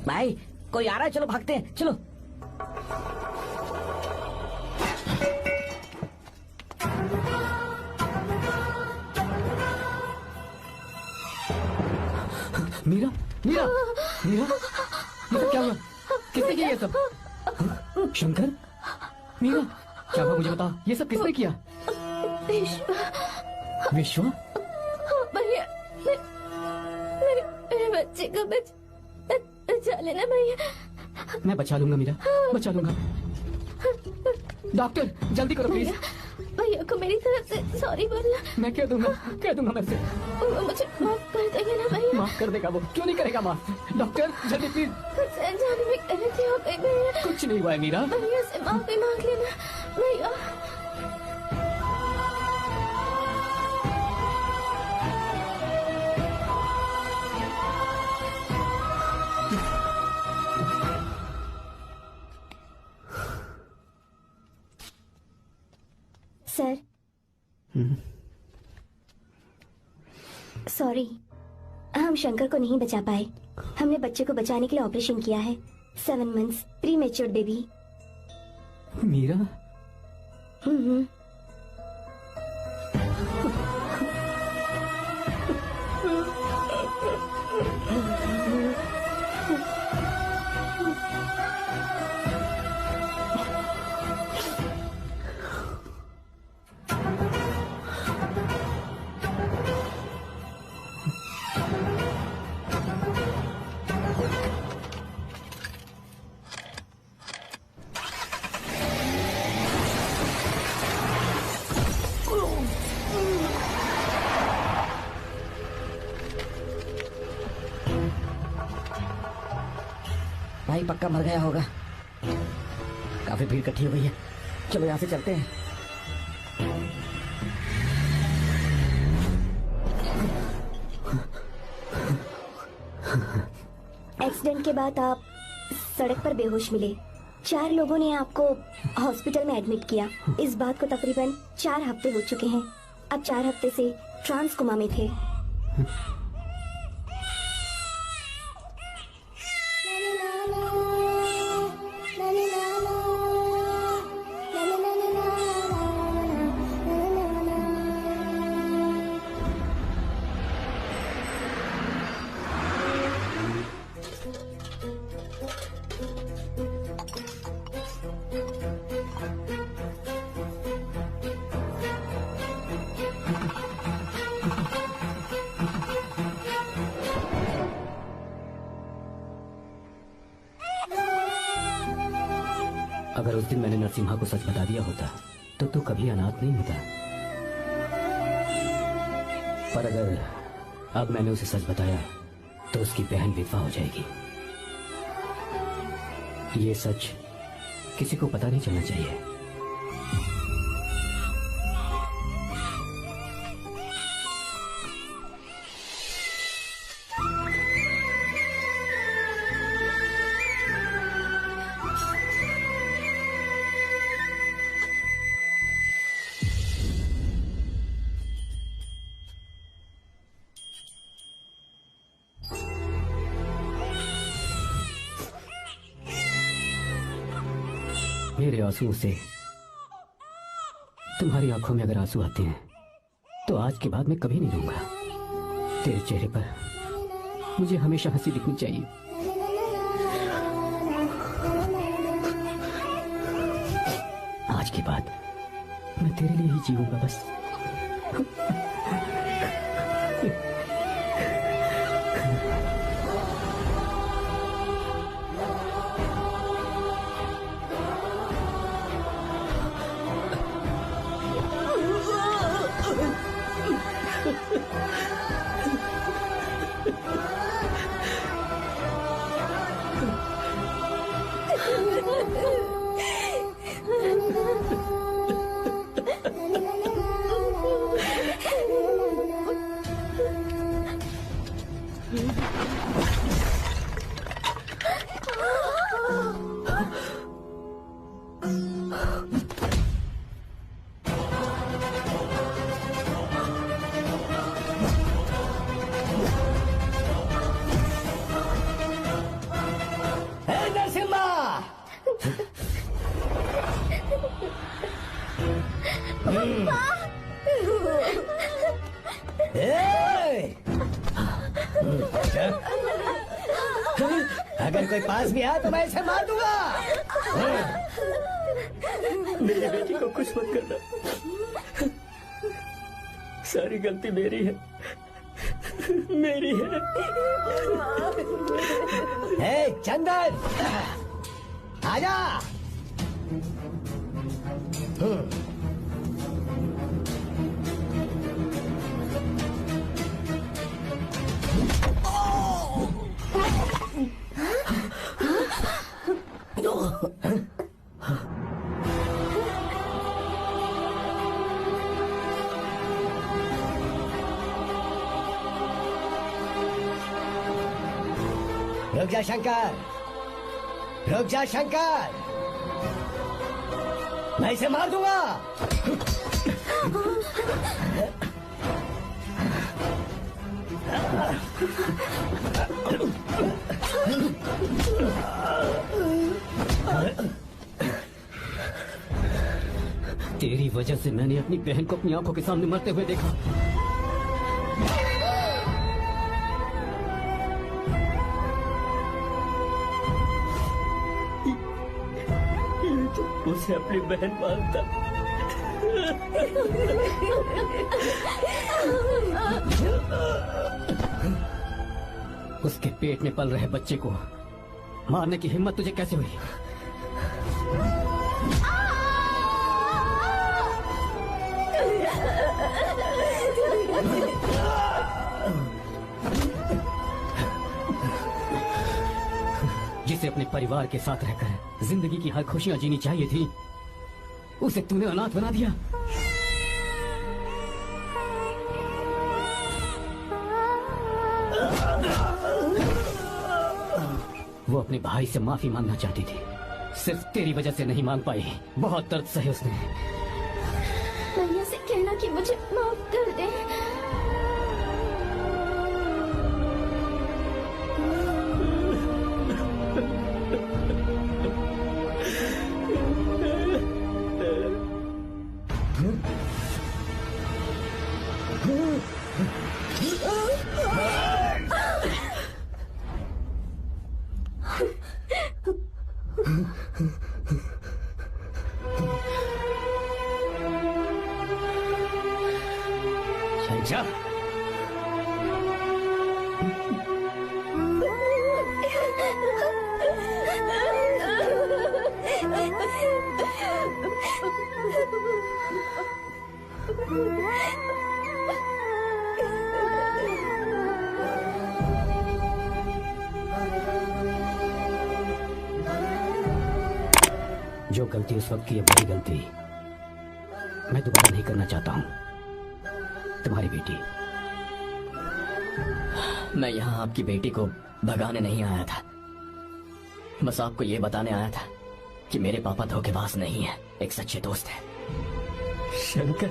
भाई कोई आ रहा है, चलो भागते हैं, चलो।
मीरा, मीरा, मीरा, ये सब क्या हुआ? किसने किया ये सब? शंकर, मीरा, क्या हुआ मुझे बता, ये सब किसने किया? विश्व?
भैया, मेरे बच्चे को बचा लेना भैया।
मैं बचा लूंगा मीरा, बचा लूंगा। डॉक्टर जल्दी करो प्लीज।
भैया को मेरी तरफ से सॉरी बोलना।
मैं कह दूंगा मैं से।
मुझे माफ कर देंगे ना भैया?
माफ कर देगा वो, क्यों नहीं करेगा माफ? डॉक्टर जल्दी प्लीज।
कुछ अनजाने में गलती हो गई भैया।
कुछ नहीं हुआ है मीरा।
भैया से माफी मांग लेना भैया। सर, सॉरी, हम शंकर को नहीं बचा पाए। हमने बच्चे को बचाने के लिए ऑपरेशन किया है। 7 months premature baby.
Meera,
भाई पक्का मर गया होगा। काफी भीड़ इकट्ठी हो गई है, चलो यहाँ से चलते हैं।
एक्सीडेंट के बाद आप सड़क पर बेहोश मिले। 4 लोगों ने आपको हॉस्पिटल में एडमिट किया। इस बात को तकरीबन 4 हफ्ते हो चुके हैं। अब 4 हफ्ते से ट्रांस कोमा में थे।
अगर उस दिन मैंने नरसिम्हा को सच बता दिया होता तो तू कभी अनाथ नहीं होता। पर अगर अब मैंने उसे सच बताया तो उसकी बहन विधवा हो जाएगी। ये सच किसी को पता नहीं चलना चाहिए। मेरे आंसुओं से तुम्हारी आंखों में अगर आंसू आते हैं तो आज के बाद मैं कभी नहीं रोऊंगा। तेरे चेहरे पर मुझे हमेशा हंसी दिखनी चाहिए। आज के बाद मैं तेरे लिए ही जीऊंगा बस।
अगर कोई पास भी आया तो मैं इसे मार दूंगा।
मेरी बेटी को कुछ मत करना, सारी गलती मेरी है, मेरी है।
हे चंदन, आजा। रुक जा शंकर, रुक जा शंकर, मैं इसे मार दूंगा।
तेरी वजह से मैंने अपनी बहन को अपनी आंखों के सामने मरते हुए देखा।
उसे अपनी बहन मानता।
उसके पेट में पल रहे बच्चे को मारने की हिम्मत तुझे कैसे हुई? जिसे अपने परिवार के साथ रहकर जिंदगी की हर खुशियां जीनी चाहिए थी, उसे तूने अनाथ बना दिया। वो अपने भाई से माफी मांगना चाहती थी, सिर्फ तेरी वजह से नहीं मांग पाई। बहुत दर्द सहे उसने।
भैया से कहना कि मुझे माफ कर दे।
अच्छा,
जो गलती उस वक्त की है वही गलती मैं दोबारा नहीं करना चाहता हूँ। तुम्हारी बेटी।
मैं यहाँ आपकी बेटी को भगाने नहीं आया था, बस आपको ये बताने आया था कि मेरे पापा धोखेबाज नहीं है, एक सच्चे दोस्त है।
शंकर,